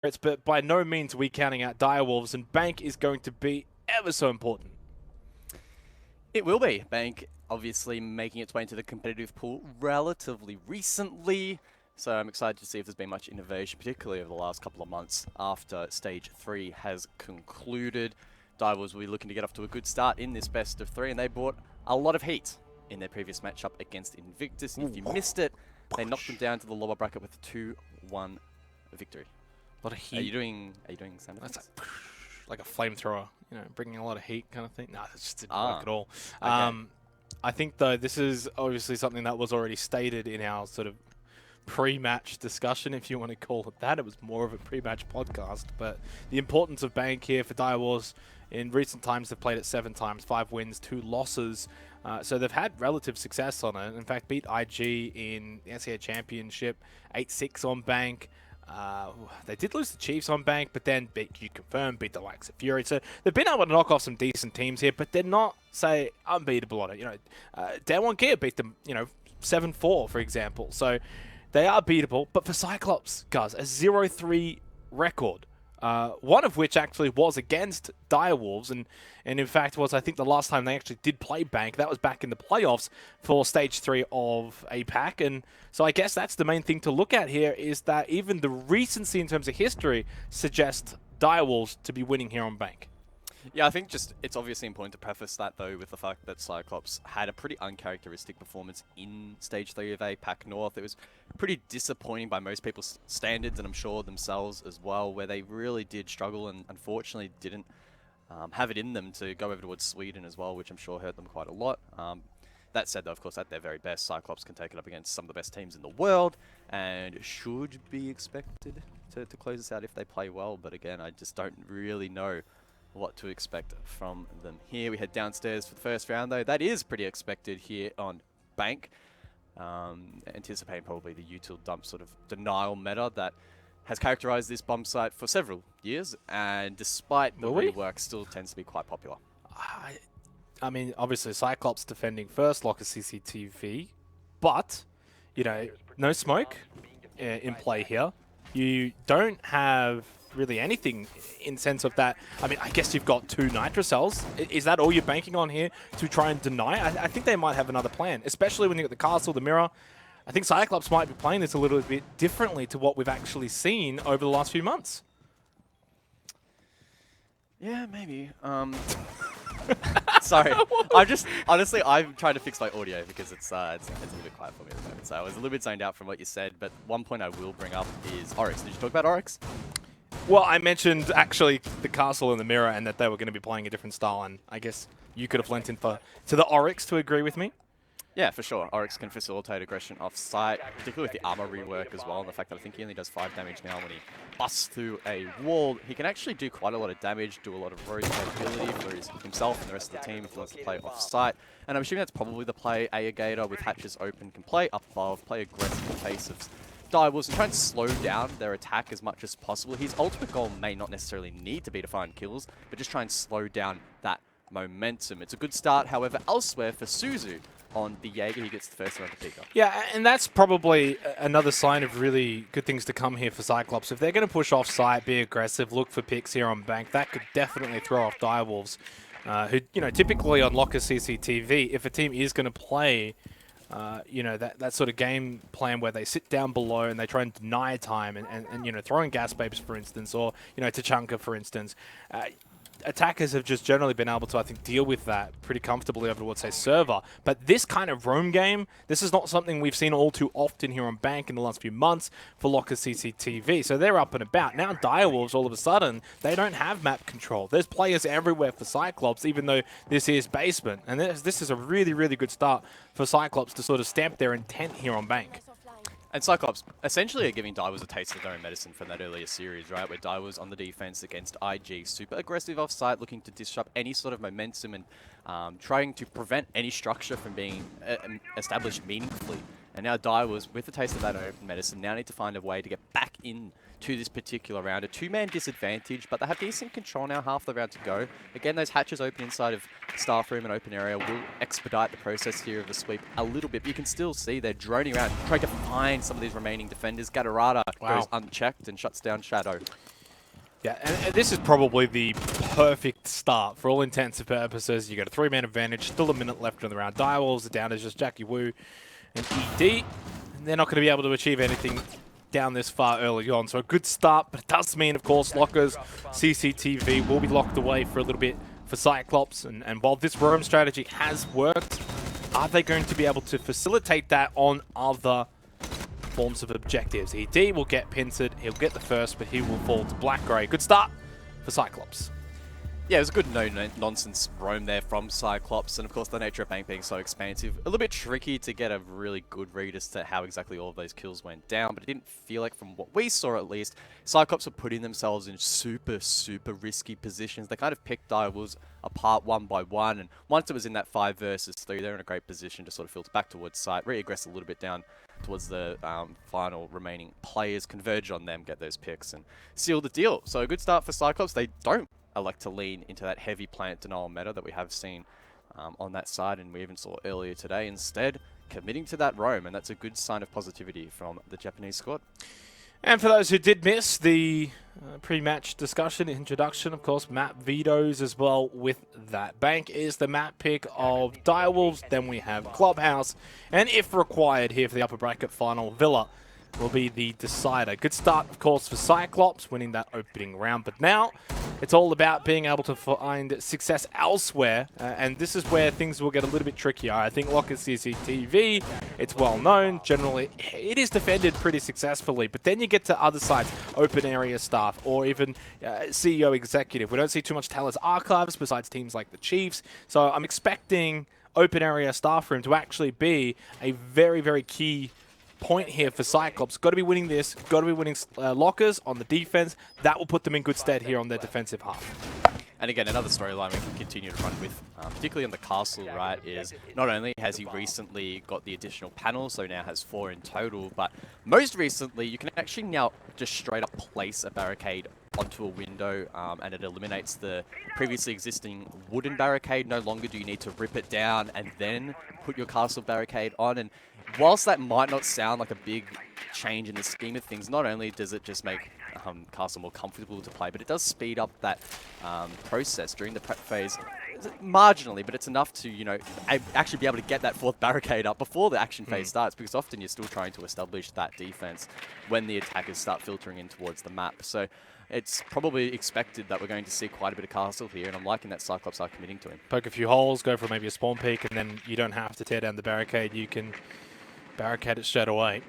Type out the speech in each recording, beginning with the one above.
but by no means are we counting out Direwolves, and Bank is going to be ever so important. It will be. Bank obviously making its way into the competitive pool relatively recently, so I'm excited to see if there's been much innovation, particularly over the last couple of months after Stage 3 has concluded. Direwolves will be looking to get off to a good start in this best of 3, and they brought a lot of heat in their previous matchup against Invictus. And if you missed it, they knocked them down to the lower bracket with a 2-1 victory. A lot of heat. Are you doing sound effects? That's like a flamethrower, you know, bringing a lot of heat kind of thing. No, that just didn't work at all. Okay. I think, though, this is obviously something that was already stated in our sort of pre-match discussion, if you want to call it that. It was more of a pre-match podcast, but the importance of Bank here for Direwolves. In recent times, they've played it 7 times, 5 wins, 2 losses. So they've had relative success on it. In fact, beat IG in the NCAA Championship, 8-6 on Bank. They did lose the Chiefs on Bank, but then beat the likes of Fury. So they've been able to knock off some decent teams here, but they're not, say, unbeatable on it. You know, Daewon Gear beat them, 7-4, for example. So they are beatable. But for Cyclops, guys, a 0-3 record. One of which actually was against Direwolves, and in fact was, I think, the last time they actually did play Bank. That was back in the playoffs for Stage 3 of APAC, and so I guess that's the main thing to look at here, is that even the recency in terms of history suggests Direwolves to be winning here on Bank. Yeah, I think just it's obviously important to preface that, though, with the fact that Cyclops had a pretty uncharacteristic performance in Stage 3 of APAC North. It was pretty disappointing by most people's standards, and I'm sure themselves as well, where they really did struggle and unfortunately didn't have it in them to go over towards Sweden as well, which I'm sure hurt them quite a lot. That said, though, of course, at their very best, Cyclops can take it up against some of the best teams in the world and should be expected to close this out if they play well. But again, I just don't really know what to expect from them here. We head downstairs for the first round, though. That is pretty expected here on Bank. Anticipating probably the util dump sort of denial meta that has characterized this bomb site for several years, and despite the rework, still tends to be quite popular. I mean, obviously, Cyclops defending first, lock of CCTV, but, no smoke in play here. You don't have really anything in sense of that. I mean, I guess you've got 2 nitrocells. Is that all you're banking on here to try and deny? I think they might have another plan, especially when you've got the castle, the mirror. I think Cyclops might be playing this a little bit differently to what we've actually seen over the last few months. Yeah, maybe. Sorry, I'm trying to fix my audio because it's a little bit quiet for me at the moment. So I was a little bit zoned out from what you said, but one point I will bring up is Oryx. Did you talk about Oryx? Well, I mentioned actually the castle and the mirror, and that they were going to be playing a different style, and I guess you could have lent in to the Oryx to agree with me. Yeah, for sure. Oryx can facilitate aggression off-site, particularly with the armor rework as well, and the fact that I think he only does 5 damage now when he busts through a wall. He can actually do quite a lot of damage, do a lot of road capability for himself and the rest of the team if he wants to play off-site. And I'm assuming that's probably the play Gator with hatches open can play up above, play aggressive in the face of Direwolves and try and slow down their attack as much as possible. His ultimate goal may not necessarily need to be to find kills, but just try and slow down that momentum. It's a good start, however, elsewhere for Suzu on the Jaeger. He gets the first one to pick up. Yeah, and that's probably another sign of really good things to come here for Cyclops. If they're going to push off site, be aggressive, look for picks here on Bank, that could definitely throw off Direwolves, who, typically unlock a CCTV. If a team is going to play that sort of game plan where they sit down below and they try and deny time and throwing gas babes, for instance, or, Tachanka, for instance. Attackers have just generally been able to, I think, deal with that pretty comfortably over towards, say, server. But this kind of roam game, this is not something we've seen all too often here on Bank in the last few months for Locker CCTV. So they're up and about. Now Direwolves, all of a sudden, they don't have map control. There's players everywhere for Cyclops, even though this is basement. And this is a really, really good start for Cyclops to sort of stamp their intent here on Bank. And Cyclops essentially are giving Direwolves a taste of their own medicine from that earlier series, right? Where Direwolves on the defense against IG, super aggressive offsite, looking to disrupt any sort of momentum and trying to prevent any structure from being established meaningfully And now Direwolves, with the taste of that open medicine, now need to find a way to get back in to this particular round. A two-man disadvantage, but they have decent control now, half the round to go. Again, those hatches open inside of staff room and open area will expedite the process here of the sweep a little bit, but you can still see they're droning around, trying to find some of these remaining defenders. Gatorada goes unchecked and shuts down Shadow. Yeah, and this is probably the perfect start for all intents and purposes. You got a 3-man advantage, still a minute left in the round. Direwolves are down as just Jackie Wu and ED. And they're not going to be able to achieve anything down this far early on. So a good start, but it does mean, of course, Lockers, CCTV will be locked away for a little bit for Cyclops. And while this roam strategy has worked, are they going to be able to facilitate that on other forms of objectives? ED will get pincered, he'll get the first, but he will fall to black-grey. Good start for Cyclops. Yeah, it was a good no-nonsense roam there from Cyclops, and of course the nature of Bank being so expansive, a little bit tricky to get a really good read as to how exactly all of those kills went down, but it didn't feel like, from what we saw at least, Cyclops were putting themselves in super risky positions. They kind of picked Direwolves apart one by one, and once it was in that 5 versus 3, they're in a great position to sort of filter back towards site, regress a little bit down towards the final remaining players, converge on them, get those picks, and seal the deal. So a good start for Cyclops. They don't elect to lean into that heavy plant denial meta that we have seen on that side, and we even saw earlier today. Instead, committing to that roam, and that's a good sign of positivity from the Japanese squad. And for those who did miss the pre-match discussion, introduction, of course, map vetoes as well with that. Bank is the map pick of Direwolves, then we have Clubhouse, and if required here for the upper bracket final, Villa will be the decider. Good start, of course, for Cyclops, winning that opening round, but now it's all about being able to find success elsewhere, and this is where things will get a little bit trickier. I think Lockers CCTV, it's well known, generally it is defended pretty successfully, but then you get to other sides, open area staff, or even CEO executive. We don't see too much Talents Archives besides teams like the Chiefs, so I'm expecting open area staff room to actually be a very key point here for Cyclops. Got to be winning this, got to be winning Lockers on the defense. That will put them in good stead here on their defensive half. And again, another storyline we can continue to run with, particularly on the castle, right, is not only has he recently got the additional panel, so now has 4 in total, but most recently you can actually now just straight up place a barricade onto a window, and it eliminates the previously existing wooden barricade. No longer do you need to rip it down and then put your castle barricade on. And whilst that might not sound like a big change in the scheme of things, not only does it just make Castle more comfortable to play, but it does speed up that process during the prep phase marginally, but it's enough to, you know, actually be able to get that 4th barricade up before the action phase starts, because often you're still trying to establish that defense when the attackers start filtering in towards the map. So it's probably expected that we're going to see quite a bit of Castle here, and I'm liking that Cyclops are committing to him. Poke a few holes, go for maybe a spawn peek, and then you don't have to tear down the barricade. You can barricade it straight away.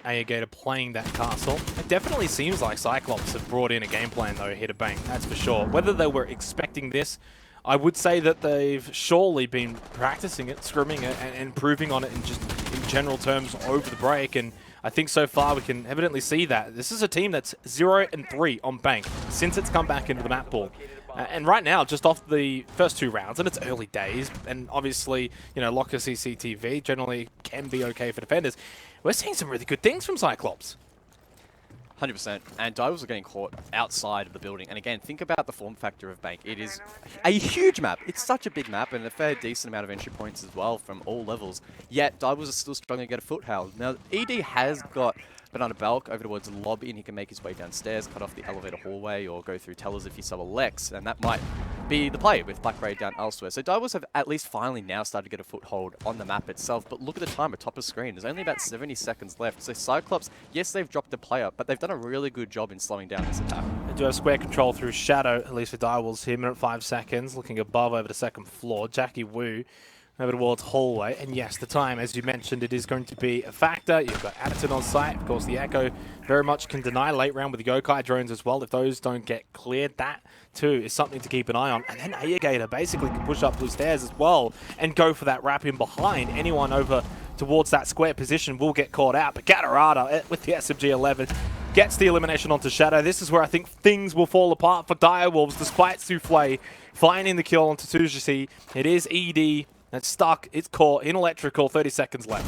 Gator playing that castle. It definitely seems like Cyclops have brought in a game plan, though, here to Bank, that's for sure. Whether they were expecting this, I would say that they've surely been practicing it, scrimming it, and improving on it in just in general terms over the break. And I think so far we can evidently see that. This is a team that's 0-3 on Bank since it's come back into the map pool. And right now, just off the first 2 rounds, and it's early days, and obviously, you know, Locker CCTV generally can be okay for defenders. We're seeing some really good things from Cyclops. 100%. And Direwolves are getting caught outside of the building. And again, think about the form factor of Bank. It is a huge map. It's such a big map and a fair decent amount of entry points as well from all levels. Yet Direwolves are still struggling to get a foothold. Now, ED has got Banana Balk over towards the lobby, and he can make his way downstairs, cut off the elevator hallway, or go through tellers if he so elects, and that might be the play with Black Raid down elsewhere. So Direwolves have at least finally now started to get a foothold on the map itself, but look at the time atop of screen. There's only about 70 seconds left. So Cyclops, yes, they've dropped the player, but they've done a really good job in slowing down this attack. They do have square control through Shadow, at least for Direwolves here. Minute 5 seconds, looking above over the second floor. Jackie Wu over towards hallway, and yes, the time, as you mentioned, it is going to be a factor. You've got Addison on site. Of course, the Echo very much can deny late round with the Yokai drones as well. If those don't get cleared, that too is something to keep an eye on. And then Gator basically can push up the stairs as well and go for that wrap in behind. Anyone over towards that square position will get caught out, but Gatorada with the SMG-11 gets the elimination onto Shadow. This is where I think things will fall apart for Direwolves, despite Souffle finding the kill onto Tsujishi. It is ED. It's stuck, it's caught in electrical, 30 seconds left.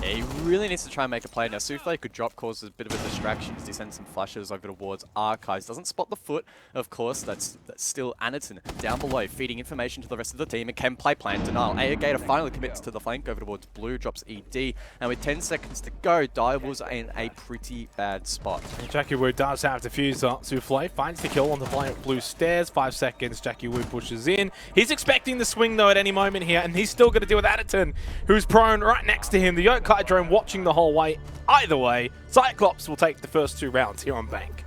Yeah, he really needs to try and make a play. Now, Souffle could drop, cause a bit of a distraction as he sends some flushes over towards Archives. Doesn't spot the foot, of course. That's still Aniton down below, feeding information to the rest of the team and can play plan denial. Gator finally commits to the flank over towards Blue, drops ED. And with 10 seconds to go, Direwolves are in a pretty bad spot. Jackie Wu does have diffuser. Souffle finds the kill on the flank of Blue stairs. 5 seconds, Jackie Wu pushes in. He's expecting the swing though at any moment here, and he's still going to deal with Aniton, who's prone right next to him. The Yokai drone watching the whole way. Either way, Cyclops will take the first 2 rounds here on Bank.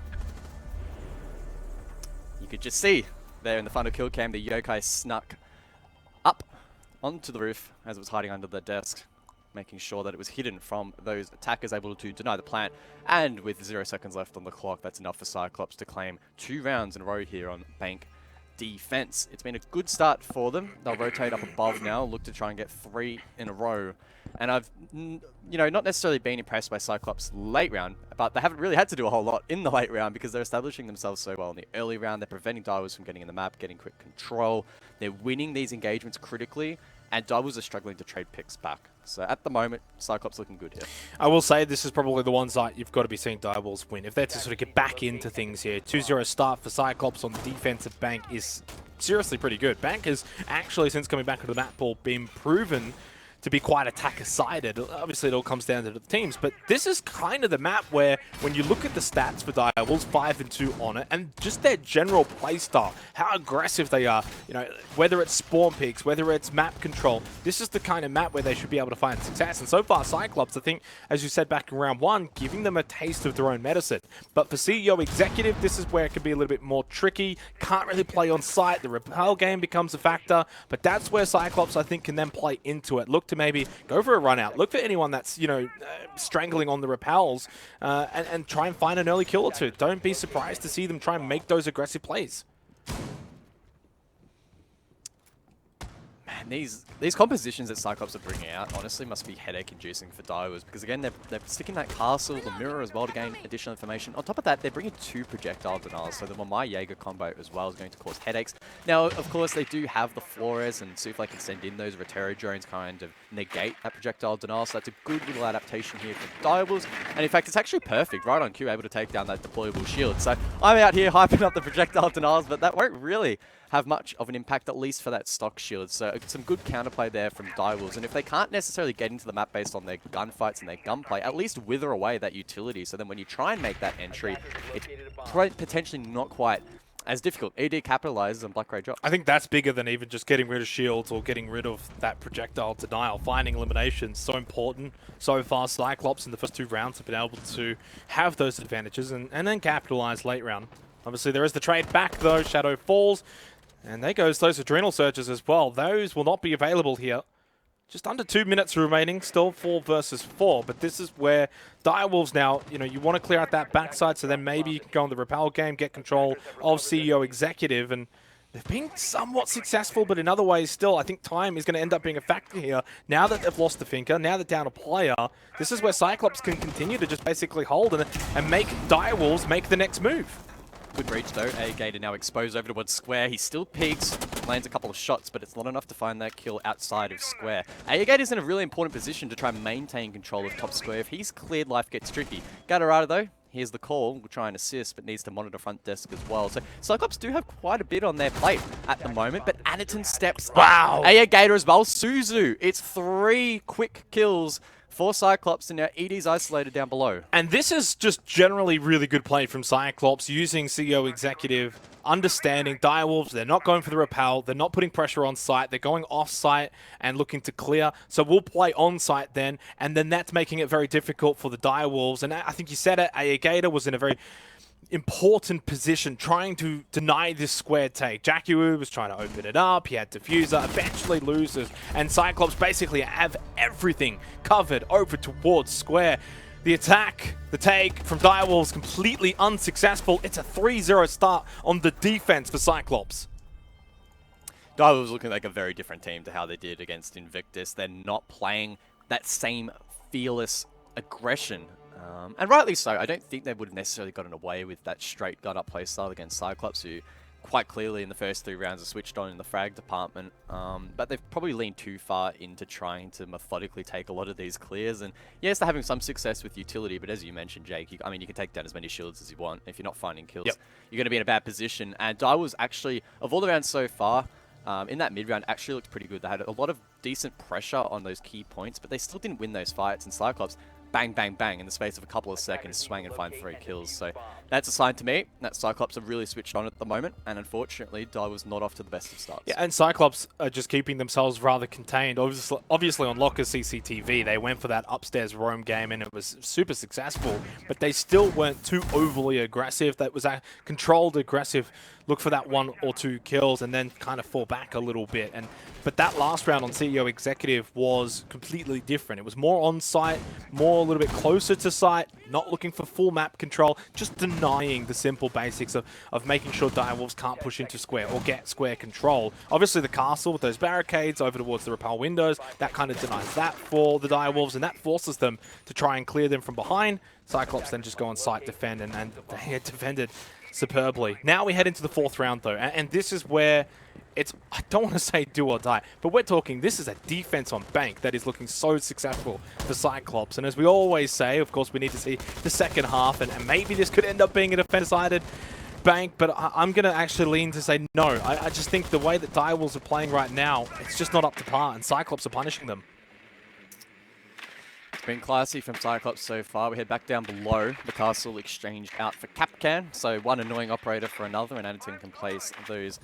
You could just see there in the final kill cam, the Yokai snuck up onto the roof as it was hiding under the desk, making sure that it was hidden from those attackers, able to deny the plant. And with 0 seconds left on the clock, that's enough for Cyclops to claim 2 rounds in a row here on Bank defense. It's been a good start for them. They'll rotate up above now, look to try and get 3 in a row. And I've, not necessarily been impressed by Cyclops late round, but they haven't really had to do a whole lot in the late round because they're establishing themselves so well in the early round. They're preventing Direwolves from getting in the map, getting quick control. They're winning these engagements critically, and Direwolves are struggling to trade picks back. So at the moment, Cyclops looking good here. I will say this is probably the ones that you've got to be seeing Direwolves win. If they're to sort of get back into things here, 2-0 start for Cyclops on the defensive Bank is seriously pretty good. Bank has actually, since coming back into the map pool, been proven to be quite attacker-sided. Obviously, it all comes down to the teams, but this is kind of the map where, when you look at the stats for Direwolves, 5 and 2 on it, and just their general playstyle, how aggressive they are, whether it's spawn picks, whether it's map control, this is the kind of map where they should be able to find success. And so far, Cyclops, I think, as you said back in round 1, giving them a taste of their own medicine. But for CEO Executive, this is where it can be a little bit more tricky. Can't really play on site. The repel game becomes a factor, but that's where Cyclops, I think, can then play into it. Look to maybe go for a run out. Look for anyone that's, strangling on the repels and try and find an early kill or 2. Don't be surprised to see them try and make those aggressive plays. Man, these compositions that Cyclops are bringing out honestly must be headache-inducing for Direwolves because, again, they're sticking that castle, the mirror as well to gain additional information. On top of that, they're bringing 2 projectile denials, so the Mamai Jaeger combo as well is going to cause headaches. Now, of course, they do have the Flores, and Souffle can send in those Rotero drones kind of negate that projectile denial, so that's a good little adaptation here for Direwolves. And in fact, it's actually perfect, right on cue, able to take down that deployable shield. So I'm out here hyping up the projectile denials, but that won't really have much of an impact, at least for that stock shield. So some good counterplay there from Direwolves. And if they can't necessarily get into the map based on their gunfights and their gunplay, at least wither away that utility. So then when you try and make that entry, it's potentially not quite as difficult. ED capitalizes on Black Ray drop. I think that's bigger than even just getting rid of shields or getting rid of that projectile denial. Finding eliminations so important. So far, Cyclops in the first 2 rounds have been able to have those advantages and then capitalize late round. Obviously, there is the trade back, though. Shadow falls. And there goes those adrenal surges as well. Those will not be available here. Just under 2 minutes remaining, still 4 versus 4. But this is where Direwolves now, you want to clear out that backside, so then maybe you can go on the repel game, get control of CEO Executive. And they've been somewhat successful, but in other ways still, I think time is going to end up being a factor here. Now that they've lost the Finker, now they're down a player, this is where Cyclops can continue to just basically hold and make Direwolves make the next move. Good reach though. Gator now exposed over towards Square. He still peeks, lands a couple of shots, but it's not enough to find that kill outside of Square. Gator's in a really important position to try and maintain control of top Square. If he's cleared, life gets tricky. Gatorada though, here's the call. We'll try and assist, but needs to monitor front desk as well. So Cyclops do have quite a bit on their plate at the moment, but Aniton steps wow. up. Gator as well. Suzu. It's 3 quick kills for Cyclops, and now ED's isolated down below. And this is just generally really good play from Cyclops, using CEO Executive, understanding Direwolves, they're not going for the repel, they're not putting pressure on site, they're going off site and looking to clear. So we'll play on site then, and then that's making it very difficult for the Direwolves. And I think you said it, Gator was in a very important position trying to deny this square take. Jackie Wu was trying to open it up, he had diffuser, eventually loses, and Cyclops basically have everything covered over towards square. The attack, the take from Direwolves completely unsuccessful. It's a 3-0 start on the defense for Cyclops. Direwolves looking like a very different team to how they did against Invictus. They're not playing that same fearless aggression. And rightly so. I don't think they would have necessarily gotten away with that straight gut-up playstyle against Cyclops, who quite clearly in the first 3 rounds are switched on in the frag department, but they've probably leaned too far into trying to methodically take a lot of these clears. And yes, they're having some success with utility, but as you mentioned, Jake, I mean, you can take down as many shields as you want. If you're not finding kills, you're going to be in a bad position. And Dai was actually, of all the rounds so far, in that mid-round actually looked pretty good. They had a lot of decent pressure on those key points, but they still didn't win those fights. And Cyclops, bang, bang, bang, in the space of a couple of seconds, swang and find 3 kills. So that's a sign to me that Cyclops are really switched on at the moment. And unfortunately, Dai was not off to the best of starts. Yeah, and Cyclops are just keeping themselves rather contained. Obviously on Locker's CCTV, they went for that upstairs roam game, and it was super successful. But they still weren't too overly aggressive. That was a controlled aggressive look for that 1 or 2 kills and then kind of fall back a little bit. But that last round on CEO Executive was completely different. It was more on site, more a little bit closer to site, not looking for full map control, just denying the simple basics of making sure Direwolves can't push into square or get square control. Obviously the castle with those barricades over towards the rappel windows, that kind of denies that for the Direwolves, and that forces them to try and clear them from behind. Cyclops then just go on site, defend, and they had defended superbly. Now we head into the 4th round though, and this is where it's, I don't want to say do or die, but we're talking, this is a defense on Bank that is looking so successful for Cyclops. And as we always say, of course, we need to see the second half, and maybe this could end up being a defense-sided Bank, but I'm going to actually lean to say no. I just think the way that Direwolves are playing right now, it's just not up to par, and Cyclops are punishing them. Been classy from Cyclops so far. We head back down below. The castle exchanged out for Capcan, so one annoying operator for another, and Anderton can place those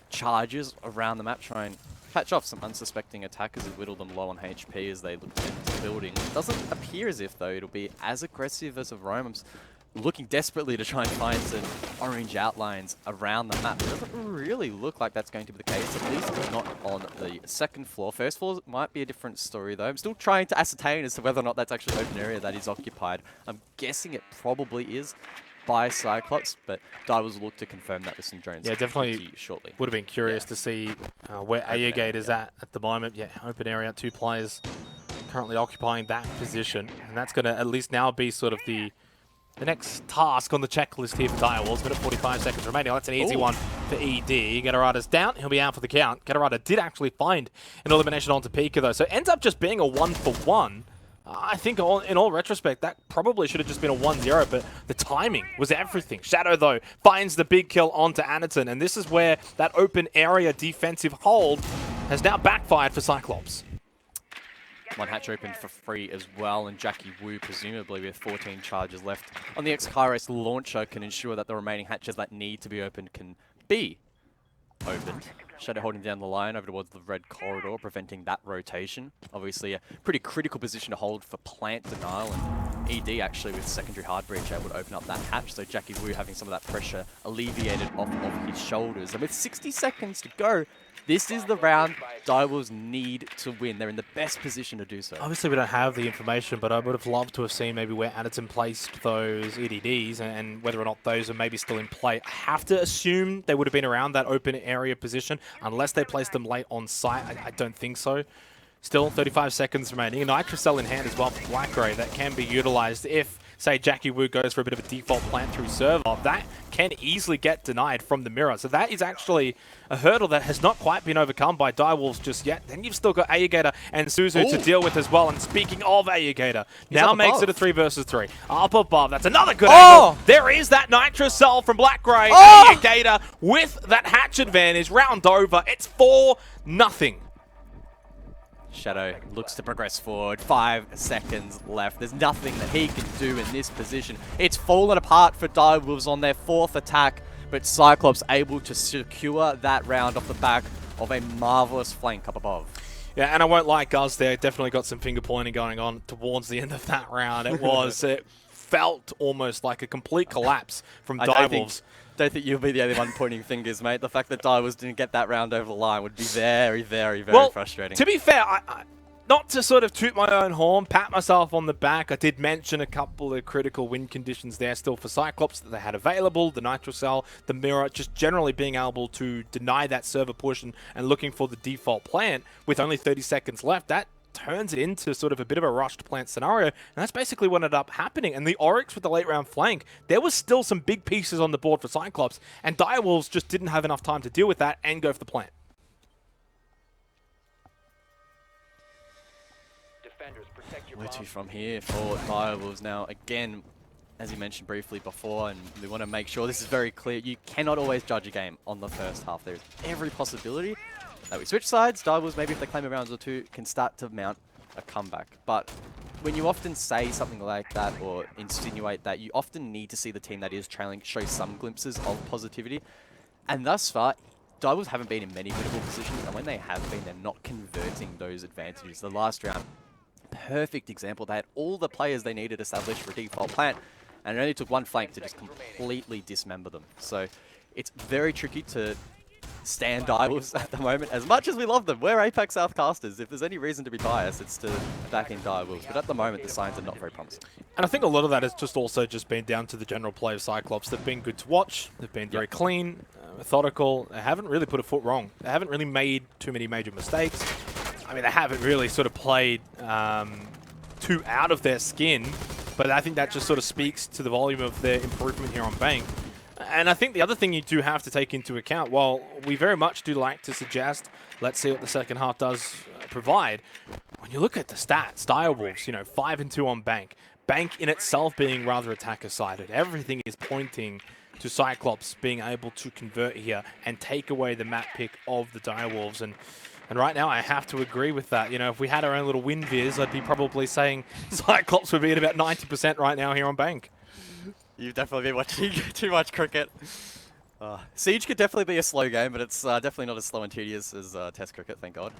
charges around the map, try and catch off some unsuspecting attackers and whittle them low on HP as they look into the building. It doesn't appear as if, though, it'll be as aggressive as of Rome. I'm looking desperately to try and find some orange outlines around the map. It doesn't really look like that's going to be the case, at least not on the 2nd floor. 1st floor might be a different story, though. I'm still trying to ascertain as to whether or not that's actually open area that is occupied. I'm guessing it probably is by Cyclops, but Dai will look to confirm that with some drones. Yeah, definitely shortly. Would have been curious to see where Ayagate is at the moment. Yeah, open area, 2 players currently occupying that position, and that's going to at least now be sort of the next task on the checklist here for Direwolves. Minute 45 seconds remaining. That's an easy one for ED. Gatarada's down. He'll be out for the count. Gatarada did actually find an elimination onto Pika, though, so it ends up just being a 1-for-1. I think in all retrospect, that probably should have just been a 1-0, but the timing was everything. Shadow, though, finds the big kill onto Anderton, and this is where that open area defensive hold has now backfired for Cyclops. One hatch open for free as well, and Jackie Wu, presumably with 14 charges left on the X-Kairos launcher, can ensure that the remaining hatches that need to be opened can be opened. Shadow holding down the line over towards the red corridor, preventing that rotation. Obviously a pretty critical position to hold for plant denial, and ED actually with secondary hard breach able to open up that hatch, so Jackie Wu having some of that pressure alleviated off of his shoulders. And with 60 seconds to go, this is the round Direwolves need to win. They're in the best position to do so. Obviously, we don't have the information, but I would have loved to have seen maybe where Anderton placed those EDDs and whether or not those are maybe still in play. I have to assume they would have been around that open area position, unless they placed them late on site. I don't think so. Still, 35 seconds remaining. A Nitrocell in hand as well for Black Ray that can be utilized if, say, Jackie Wu goes for a bit of a default plant through server. That can easily get denied from the mirror. So that is actually a hurdle that has not quite been overcome by Direwolves just yet. Then you've still got Ayagator and Suzu to deal with as well. And speaking of Ayagator, now makes it a 3 versus 3. Up above, that's another good angle. There is that Nitrocell from Black Ray. Ayagator with that hatch advantage. Round over. It's 4-0. Shadow looks to progress forward. 5 seconds left. There's nothing that he can do in this position. It's fallen apart for Direwolves on their 4th attack, but Cyclops able to secure that round off the back of a marvelous flank up above. Yeah, and I won't lie, Guz there definitely got some finger pointing going on towards the end of that round. It felt almost like a complete collapse from Direwolves. I don't think you'll be the only one pointing fingers, mate. The fact that Direwolves didn't get that round over the line would be very, very, very frustrating. To be fair, not to sort of toot my own horn, pat myself on the back, I did mention a couple of critical win conditions there still for Cyclops that they had available, the Nitrocell, the Mirror, just generally being able to deny that server push and looking for the default plant with only 30 seconds left. That turns it into sort of a bit of a rushed plant scenario, and that's basically what ended up happening. And the Oryx with the late round flank, there was still some big pieces on the board for Cyclops, and Direwolves just didn't have enough time to deal with that and go for the plant. Where to from here for Direwolves now? Again, as you mentioned briefly before, and we want to make sure this is very clear, you cannot always judge a game on the first half. There's every possibility that we switch sides. Direwolves, maybe if they claim a round or two, can start to mount a comeback. But when you often say something like that or insinuate that, you often need to see the team that is trailing show some glimpses of positivity. And thus far, Direwolves haven't been in many winnable positions, and when they have been, they're not converting those advantages. The last round, perfect example. They had all the players they needed established for default plant, and it only took one flank to just completely dismember them. So it's very tricky to stand Direwolves at the moment. As much as we love them, we're APAC Southcasters. If there's any reason to be biased, it's to back in Direwolves. But at the moment, the signs are not very promising. And I think a lot of that has just also just been down to the general play of Cyclops. They've been good to watch. They've been very clean, methodical. They haven't really put a foot wrong. They haven't really made too many major mistakes. I mean, they haven't really sort of played too out of their skin, but I think that just sort of speaks to the volume of their improvement here on Bank. And I think the other thing you do have to take into account, while we very much do like to suggest, let's see what the second half does provide, when you look at the stats, Direwolves, 5-2 on Bank. Bank in itself being rather attacker-sided. Everything is pointing to Cyclops being able to convert here and take away the map pick of the Direwolves. And right now, I have to agree with that. If we had our own little win viz, I'd be probably saying Cyclops would be at about 90% right now here on Bank. You've definitely been watching too much cricket. Siege could definitely be a slow game, but it's definitely not as slow and tedious as Test cricket, thank God.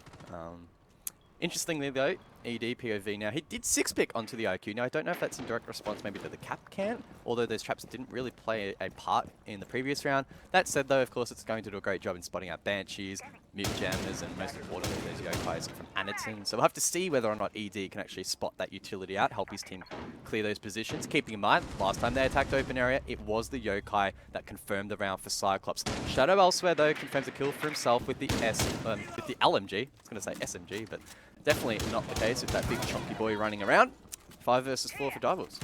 Interestingly though, ED POV now, he did 6-pick onto the IQ. Now I don't know if that's in direct response maybe to the cap can, although those traps didn't really play a part in the previous round. That said though, of course it's going to do a great job in spotting out Banshees, Mute Jammers, and most importantly those Yokais from Anaton. So we'll have to see whether or not ED can actually spot that utility out, help his team clear those positions. Keeping in mind, last time they attacked open area, it was the Yokai that confirmed the round for Cyclops. Shadow elsewhere though confirms a kill for himself with the LMG. I was going to say SMG, but definitely not the case with that big chunky boy running around. 5 versus 4 for Direwolves.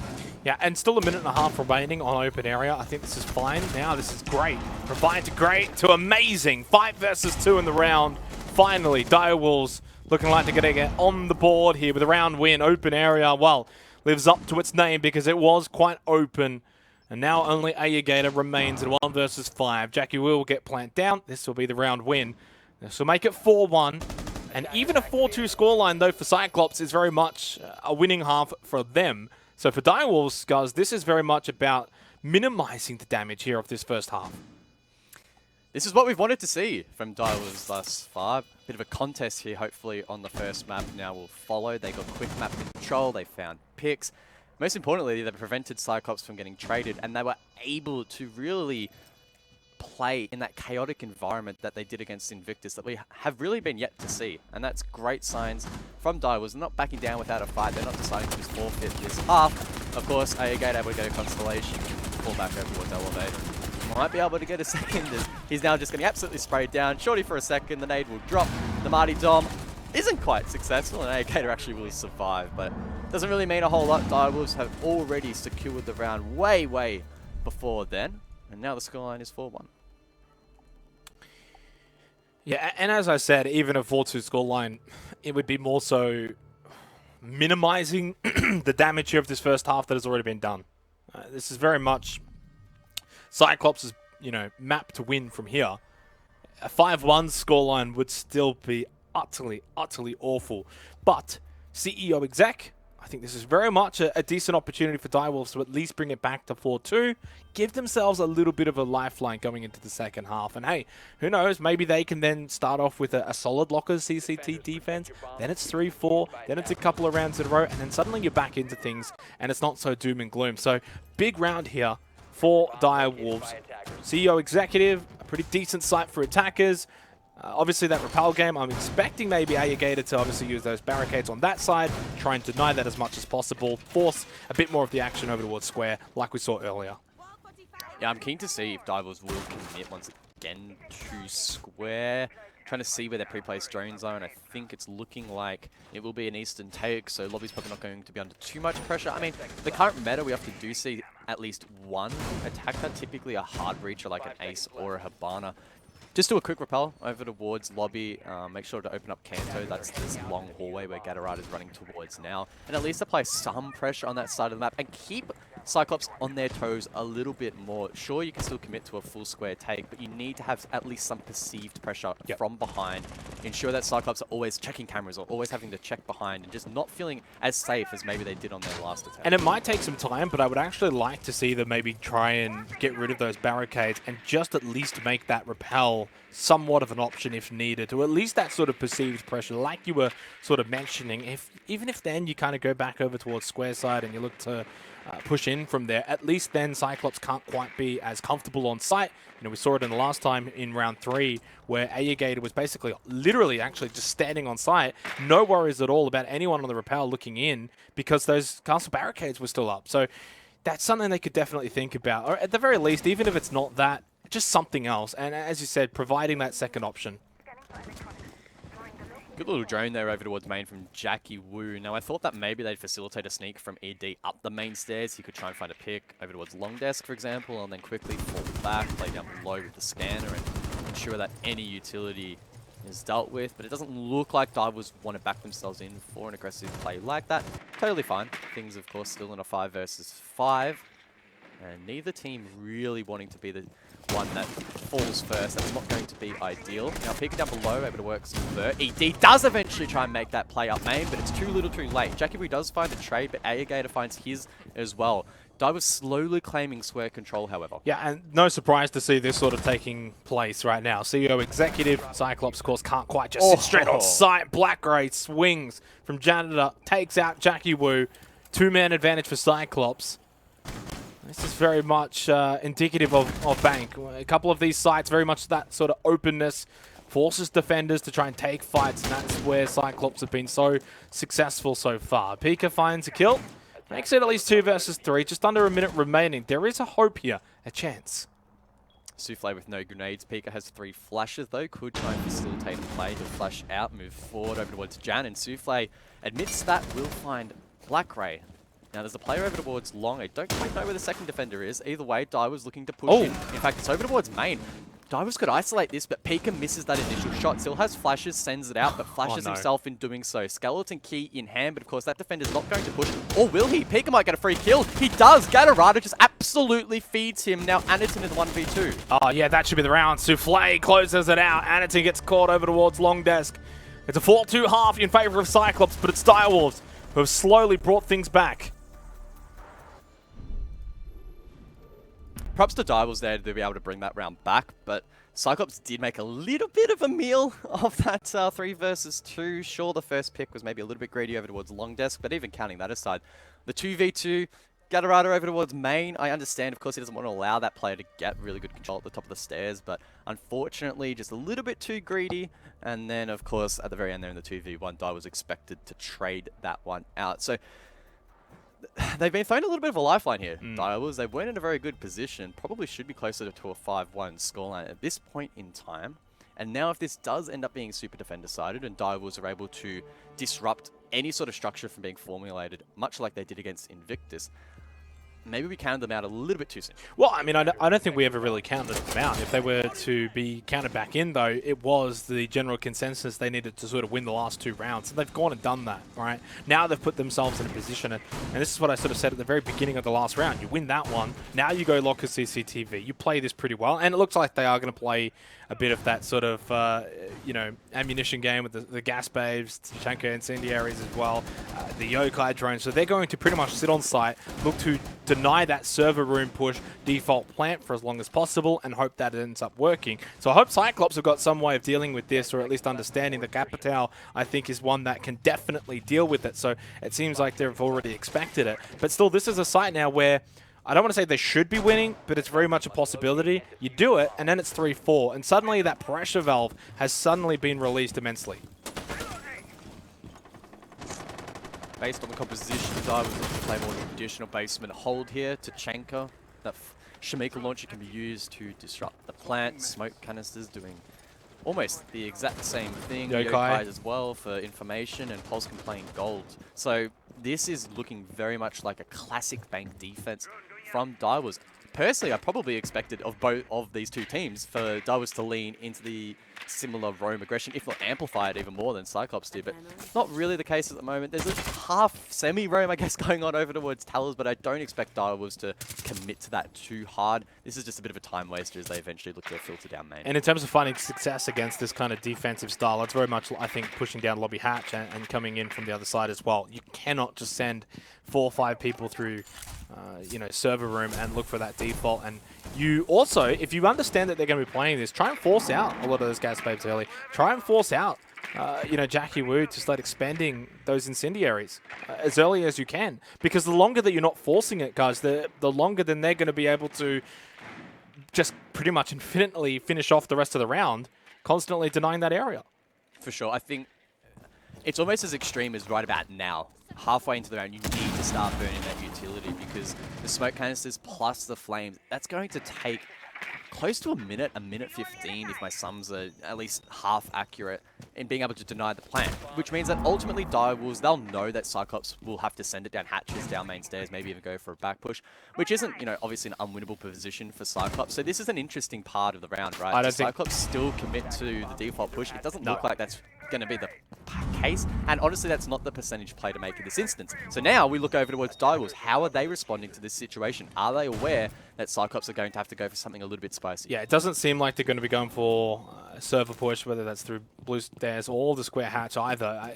Yeah, and still a minute and a half remaining on open area. I think this is fine. Now this is great. From fine to great to amazing. 5 versus 2 in the round. Finally, Direwolves looking like they're going to get on the board here with a round win. Open area, well, lives up to its name because it was quite open. And now only Ayagator remains in 1 versus 5. Jackie will get plant down. This will be the round win. This will make it 4-1. And even a 4-2 scoreline, though, for Cyclops is very much a winning half for them. So for Direwolves, guys, this is very much about minimizing the damage here of this first half. This is what we've wanted to see from Direwolves thus far. Bit of a contest here, hopefully, on the first map now will follow. They got quick map control, they found picks. Most importantly, they prevented Cyclops from getting traded, and they were able to really play in that chaotic environment that they did against Invictus that we have really been yet to see. And that's great signs from Direwolves. They're not backing down without a fight. They're not deciding to just forfeit this half. Of course, Ayagate able to get a Constellation, fall back over towards Elevate. Might be able to get a second. He's now just getting absolutely sprayed down. Shorty for a second. The nade will drop. The Marty Dom isn't quite successful, and Ayagator actually will survive, but doesn't really mean a whole lot. Direwolves have already secured the round way before then. And now the scoreline is 4-1. Yeah, and as I said, even a 4-2 scoreline, it would be more so minimizing the damage here of this first half that has already been done. This is very much Cyclops' map to win from here. A 5-1 scoreline would still be utterly awful. But CEO exec, I think this is very much a decent opportunity for Direwolves to at least bring it back to 4-2, give themselves a little bit of a lifeline going into the second half. And hey, who knows, maybe they can then start off with a solid Lockers CCT defense, then it's 3-4, then it's a couple of rounds in a row, and then suddenly you're back into things, and it's not so doom and gloom. So, big round here for Direwolves. CEO executive, a pretty decent site for attackers. Obviously that repel game, I'm expecting maybe Ayagator to obviously use those barricades on that side, try and deny that as much as possible, force a bit more of the action over towards Square, like we saw earlier. Yeah, I'm keen to see if Direwolves will commit once again to Square. trying to see where their pre-placed drones are, and I think it's looking like it will be an Eastern take, so Lobby's probably not going to be under too much pressure. I mean, the current meta, we often do see at least one attacker, typically a hard breacher like an Ace or a Hibana. Just do a quick rappel over towards Lobby. Make sure to open up Kanto. That's this long hallway where Gatorade is running towards now. And at least apply some pressure on that side of the map and keep Cyclops on their toes a little bit more. Sure, you can still commit to a full square take, but you need to have at least some perceived pressure from behind. Ensure that Cyclops are always checking cameras or always having to check behind and just not feeling as safe as maybe they did on their last attempt. And it might take some time, but I would actually like to see them maybe try and get rid of those barricades and just at least make that rappel somewhat of an option if needed, or at least that sort of perceived pressure, like you were sort of mentioning. Even if then you kind of go back over towards square side and you look to push in from there, at least then Cyclops can't quite be as comfortable on site. You know, we saw it in the last time in round 3 where Gator was basically literally actually just standing on site, no worries at all about anyone on the rappel looking in because those castle barricades were still up. So that's something they could definitely think about, or at the very least, even if it's not that, just something else. And as you said, providing that second option. Good little drone there over towards main from Jackie Wu. Now, I thought that maybe they'd facilitate a sneak from ED up the main stairs. He could try and find a pick over towards long desk, for example, and then quickly fall back, play down below with the scanner, and ensure that any utility is dealt with. But it doesn't look like Divers want to back themselves in for an aggressive play like that. Totally fine. Things, of course, still in a 5 versus 5. And neither team really wanting to be the one that falls first. That's not going to be ideal. Now, peeking down below, able to work some vert. ED does eventually try and make that play up main, but it's too little too late. Jackie Wu does find a trade, but Gator finds his as well. Divers slowly claiming square control, however. Yeah, and no surprise to see this sort of taking place right now. CEO executive, Cyclops, of course, can't quite just sit straight on site. Black Gray swings from Janitor, takes out Jackie Wu. 2-man advantage for Cyclops. This is very much indicative of Bank. A couple of these sites, very much that sort of openness, forces defenders to try and take fights, and that's where Cyclops have been so successful so far. Pika finds a kill, makes it at least 2 versus 3, just under a minute remaining. There is a hope here, a chance. Souffle with no grenades. Pika has 3 flashes, though. Could try and facilitate a play. He'll flash out, move forward over towards Jan, and Souffle admits that will find Black Ray. Now, there's a player over towards long. I don't quite know where the second defender is. Either way, Diver's looking to push in. In fact, it's over towards main. Diver's could isolate this, but Pika misses that initial shot. Still has flashes, sends it out, but flashes himself in doing so. Skeleton key in hand, but of course that defender's not going to push. Or will he? Pika might get a free kill. He does. Gatorade just absolutely feeds him. Now, Aniton is 1v2. Oh, yeah, that should be the round. Souffle closes it out. Aniton gets caught over towards long desk. It's a 4-2 half in favor of Cyclops, but it's Direwolves who have slowly brought things back. Props to Divers there to be able to bring that round back, but Cyclops did make a little bit of a meal of that 3 versus 2. Sure, the first pick was maybe a little bit greedy over towards long desk, but even counting that aside, the 2v2, Gatorade over towards main. I understand, of course, he doesn't want to allow that player to get really good control at the top of the stairs, but unfortunately, just a little bit too greedy. And then, of course, at the very end there in the 2v1, Di was expected to trade that one out. So they've been thrown a little bit of a lifeline here. Divers, they weren't in a very good position. Probably should be closer to a 5-1 scoreline at this point in time. And now if this does end up being super defender-sided and Divers are able to disrupt any sort of structure from being formulated, much like they did against Invictus, maybe we counted them out a little bit too soon. Well, I mean, I don't think we ever really counted them out. If they were to be counted back in, though, it was the general consensus they needed to sort of win the last 2 rounds. And they've gone and done that, right? Now they've put themselves in a position, and this is what I sort of said at the very beginning of the last round. You win that one, now you go lock a CCTV. You play this pretty well, and it looks like they are going to play a bit of that sort of, you know, ammunition game with the gas babes, Chanka incendiaries as well, the Yokai drones. So they're going to pretty much sit on site, look to deny that server room push, default plant for as long as possible, and hope that it ends up working. So I hope Cyclops have got some way of dealing with this, or at least understanding the Capital, I think, is one that can definitely deal with it. So it seems like they've already expected it. But still, this is a site now where I don't want to say they should be winning, but it's very much a possibility. You do it, and then it's 3-4, and suddenly that pressure valve has suddenly been released immensely. Based on the composition, Divers looking to play more traditional basement hold here. Tachenka, that Shamika launcher can be used to disrupt the plant. Smoke canisters doing almost the exact same thing. Yokai. Yokai as well for information, and Pulse can play in gold. So this is looking very much like a classic bank defense from Direwolves. Personally, I probably expected of both of these two teams for Direwolves to lean into the similar roam aggression, if not amplify it even more than Cyclops did, but not really the case at the moment. There's a half semi-roam, I guess, going on over towards Towers, but I don't expect Direwolves to commit to that too hard. This is just a bit of a time waster as they eventually look to filter down main. And in terms of finding success against this kind of defensive style, it's very much, I think, pushing down lobby hatch and coming in from the other side as well. You cannot just send 4 or 5 people through, server room and look for that default. And you also, if you understand that they're going to be playing this, try and force out a lot of those gas babes early. Try and force out, Jackie Wu to start expanding those incendiaries as early as you can. Because the longer that you're not forcing it, guys, the longer then they're going to be able to just pretty much infinitely finish off the rest of the round, constantly denying that area. For sure. I think it's almost as extreme as right about now. Halfway into the round, you need to start burning that utility, because the smoke canisters plus the flames, that's going to take close to a minute 15, if my sums are at least half accurate, in being able to deny the plant. Which means that ultimately Direwolves, they'll know that Cyclops will have to send it down hatches, down main stairs, maybe even go for a back push, which isn't, obviously an unwinnable position for Cyclops. So this is an interesting part of the round, right? Does Cyclops still commit to the default push? It doesn't look like that's going to be the case, and honestly that's not the percentage play to make in this instance. So now we look over towards Direwolves. How are they responding to this situation? Are they aware that Cyclops are going to have to go for something a little bit spicy? Yeah, it doesn't seem like they're going to be going for a server push, whether that's through blue stairs or the square hatch either.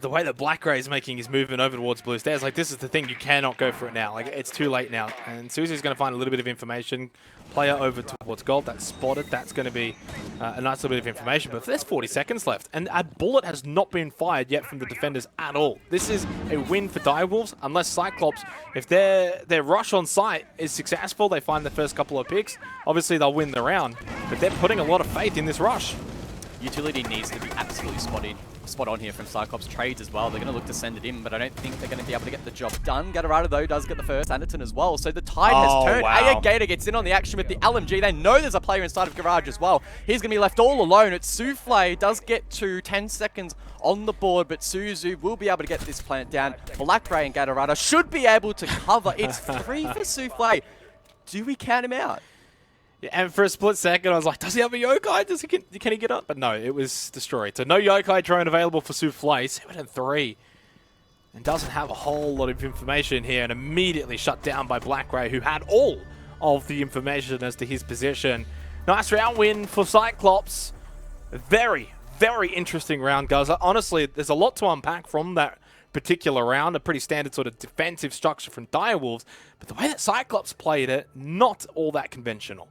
The way that Black Grey is making his movement over towards blue stairs, like, this is the thing, you cannot go for it now. Like, it's too late now. And Susie's going to find a little bit of information. Player over towards gold, that's spotted. That's going to be a nice little bit of information. But there's 40 seconds left, and a bullet has not been fired yet from the defenders at all. This is a win for Direwolves, unless Cyclops, if their rush on site is successful, they find the first couple of picks, obviously they'll win the round. But they're putting a lot of faith in this rush. Utility needs to be absolutely spot on here from Cyclops. Trades as well. They're going to look to send it in, but I don't think they're going to be able to get the job done. Gatorado, though, does get the first. Anderton as well. So the tide has turned. Wow. Gator gets in on the action with the LMG. They know there's a player inside of Garage as well. He's going to be left all alone. It's Souffle. Does get to 10 seconds on the board, but Suzu will be able to get this plant down. Black Ray and Gatorado should be able to cover. It's 3 for Souffle. Do we count him out? Yeah, and for a split second, I was like, does he have a yokai? Can he get up? But no, it was destroyed. So no yokai drone available for Souffle. 7-3. And doesn't have a whole lot of information here, and immediately shut down by Black Ray, who had all of the information as to his position. Nice round win for Cyclops. A very, very interesting round, guys. Honestly, there's a lot to unpack from that particular round. A pretty standard sort of defensive structure from Direwolves. But the way that Cyclops played it, not all that conventional.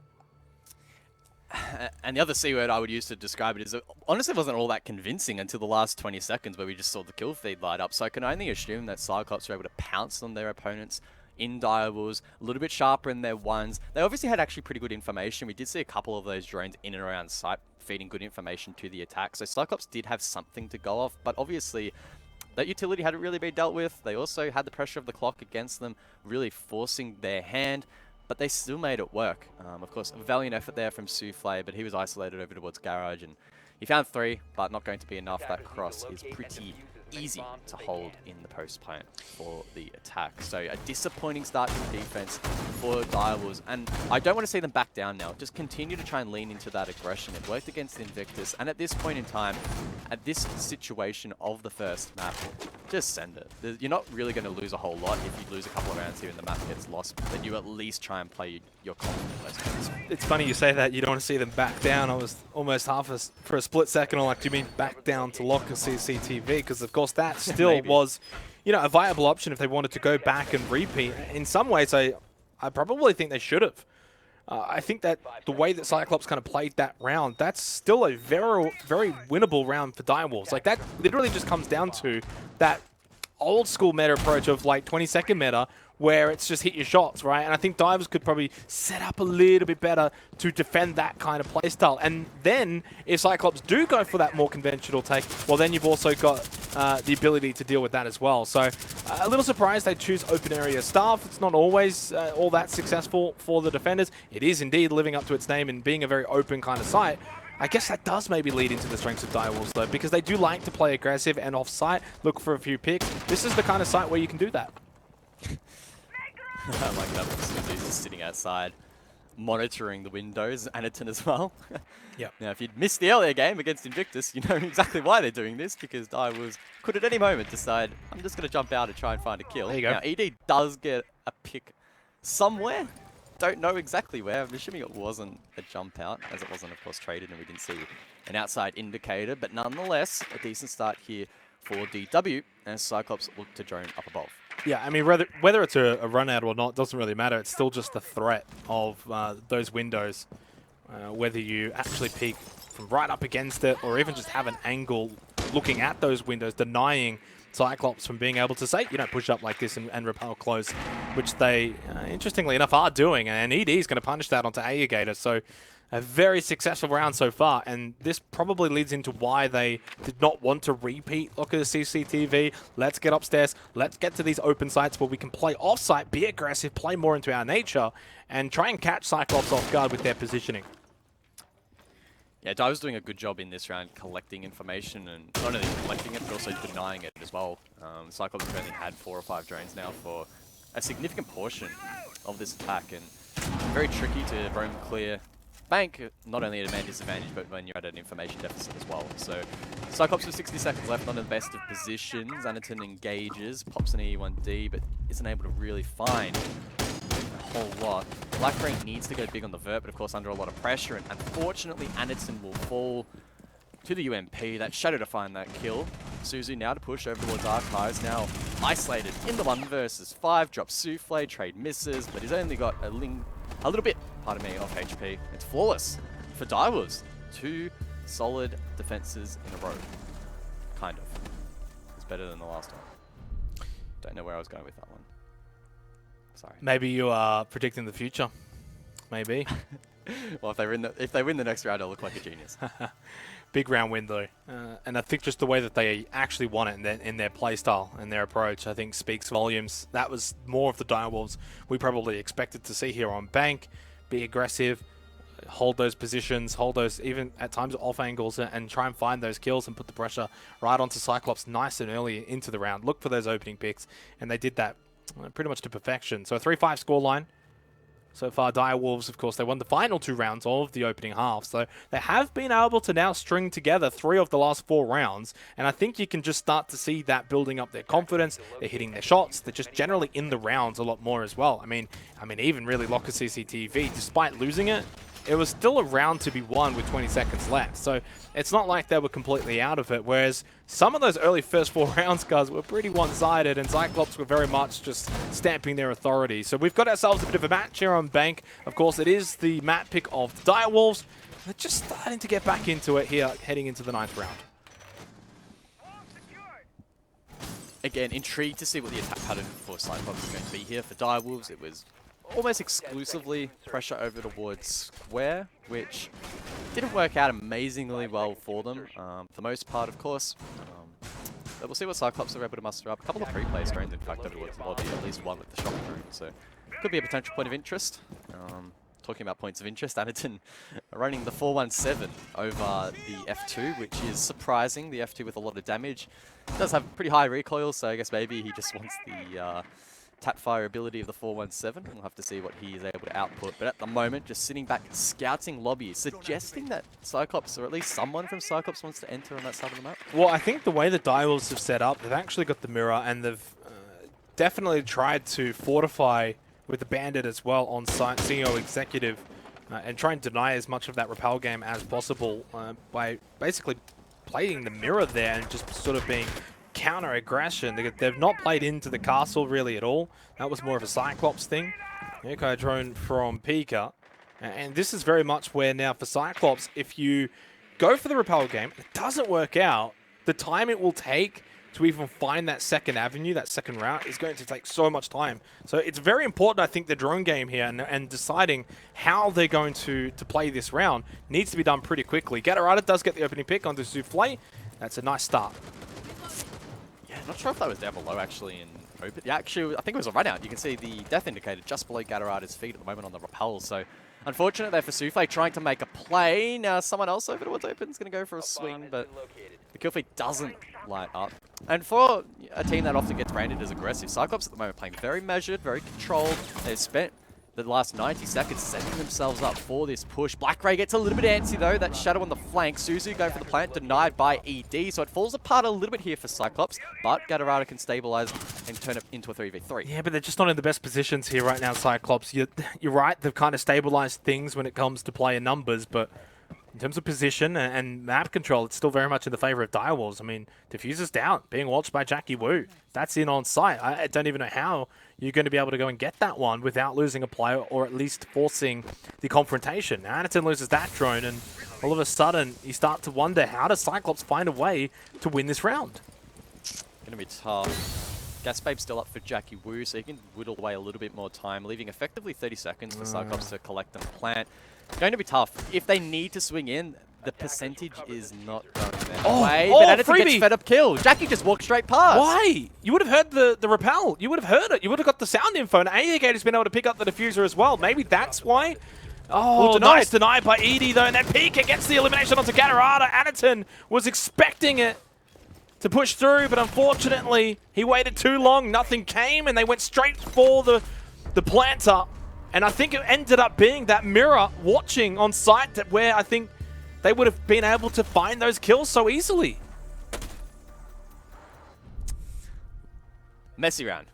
And the other C word I would use to describe it is, honestly, it wasn't all that convincing until the last 20 seconds where we just saw the kill feed light up. So I can only assume that Cyclops were able to pounce on their opponents in Direwolves, a little bit sharper in their ones. They obviously had actually pretty good information. We did see a couple of those drones in and around site feeding good information to the attack. So Cyclops did have something to go off, but obviously that utility hadn't really been dealt with. They also had the pressure of the clock against them, really forcing their hand. But they still made it work. Of course, a valiant effort there from Souffle, but he was isolated over towards Garage, and he found 3, but not going to be enough. That cross is pretty easy to hold in the post plant for the attack. So a disappointing start to the defense for Direwolves, and I don't want to see them back down now. Just continue to try and lean into that aggression. It worked against Invictus, and at this point in time, at this situation of the first map, just send it. You're not really going to lose a whole lot if you lose a couple of rounds here and the map gets lost, but then you at least try and play your confident. It's funny you say that. You don't want to see them back down. I was almost for a split second, I'm like, do you mean back down to lock a CCTV? Because of course that still was, a viable option if they wanted to go back and repeat. In some ways, I probably think they should have. I think that the way that Cyclops kind of played that round, that's still a very, very winnable round for Direwolves. Like, that literally just comes down to that old school meta approach of like 20-second meta, where it's just hit your shots, right? And I think Divers could probably set up a little bit better to defend that kind of playstyle. And then if Cyclops do go for that more conventional take, well, then you've also got the ability to deal with that as well. So a little surprised they choose open area staff. It's not always all that successful for the defenders. It is indeed living up to its name and being a very open kind of site. I guess that does maybe lead into the strengths of Direwolves, though, because they do like to play aggressive and off-site, look for a few picks. This is the kind of site where you can do that. I like that because he's just sitting outside, monitoring the windows, Anaton as well. Yep. Now, if you'd missed the earlier game against Invictus, you know exactly why they're doing this, because Direwolves could at any moment decide, I'm just going to jump out and try and find a kill. There you go. Now, ED does get a pick somewhere. Don't know exactly where. I'm assuming it wasn't a jump out, as it wasn't, of course, traded, and we didn't see an outside indicator. But nonetheless, a decent start here for DW, as Cyclops look to drone up above. Yeah, I mean, whether it's a run out or not doesn't really matter. It's still just the threat of those windows. Whether you actually peek from right up against it or even just have an angle looking at those windows, denying Cyclops from being able to say, you know, push up like this and repel close, which they, interestingly enough, are doing. And ED is going to punish that onto Alligator. So a very successful round so far. And this probably leads into why they did not want to repeat look at the CCTV. Let's get upstairs. Let's get to these open sites where we can play off-site, be aggressive, play more into our nature, and try and catch Cyclops off guard with their positioning. Yeah, Dai was doing a good job in this round collecting information, and not only collecting it, but also denying it as well. Cyclops have only had 4 or 5 drones now for a significant portion of this attack, and very tricky to roam clear Bank, not only at a man disadvantage, but when you're at an information deficit as well. So Cyclops with 60 seconds left, not in the best of positions. Anaton engages, pops an E1D, but isn't able to really find a whole lot. Black-Green needs to go big on the vert, but of course under a lot of pressure, and unfortunately Anaton will fall to the UMP. That Shadow to find that kill. Suzu now to push over towards Archives, now isolated in the 1 versus 5, drops Souffle, trade misses, but he's only got a little bit, pardon me, off HP. It's flawless for Direwolves. 2 solid defenses in a row. Kind of. It's better than the last one. Don't know where I was going with that one. Sorry. Maybe you are predicting the future. Maybe. Well, if they win the next round, I'll look like a genius. Big round win, though. And I think just the way that they actually won it in their play style and their approach, I think speaks volumes. That was more of the Direwolves we probably expected to see here on Bank. Be aggressive, hold those positions, hold those even at times off angles, and try and find those kills and put the pressure right onto Cyclops nice and early into the round. Look for those opening picks, and they did that pretty much to perfection. So a 3-5 scoreline. So far, Direwolves, of course, they won the final 2 rounds of the opening half. So they have been able to now string together 3 of the last 4 rounds. And I think you can just start to see that building up their confidence. They're hitting their shots. They're just generally in the rounds a lot more as well. I mean, even really Locker CCTV, despite losing it, it was still a round to be won with 20 seconds left. So it's not like they were completely out of it. Whereas some of those early first 4 rounds, guys, were pretty one-sided, and Cyclops were very much just stamping their authority. So we've got ourselves a bit of a match here on Bank. Of course, it is the map pick of the Direwolves. They're just starting to get back into it here, heading into the 9th round. Again, intrigued to see what the attack pattern for Cyclops is going to be here. For Direwolves, it was almost exclusively pressure over towards Square, which didn't work out amazingly well for them, for the most part, of course. But we'll see what Cyclops are able to muster up. A couple of free-play drones, in fact, over towards the lobby, at least one with the shock drone, so could be a potential point of interest. Talking about points of interest, Anaton running the 417 over the F2, which is surprising. The F2 with a lot of damage. It does have pretty high recoil, so I guess maybe he just wants the tap fire ability of the 417. We'll have to see what he is able to output. But at the moment, just sitting back, scouting lobbies, suggesting that Cyclops, or at least someone from Cyclops, wants to enter on that side of the map. Well, I think the way the Direwolves have set up, they've actually got the mirror, and they've definitely tried to fortify with the Bandit as well on site, CEO Executive, and try and deny as much of that repel game as possible by basically playing the mirror there and just sort of being counter-aggression. They've not played into the castle really at all. That was more of a Cyclops thing. Okay, drone from Pika. And this is very much where now for Cyclops, if you go for the repel game, it doesn't work out, the time it will take to even find that second avenue, that second route, is going to take so much time. So it's very important, I think, the drone game here and deciding how they're going to play this round needs to be done pretty quickly. Gatorada does get the opening pick onto Souffle. That's a nice start. Yeah, not sure if that was down below, actually, in open. Yeah, actually, I think it was a run out. You can see the death indicator just below Gatorada's feet at the moment on the rappel. So Unfortunate there for Souffle, trying to make a play. Now someone else over towards open is going to go for a swing, but the kill feed doesn't light up. And for a team that often gets branded as aggressive, Cyclops at the moment playing very measured, very controlled. They've spent the last 90 seconds setting themselves up for this push. Black Ray gets a little bit antsy though. That shadow on the flank. Suzu going for the plant, denied by ED. So it falls apart a little bit here for Cyclops, but Gatorada can stabilize and turn it into a 3v3. Yeah, but they're just not in the best positions here right now, Cyclops. You're right, they've kind of stabilized things when it comes to player numbers, but in terms of position and map control, it's still very much in the favor of Direwolves. I mean, Diffuser's down, being watched by Jackie Wu. That's in on site. I don't even know how you're going to be able to go and get that one without losing a player or at least forcing the confrontation. Anaton loses that drone, and all of a sudden, you start to wonder, how does Cyclops find a way to win this round? Going to be tough. Gaspabe's still up for Jackie Wu, so he can whittle away a little bit more time, leaving effectively 30 seconds for Cyclops to collect and plant. Going to be tough. If they need to swing in, the percentage is not going their way. But Anaton gets fed up kill. Jackie just walked straight past. Why? You would have heard the rappel. You would have heard it. You would have got the sound info. And Aegate been able to pick up the diffuser as well. Maybe that's why. Oh, well, nice denied by Edie though. And then Pika gets the elimination onto Gatorada. Anaton was expecting it to push through, but unfortunately, he waited too long. Nothing came, and they went straight for the planter. And I think it ended up being that mirror watching on site where I think they would have been able to find those kills so easily. Messy round.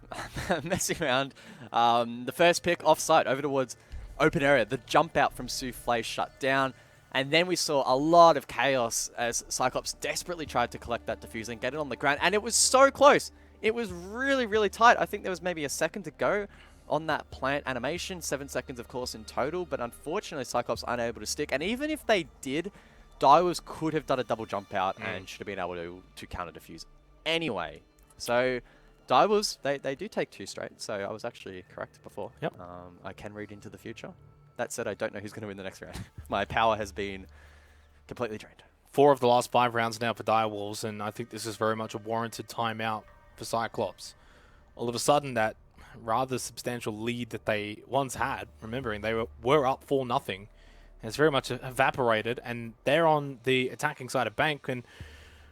Messy round. The first pick offsite over towards open area. The jump out from Souffle shut down. And then we saw a lot of chaos as Cyclops desperately tried to collect that diffuser and get it on the ground. And it was so close. It was really, really tight. I think there was maybe a second to go on that plant animation. 7 seconds, of course, in total. But unfortunately, Cyclops unable to stick. And even if they did, Direwolves could have done a double jump out and should have been able to counter defuse anyway. So Direwolves, they do take 2 straight. So I was actually correct before. Yep. I can read into the future. That said, I don't know who's going to win the next round. My power has been completely drained. 4 of the last 5 rounds now for Direwolves, and I think this is very much a warranted timeout for Cyclops. All of a sudden, that rather substantial lead that they once had, remembering they were up 4-0, has very much evaporated, and they're on the attacking side of Bank, and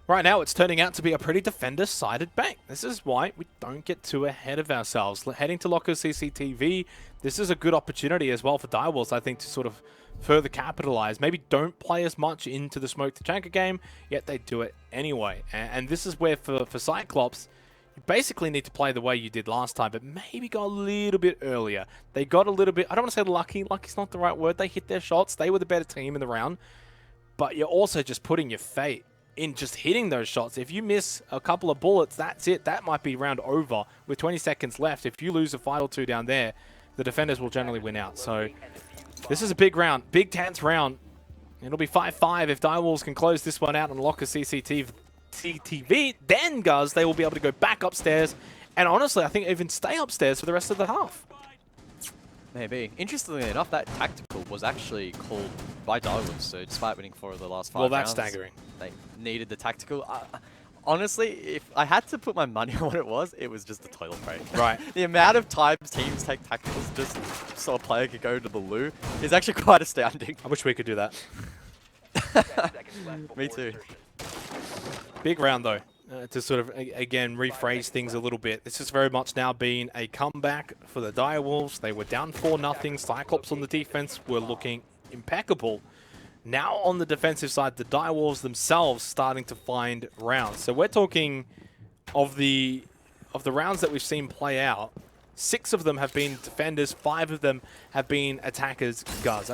right now it's turning out to be a pretty defender-sided Bank. This is why we don't get too ahead of ourselves. Heading to Locker CCTV, this is a good opportunity as well for Direwolves, I think, to sort of further capitalize. Maybe don't play as much into the Smoke to Chanka game, yet they do it anyway. And this is where for Cyclops, you basically need to play the way you did last time, but maybe go a little bit earlier. They got a little bit, I don't want to say lucky. Lucky's not the right word. They hit their shots. They were the better team in the round. But you're also just putting your fate in just hitting those shots. If you miss a couple of bullets, that's it. That might be round over with 20 seconds left. If you lose a fight or 2 down there, the defenders will generally win out. So this is a big round, big tense round. It'll be 5-5 if Direwolves can close this one out on Locker CCTV. Then, guys, they will be able to go back upstairs and honestly, I think even stay upstairs for the rest of the half. Maybe. Interestingly enough, that tactical was actually called by Direwolves, so despite winning 4 of the last 5 rounds, that's staggering. They needed the tactical. Honestly, if I had to put my money on what it was just a toilet break. Right. The amount of times teams take tacticals just so a player could go to the loo is actually quite astounding. I wish we could do that. Me too. Big round, though, to sort of, again, rephrase things a little bit. This has very much now been a comeback for the Direwolves. They were down 4-0. Cyclops on the defense were looking impeccable. Now on the defensive side, the Direwolves themselves starting to find rounds. So we're talking of the rounds that we've seen play out. 6 of them have been defenders, 5 of them have been attackers, guys.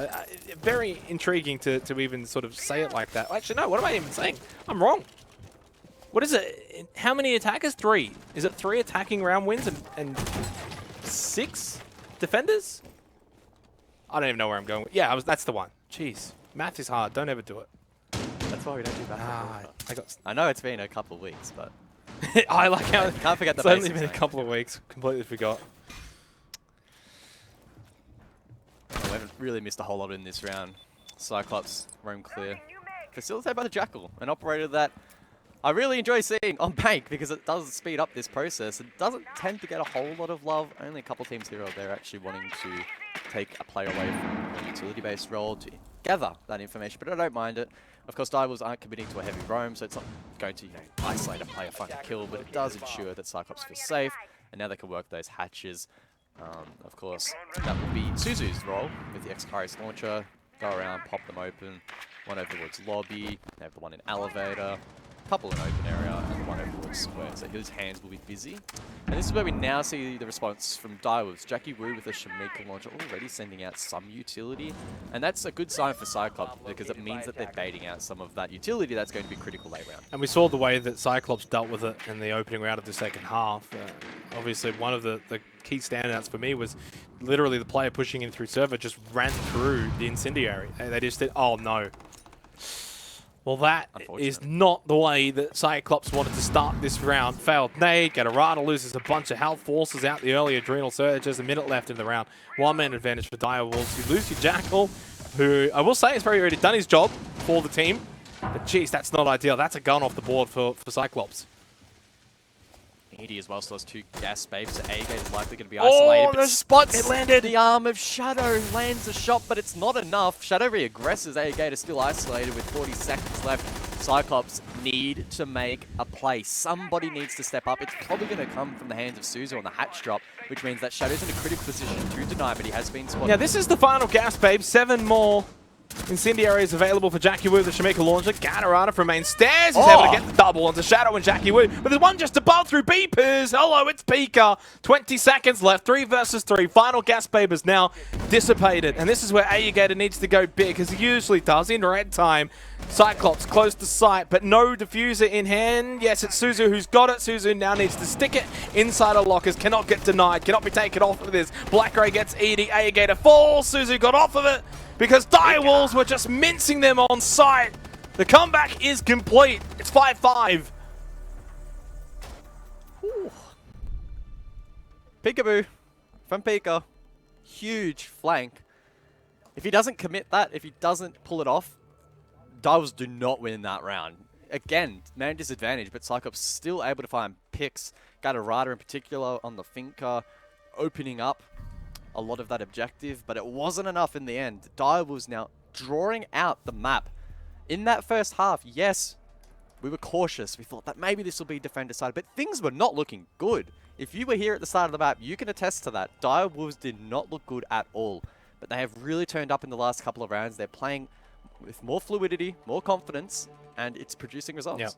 Very intriguing to even sort of say it like that. Actually, no, what am I even saying? I'm wrong. What is it? How many attackers? 3. Is it 3 attacking round wins and 6 defenders? I don't even know where I'm going. Yeah, that's the one. Jeez. Math is hard. Don't ever do it. That's why we don't do math. I know it's been a couple of weeks, but I like how can't forget the it's only been a couple of weeks. Completely forgot. We haven't really missed a whole lot in this round. Cyclops, roam clear. Facilitated by the Jackal, an operator that I really enjoy seeing on Bank because it does speed up this process. It doesn't tend to get a whole lot of love. Only a couple teams here or there actually wanting to take a player away from a utility-based role to gather that information, but I don't mind it. Of course, Direwolves aren't committing to a heavy roam, so it's not going to isolate a player, find a kill, but it does ensure that Cyclops feels safe, and now they can work those hatches. Of course, that will be Suzu's role with the X-Karius launcher. Go around, pop them open. One over towards lobby, they have the one in elevator, couple in open area, and the one over towards square. So his hands will be busy. And this is where we now see the response from Direwolves. Jackie Wu with a Shamika launcher already sending out some utility. And that's a good sign for Cyclops because it means that they're baiting out some of that utility that's going to be critical late round. And we saw the way that Cyclops dealt with it in the opening round of the second half. Obviously, one of the key standouts for me was literally the player pushing in through server just ran through the incendiary. They just did, oh no. Well, that is not the way that Cyclops wanted to start this round. Failed nade, Gatorada loses a bunch of health, forces out the early adrenal surge. There's a minute left in the round. One-man advantage for Direwolves. You lose your Jackal, who I will say has already done his job for the team. But geez, that's not ideal. That's a gun off the board for Cyclops. Edie as well still has 2 gas babes, so A-Gate is likely going to be isolated. Oh, the spots! It landed! The arm of Shadow lands a shot, but it's not enough. Shadow reaggresses. A-Gate is still isolated with 40 seconds left. Cyclops need to make a play. Somebody needs to step up. It's probably going to come from the hands of Suzu on the hatch drop, which means that Shadow's in a critical position to deny, but he has been spotted. Yeah, this is the final gas, babe. 7 more incendiaries available for Jackie Wu, the Shamika launcher. Gatorada from main stairs. He's able to get the double onto Shadow and Jackie Wu. But there's one just above through beepers. Hello, it's Pika. 20 seconds left. 3 versus 3. Final gas babe is now dissipated. And this is where Aegator needs to go big, as he usually does in red time. Cyclops close to sight, but no diffuser in hand. Yes, it's Suzu who's got it. Suzu now needs to stick it inside of lockers. Cannot get denied. Cannot be taken off of this. Black Ray gets Edie. Aegator falls. Suzu got off of it because Direwolves were just mincing them on sight. The comeback is complete. It's 5-5. Peekaboo from Pika. Huge flank. If he doesn't commit that, if he doesn't pull it off, Direwolves do not win that round. Again, man disadvantage, but Cyclops still able to find picks. Gatorada in particular on the Finca, opening up a lot of that objective, but it wasn't enough in the end. Direwolves now drawing out the map. In that first half, yes, we were cautious. We thought that maybe this will be defender side, but things were not looking good. If you were here at the start of the map, you can attest to that. Direwolves did not look good at all, but they have really turned up in the last couple of rounds. They're playing with more fluidity, more confidence, and it's producing results. Yep.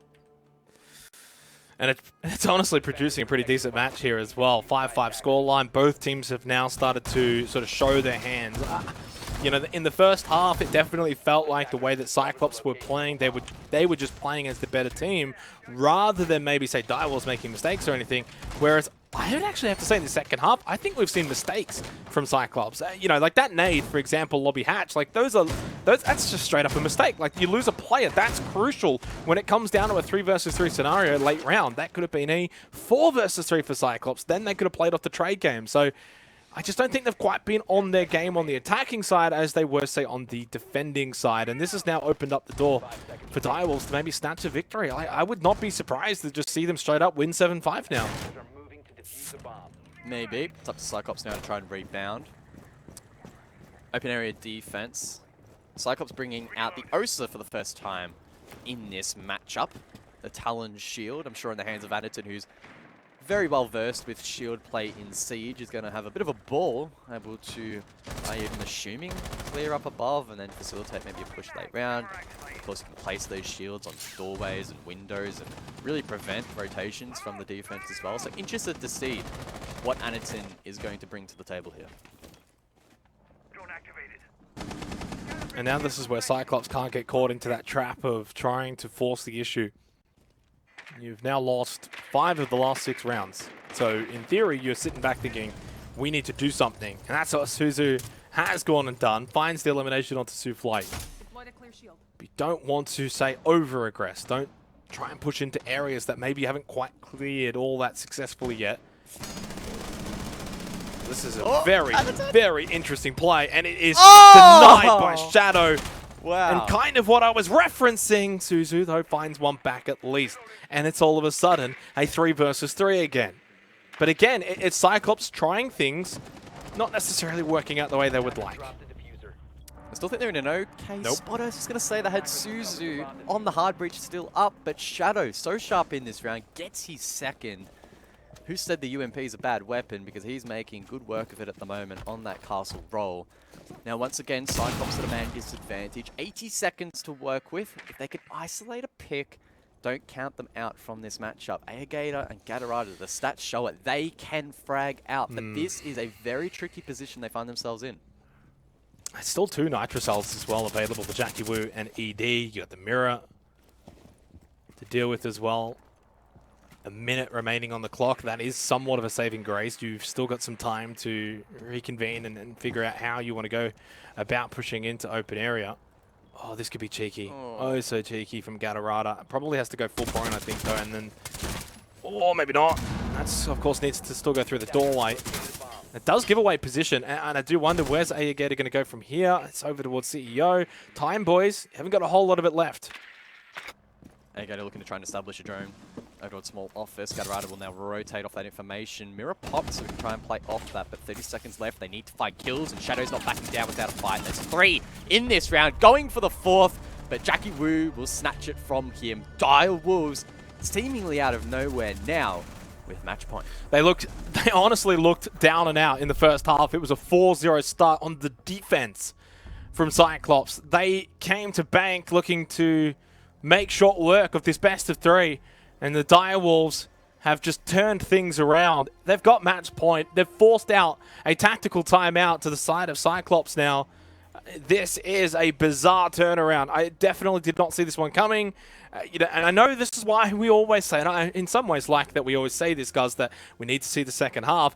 And it's honestly producing a pretty decent match here as well. 5-5 scoreline. Both teams have now started to sort of show their hands. You know, in the first half, it definitely felt like the way that Cyclops were playing, they were just playing as the better team, rather than maybe, say, Direwolves making mistakes or anything. Whereas I would actually have to say in the second half, I think we've seen mistakes from Cyclops. You know, like that nade, for example, lobby hatch, like that's just straight up a mistake. Like, you lose a player, that's crucial when it comes down to a 3 versus 3 scenario late round. That could have been a 4 versus 3 for Cyclops. Then they could have played off the trade game. So I just don't think they've quite been on their game on the attacking side as they were, say, on the defending side. And this has now opened up the door for Direwolves to maybe snatch a victory. I would not be surprised to just see them straight up win 7-5 now. Maybe. It's up to Cyclops now to try and rebound. Open area defense. Cyclops bringing out the Osa for the first time in this matchup. The Talon Shield, I'm sure in the hands of Addington, who's very well versed with shield play in Siege, is going to have a bit of a ball, able to, I'm assuming, clear up above and then facilitate maybe a push late round. Of course, you can place those shields on doorways and windows and really prevent rotations from the defense as well. So interested to see what Addington is going to bring to the table here. And now this is where Cyclops can't get caught into that trap of trying to force the issue. You've now lost 5 of the last 6 rounds. So in theory, you're sitting back thinking, we need to do something. And that's what Suzu has gone and done. Finds the elimination onto Suflight. But you don't want to, say, over-aggress. Don't try and push into areas that maybe you haven't quite cleared all that successfully yet. This is a very interesting play. And it is denied by Shadow. Wow. And kind of what I was referencing. Suzu, though, finds one back at least. And it's all of a sudden a 3 versus 3 again. But again, it's Cyclops trying things not necessarily working out the way they would like. I still think they're in an okay Nope. spot. I was just going to say they had Suzu on the hard breach still up, but Shadow, so sharp in this round, gets his second. Who said the UMP is a bad weapon? Because he's making good work of it at the moment on that castle roll. Now, once again, Cyclops at a man disadvantage. 80 seconds to work with. If they could isolate a pick, don't count them out from this matchup. Aegator and Gatorada, the stats show it. They can frag out, but this is a very tricky position they find themselves in. Still 2 Nitrocells as well available for Jackie Wu and ED. You got the mirror to deal with as well. A minute remaining on the clock. That is somewhat of a saving grace. You've still got some time to reconvene and figure out how you want to go about pushing into open area. Oh, this could be cheeky. Oh, so cheeky from Gatorada. Probably has to go full prone, I think, though, and then... Oh, maybe not. That's, of course, needs to still go through the doorway. It does give away position, and I do wonder where's Aegator going to go from here. It's over towards CEO. Time, boys. Haven't got a whole lot of it left. Aegator looking to try and establish a drone over towards small office. Gatorada will now rotate off that information. Mirror pops, so we can try and play off that, but 30 seconds left. They need to find kills, and Shadow's not backing down without a fight. There's 3 in this round, going for the 4th, but Jackie Wu will snatch it from him. Dire Wolves seemingly out of nowhere now with match point. They honestly looked down and out in the first half. It was a 4-0 start on the defense from Cyclops. They came to bank looking to make short work of this best of 3, and the Dire Wolves have just turned things around. They've got match point. They've forced out a tactical timeout to the side of Cyclops now. This is a bizarre turnaround. I definitely did not see this one coming. And I know this is why we always say, and I in some ways like that we always say this, guys, that we need to see the second half.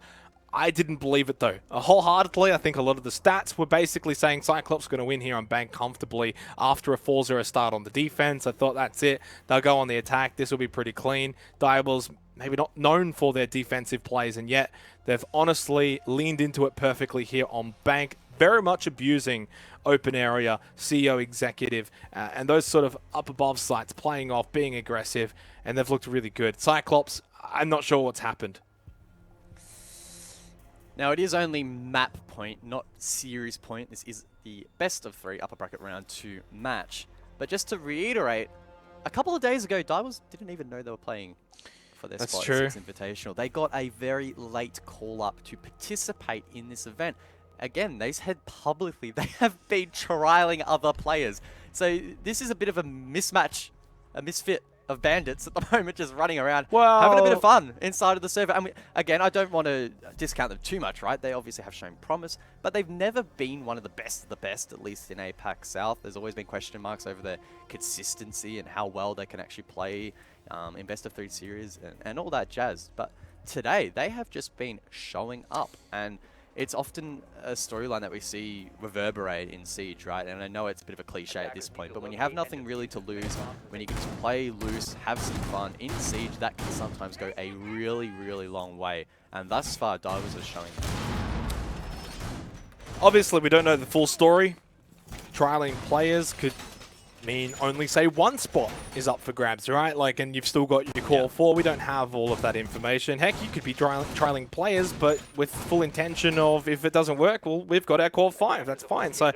I didn't believe it, though. Wholeheartedly, I think a lot of the stats were basically saying Cyclops going to win here on bank comfortably after a 4-0 start on the defense. I thought that's it. They'll go on the attack. This will be pretty clean. Diabol's maybe not known for their defensive plays, and yet they've honestly leaned into it perfectly here on bank. Very much abusing open area, CEO executive, and those sort of up above sites, playing off, being aggressive, and they've looked really good. Cyclops, I'm not sure what's happened. Now, it is only map point, not series point. This is the best of 3 upper bracket round 2 match. But just to reiterate, a couple of days ago, Divers didn't even know they were playing for their spot at 6 Invitational. They got a very late call-up to participate in this event. Again, they said publicly they have been trialing other players. So this is a bit of a mismatch, a misfit of bandits at the moment, just running around, having a bit of fun inside of the server. And again, I don't want to discount them too much, right? They obviously have shown promise, but they've never been one of the best, at least in APAC South. There's always been question marks over their consistency and how well they can actually play in best of 3 series and all that jazz. But today, they have just been showing up, and it's often a storyline that we see reverberate in Siege, right? And I know it's a bit of a cliche at this point, but when you have nothing really to lose, when you can just play loose, have some fun in Siege, that can sometimes go a really, really long way. And thus far, Divers are showing that. Obviously, we don't know the full story. Trialing players could mean only, say, one spot is up for grabs, right? Like, and you've still got your core 4. We don't have all of that information. Heck, you could be trialing players, but with full intention of, if it doesn't work, well, we've got our core 5. That's fine. So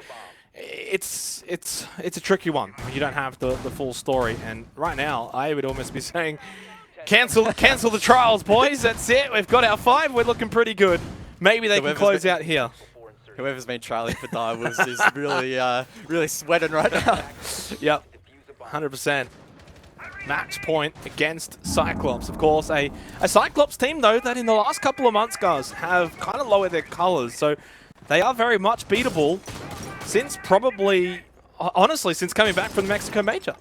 it's a tricky one. You don't have the full story. And right now, I would almost be saying, cancel the trials, boys. That's it. We've got our 5. We're looking pretty good. Maybe they can close out here. Whoever's been trialing for Divers is really sweating right now. Yep, 100%. Match point against Cyclops. Of course, a Cyclops team, though, that in the last couple of months, guys, have kind of lowered their colors. So they are very much beatable since probably, honestly, since coming back from the Mexico Major.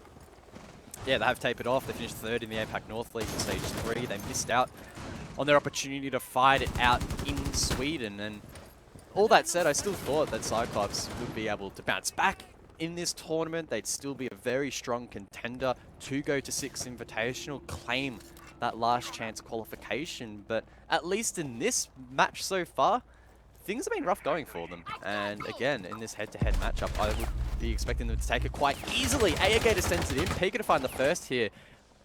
Yeah, they have tapered off. They finished 3rd in the APAC North League in Stage 3. They missed out on their opportunity to fight it out in Sweden. And all that said, I still thought that Cyclops would be able to bounce back in this tournament. They'd still be a very strong contender to go to 6 Invitational, claim that last chance qualification. But at least in this match so far, things have been rough going for them. And again, in this head-to-head matchup, I would be expecting them to take it quite easily. Aegator sends it in. Pika to find the first here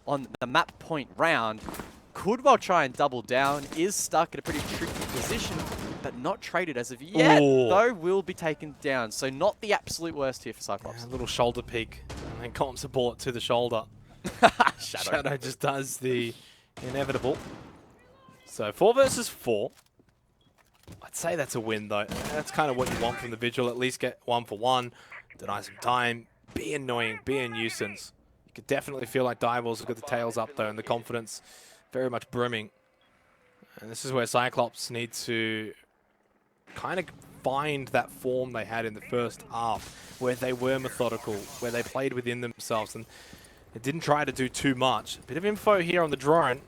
on the map point round. Could well try and double down, is stuck in a pretty tricky position, but not traded as of yet, Ooh. though will be taken down. So not the absolute worst here for Cyclops. Yeah, a little shoulder peek, and then comps a bullet to the shoulder. Shadow just does the inevitable. So 4 versus 4. I'd say that's a win, though. That's kind of what you want from the Vigil. At least get 1 for 1, deny some time, be annoying, be a nuisance. You could definitely feel like Direwolves have got the tails up, though, and the confidence very much brimming. And this is where Cyclops need to kind of find that form they had in the first half, where they were methodical, where they played within themselves, and they didn't try to do too much. A bit of info here on the drone.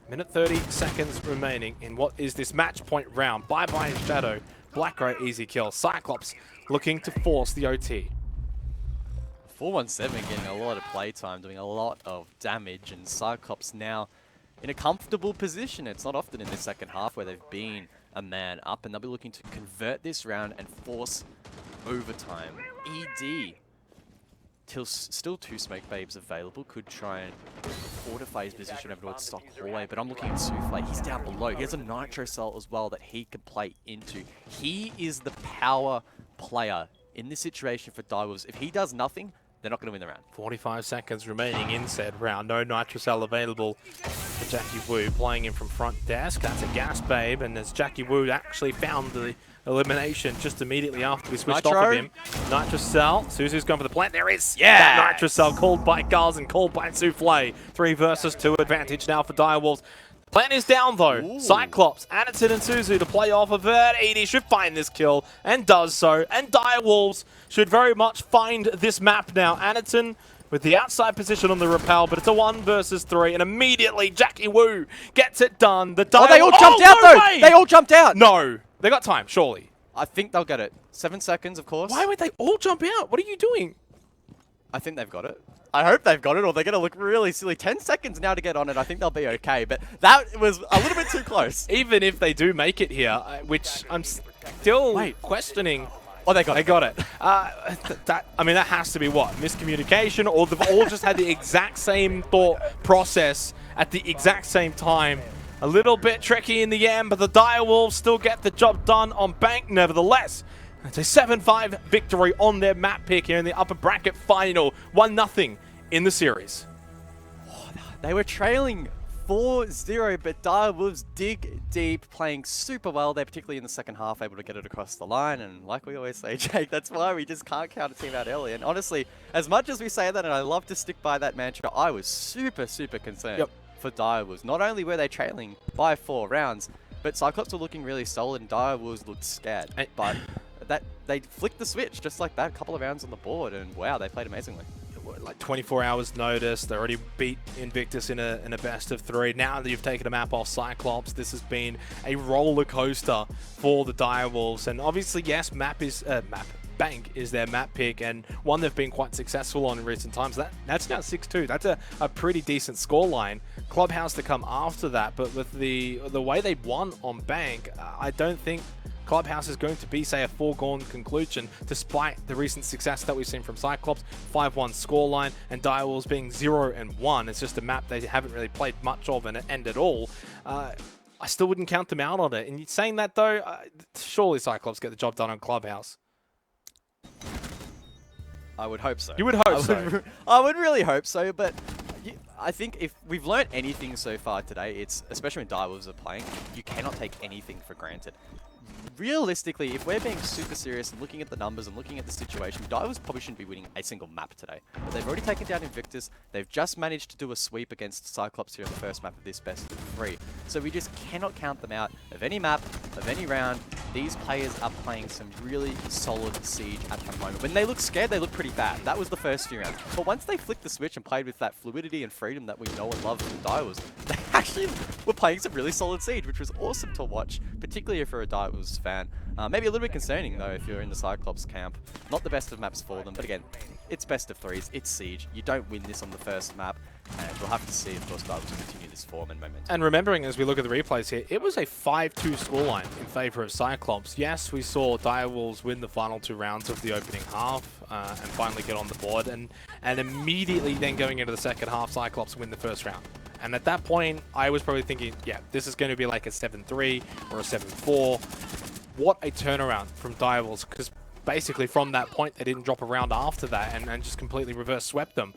Minute 30 seconds remaining in what is this match point round. Bye-bye Shadow. Black-Ray easy kill. Cyclops looking to force the OT. 417 getting a lot of playtime, doing a lot of damage, and Cyclops now in a comfortable position. It's not often in the second half where they've been a man up, and they'll be looking to convert this round and force overtime. ED. Still 2 Smoke Babes available. Could try and fortify his position over towards stock hallway, but I'm looking at Souffle. He's down below. He has a Nitro Cell as well that he can play into. He is the power player in this situation for Direwolves. If he does nothing, they're not going to win the round. 45 seconds remaining in said round. No Nitro Cell available for Jackie Wu. Playing in from front desk. That's a Gas Babe, and as Jackie Wu actually found the elimination just immediately after we switched off of him. Nitro Cell. Suzu's gone for the plant. There is that Nitro Cell called by Gars and called by Souffle. 3 versus 2 advantage now for Direwolves. Plant is down though. Ooh. Cyclops, Anaton and Suzu to play off of it. ED should find this kill and does so. And Direwolves should very much find this map now. Anaton with the outside position on the rappel, but it's a 1 versus 3, and immediately Jackie Wu gets it done. The Oh, they all jumped out no though! way! They all jumped out! No, they got time, surely. I think they'll get it. 7 seconds, of course. Why would they all jump out? What are you doing? I think they've got it. I hope they've got it, or they're going to look really silly. 10 seconds now to get on it. I think they'll be okay, but that was a little bit too close. Even if they do make it here, which I'm still questioning. Oh, they got it. They got it. I mean, that has to be what? Miscommunication, or they've all just had the exact same thought process at the exact same time. A little bit tricky in the end, but the Direwolves still get the job done on Bank nevertheless. It's a 7-5 victory on their map pick here in the upper bracket final. 1-0 in the series. Oh, they were trailing 4-0, but Direwolves dig deep, playing super well. They're particularly in the second half able to get it across the line. And like we always say, Jake, that's why we just can't count a team out early. And honestly, as much as we say that, and I love to stick by that mantra, I was super, super concerned for Direwolves. Not only were they trailing by 4 rounds, but Cyclops were looking really solid and Direwolves looked scared. But they flicked the switch just like that, a couple of rounds on the board, and wow, they played amazingly. Like 24 hours notice, they already beat Invictus in a best of 3. Now that you've taken a map off Cyclops, this has been a roller coaster for the Direwolves. And obviously, yes, Bank is their map pick, and one they've been quite successful on in recent times. That's now 6-2. That's a pretty decent scoreline. Clubhouse to come after that, but with the way they won on Bank, I don't think Clubhouse is going to be, say, a foregone conclusion, despite the recent success that we've seen from Cyclops. 5-1 scoreline, and Direwolves being 0-1. It's just a map they haven't really played much of and at all. I still wouldn't count them out on it. And saying that, though, surely Cyclops get the job done on Clubhouse. I would hope so. You would hope so. I would really hope so, but I think if we've learned anything so far today, it's, especially when Direwolves are playing, you cannot take anything for granted. Realistically, if we're being super serious and looking at the numbers and looking at the situation, Direwolves probably shouldn't be winning a single map today. But they've already taken down Invictus. They've just managed to do a sweep against Cyclops here in the first map of this best of 3. So we just cannot count them out of any map, of any round. These players are playing some really solid Siege at the moment. When they look scared, they look pretty bad. That was the first few rounds. But once they flicked the switch and played with that fluidity and freedom that we know and love from Direwolves, they actually were playing some really solid Siege, which was awesome to watch, particularly if you're a Direwolves fan. Maybe a little bit concerning, though, if you're in the Cyclops camp. Not the best of maps for them, but again, it's best of 3s, it's Siege. You don't win this on the first map, and we'll have to see, of course, Direwolves continue this form and momentum. And remembering, as we look at the replays here, it was a 5-2 scoreline in favour of Cyclops. Yes, we saw Direwolves win the final 2 rounds of the opening half and finally get on the board, and immediately then going into the second half, Cyclops win the first round. And at that point, I was probably thinking, yeah, this is going to be like a 7-3 or a 7-4. what a turnaround from Direwolves, because basically from that point they didn't drop a round after that and just completely reverse swept them,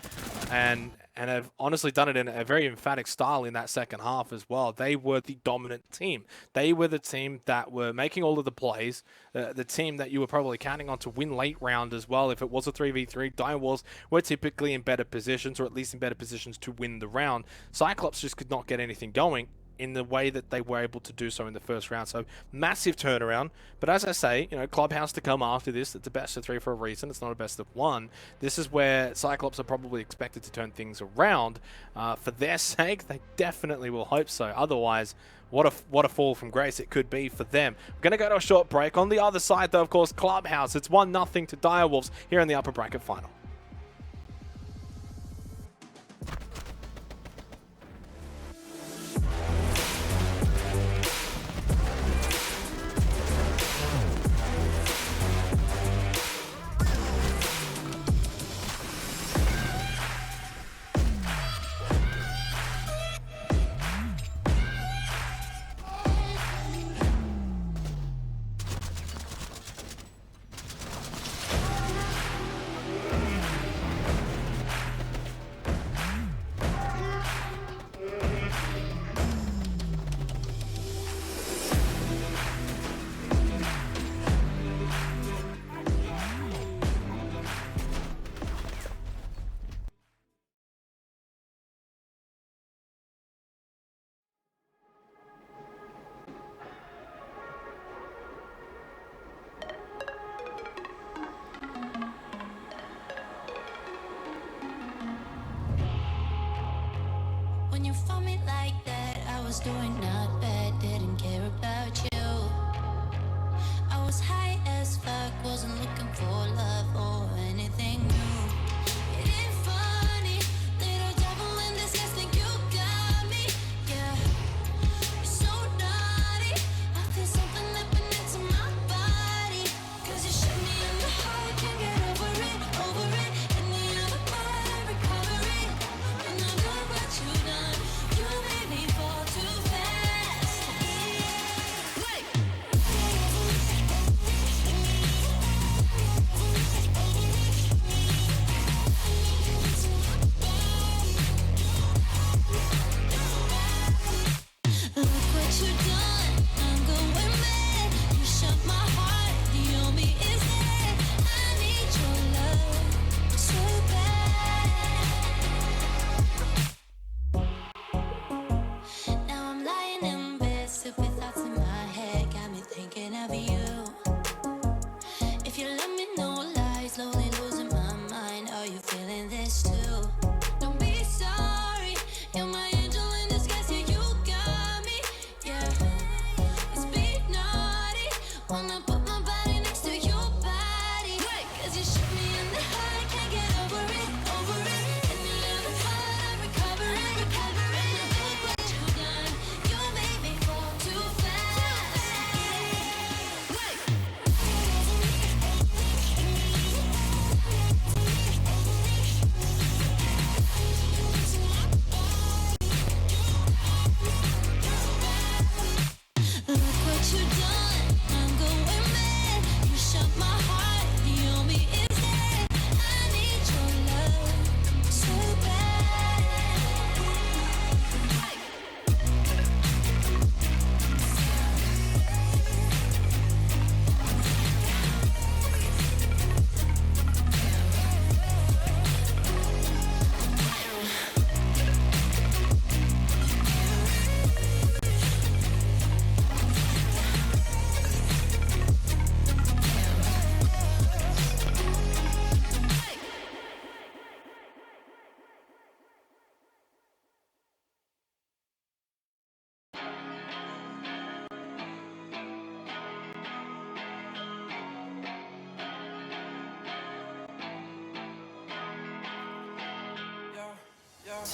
and have honestly done it in a very emphatic style in that second half as well. They were the dominant team. They were the team that were making all of the plays, the team that you were probably counting on to win late round as well. If it was a 3v3, Direwolves were typically in better positions, or at least in better positions to win the round. Cyclops just could not get anything going in the way that they were able to do so in the first round. So massive turnaround. But as I say, Clubhouse to come after this. It's a best of 3 for a reason. It's not a best of 1. This is where Cyclops are probably expected to turn things around. For their sake, they definitely will hope so. Otherwise, what a fall from grace it could be for them. We're going to go to a short break. On the other side, though, of course, Clubhouse. It's 1-0 to Direwolves here in the upper bracket final. When you found me like that, I was doing not bad, didn't care about you. I was high as fuck, wasn't looking for love or anything new. It ain't funny, little devil in this yes, think you got me, yeah. You're so naughty, I feel something leaping into my body. Cause you shoot me in the heart, can't get over it, over it. In the other part, I recover it. And I know what you done, you made me fall too fast. Wait. Look what you done, I'm going mad. You shut my heart, the only is that I need your love so bad. Now I'm lying in bed, stupid thoughts in my head, got me thinking of you. If you let me know lies, slowly losing my mind. Are you feeling this too? Don't be sorry, you're my angel in disguise. Yeah, you got me. Yeah, let's be naughty. Wanna put my body next to your body. Cause you shoot me in the heart, can't get over it, over it. In the other part, I recover it, recover it. Look what you done, you made me fall too fast. Look what you done, I'm going mad. You shut my heart, the only is that I need your love so bad.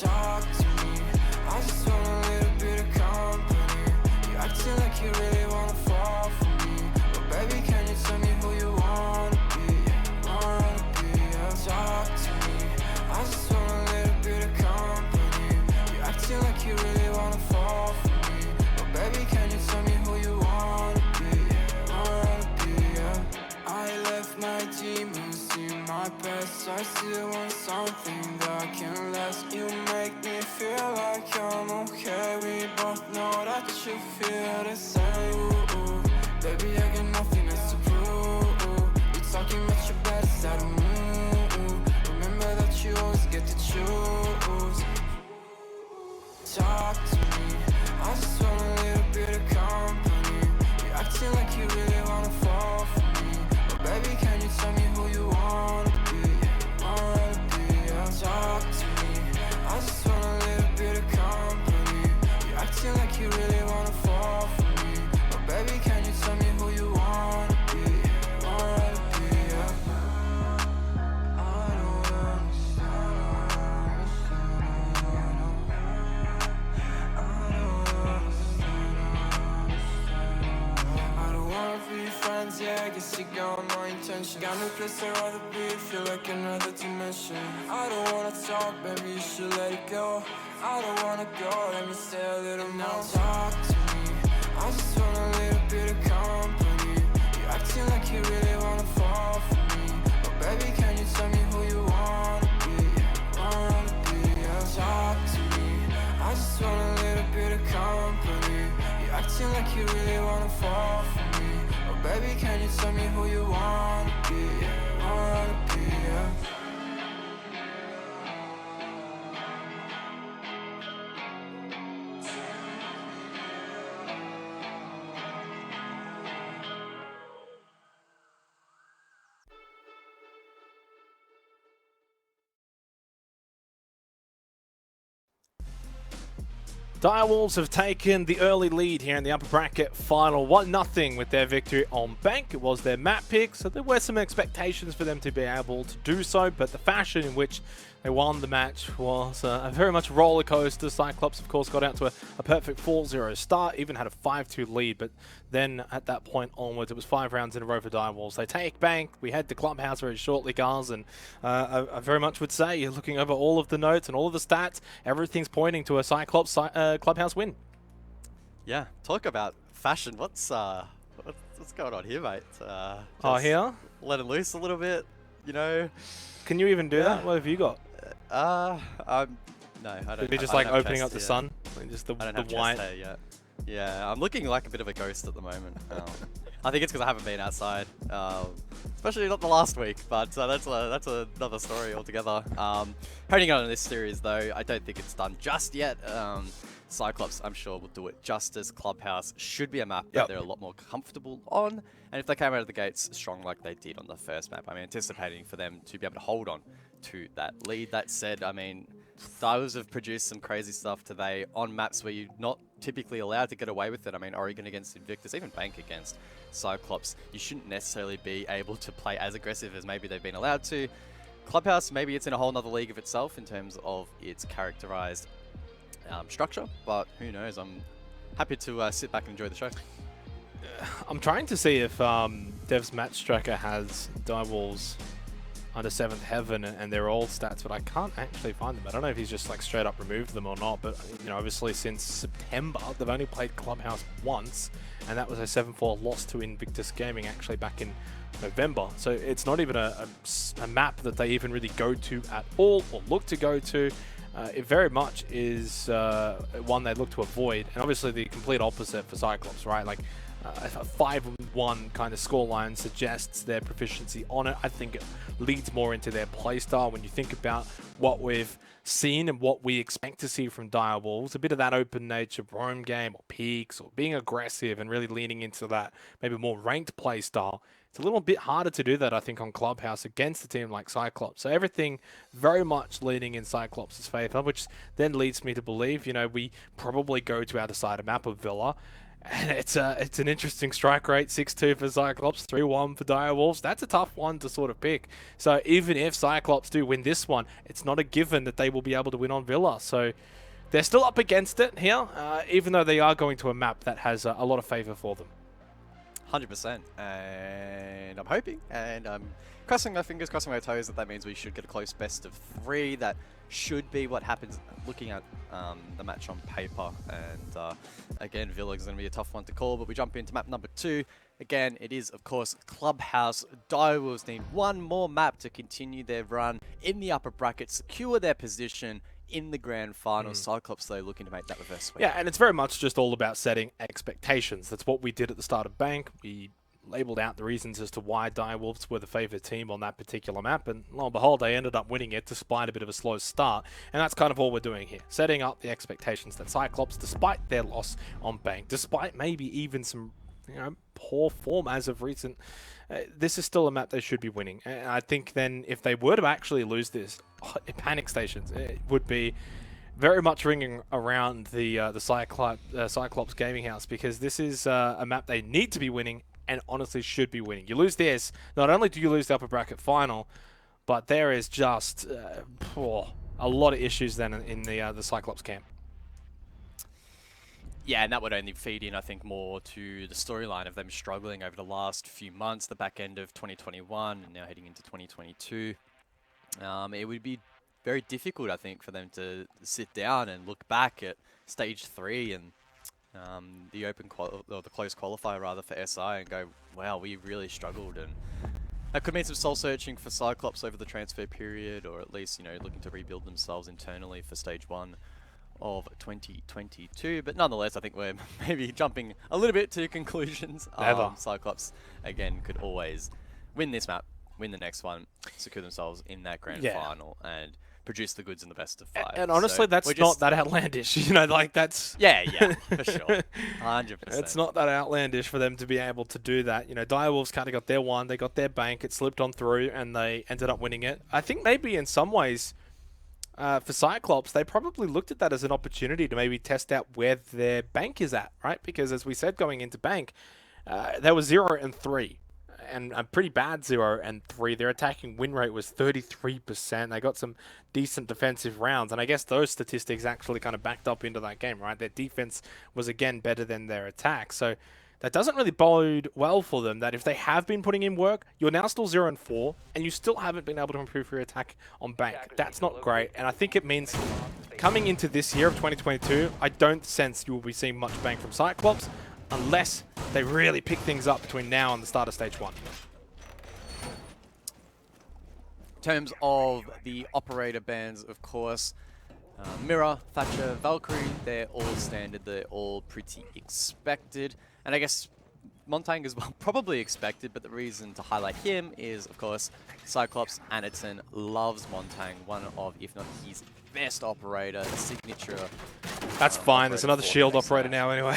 Talk to me, I just want a little bit of company. You acting like you really wanna fall for me, but baby, can you tell me who you wanna be? Wanna be, yeah. Talk to me, I just want a little bit of company. You acting like you really wanna fall for me, but baby, can you tell me who you wanna be? Wanna really want something that can last. You make me feel like I'm okay. We both know that you feel the same. Ooh, baby, I got nothing else to prove. You're talking about your best side of me. Remember that you always get to choose. Talk to me, I just want a little bit of company. You're acting like you really wanna fall for me. But baby, can you tell me who you wanna be? Talk to me, I just want a little bit of company. You're acting like you really wanna fall for me. But baby, can you tell me who you wanna be? I don't friends, yeah, I guess you got my intention. Got no place I'd rather be, feel like another dimension. I don't wanna talk, baby, you should let it go. I don't wanna go, let me stay a little more. Talk to me, I just want a little bit of company. You're acting like you really wanna fall for me. But baby, can you tell me who you wanna be? Talk to me, I just want a little bit of company. You're acting like you really wanna fall for me. Oh baby, can you tell me who you wanna be? Direwolves have taken the early lead here in the upper bracket final 1-0 with their victory on Bank. It was their map pick, so there were some expectations for them to be able to do so, but the fashion in which they won the match was a very much roller coaster. Cyclops, of course, got out to a perfect 4-0 start, even had a 5-2 lead, but then at that point onwards, it was 5 rounds in a row for Direwolves. They take Bank. We head to Clubhouse very shortly, guys, and I very much would say, you're looking over all of the notes and all of the stats, everything's pointing to a Cyclops Clubhouse win. Yeah, talk about fashion. What's going on here, mate? Oh, here? Letting loose a little bit, you know. Can you even do that? What have you got? No, I don't. Maybe just I like don't have opening chest up the yet. sun, like just the I don't have white. chest hair yet. Yeah, I'm looking like a bit of a ghost at the moment. I think it's because I haven't been outside, especially not the last week. But that's another story altogether. Honing on this series though, I don't think it's done just yet. Cyclops, I'm sure, will do it justice. Clubhouse should be a map that they're a lot more comfortable on. And if they came out of the gates strong like they did on the first map, I'm anticipating for them to be able to hold on to that lead. That said, I mean, Divers have produced some crazy stuff today on maps where you're not typically allowed to get away with it. I mean, Oregon against Invictus, even Bank against Cyclops. You shouldn't necessarily be able to play as aggressive as maybe they've been allowed to. Clubhouse, maybe it's in a whole nother league of itself in terms of its characterized structure, but who knows? I'm happy to sit back and enjoy the show. I'm trying to see if Dev's match tracker has Direwolves under 7th Heaven and their old stats, but I can't actually find them. I don't know if he's just like straight up removed them or not, but you know, obviously since September, they've only played Clubhouse once, and that was a 7-4 loss to Invictus Gaming actually back in November. So it's not even a map that they even really go to at all or look to go to. It very much is one they look to avoid, and obviously the complete opposite for Cyclops, right? Like a 5-1 kind of scoreline suggests their proficiency on it. I think it leads more into their playstyle when you think about what we've seen and what we expect to see from Direwolves. A bit of that open nature, roam game or peaks or being aggressive and really leaning into that maybe more ranked playstyle. It's a little bit harder to do that, I think, on Clubhouse against a team like Cyclops. So everything very much leaning in Cyclops' favor, which then leads me to believe, you know, we probably go to our decided map of Villa. And it's an interesting strike rate, 6-2 for Cyclops, 3-1 for Direwolves. That's a tough one to sort of pick. So even if Cyclops do win this one, it's not a given that they will be able to win on Villa. So they're still up against it here, even though they are going to a map that has a lot of favor for them. 100%, and I'm hoping, and I'm crossing my fingers, crossing my toes that means we should get a close best of 3 that should be what happens looking at the match on paper. And again, Villa is going to be a tough one to call, but we jump into map number 2. Again, it is, of course, Clubhouse. Direwolves need one more map to continue their run in the upper bracket, secure their position in the grand final. Cyclops, though, looking to make that reverse sweep. Yeah, and it's very much just all about setting expectations. That's what we did at the start of Bank. We labelled out the reasons as to why Direwolves were the favoured team on that particular map, and lo and behold, they ended up winning it despite a bit of a slow start, and that's kind of all we're doing here, setting up the expectations that Cyclops, despite their loss on Bank, despite maybe even some poor form as of recent, this is still a map they should be winning. And I think then if they were to actually lose this, panic stations, it would be very much ringing around the Cyclops gaming house, because this is a map they need to be winning and honestly should be winning. You lose this, not only do you lose the upper bracket final, but there is just a lot of issues then in the Cyclops camp. Yeah, and that would only feed in, I think, more to the storyline of them struggling over the last few months, the back end of 2021 and now heading into 2022. It would be very difficult, I think, for them to sit down and look back at stage 3 and the the close qualifier rather for SI and go, wow, we really struggled. And that could mean some soul searching for Cyclops over the transfer period, or at least, looking to rebuild themselves internally for stage 1 of 2022. But nonetheless, I think we're maybe jumping a little bit to conclusions. Cyclops, again, could always win this map, win the next one, secure themselves in that grand final, and produce the goods in the best of 5. And honestly, so that's not that outlandish. That's... Yeah, for sure. 100%. It's not that outlandish for them to be able to do that. Direwolves kind of got their one, they got their bank, it slipped on through, and they ended up winning it. I think maybe in some ways, for Cyclops, they probably looked at that as an opportunity to maybe test out where their bank is at, right? Because as we said, going into bank, they were 0-3. And a pretty bad 0-3. Their attacking win rate was 33%. They got some decent defensive rounds, and I guess those statistics actually kind of backed up into that game, right? Their defense was again better than their attack, so that doesn't really bode well for them. That if they have been putting in work, you're now still 0-4, and you still haven't been able to improve your attack on bank. That's not great, and I think it means coming into this year of 2022, I don't sense you will be seeing much bank from Cyclops, unless they really pick things up between now and the start of stage 1. In terms of the operator bans, of course, Mirror, Thatcher, Valkyrie, they're all standard, they're all pretty expected. And I guess Montang as well, probably expected, but the reason to highlight him is, of course, Cyclops Anderton loves Montang, one of, if not his best operator, signature. That's fine, there's another shield operator now anyway.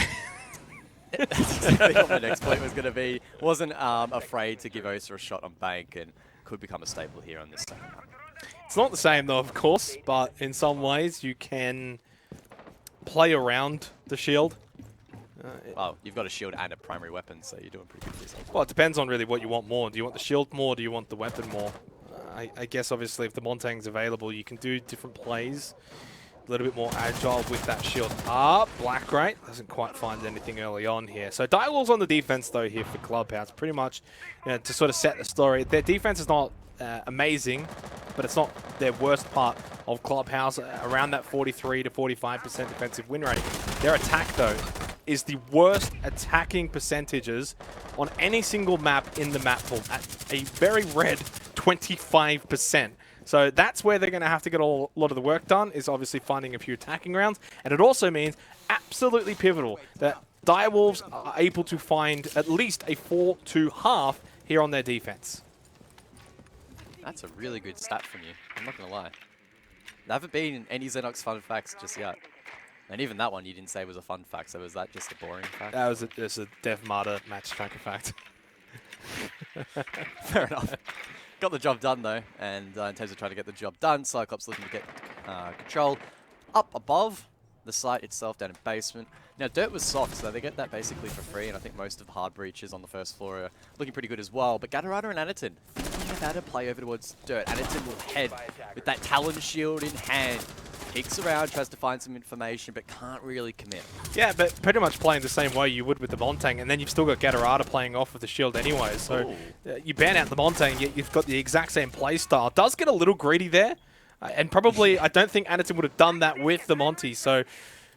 That's exactly what my next point was going to be. Wasn't afraid to give Osa a shot on bank and could become a staple here on this second map. It's not the same though, of course, but in some ways you can play around the shield. Well, you've got a shield and a primary weapon, so you're doing pretty good for yourself. Well, it depends on really what you want more. Do you want the shield more? Do you want the weapon more? I guess obviously if the Montang's available, you can do different plays. A little bit more agile with that shield up. Black Right doesn't quite find anything early on here. So Direwolves on the defense though here for Clubhouse. Pretty much to sort of set the story. Their defense is not amazing, but it's not their worst part of Clubhouse. Around that 43 to 45% defensive win rate. Their attack though is the worst attacking percentages on any single map in the map pool at a very red 25%. So that's where they're going to have to get a lot of the work done, is obviously finding a few attacking rounds. And it also means absolutely pivotal that Direwolves are able to find at least a 4-2 here on their defense. That's a really good stat from you, I'm not going to lie. There haven't been any Xenox fun facts just yet. And even that one you didn't say was a fun fact, so was that just a boring fact? That was just a Dev Marta match tracker fact. Fair enough. Got the job done though, and in terms of trying to get the job done, Cyclops looking to get control up above the site itself down in basement. Now dirt was soft, so they get that basically for free, and I think most of hard breaches on the first floor are looking pretty good as well. But Gatorada and Anaton thinking about a play over towards dirt. Anaton will head with that Talon shield in hand. Peeks around, tries to find some information, but can't really commit. Yeah, but pretty much playing the same way you would with the Montang, and then you've still got Gatorada playing off with the shield anyway. So you ban out the Montang, yet you've got the exact same play style. Does get a little greedy there, And probably, I don't think Anderton would have done that with the Monty, so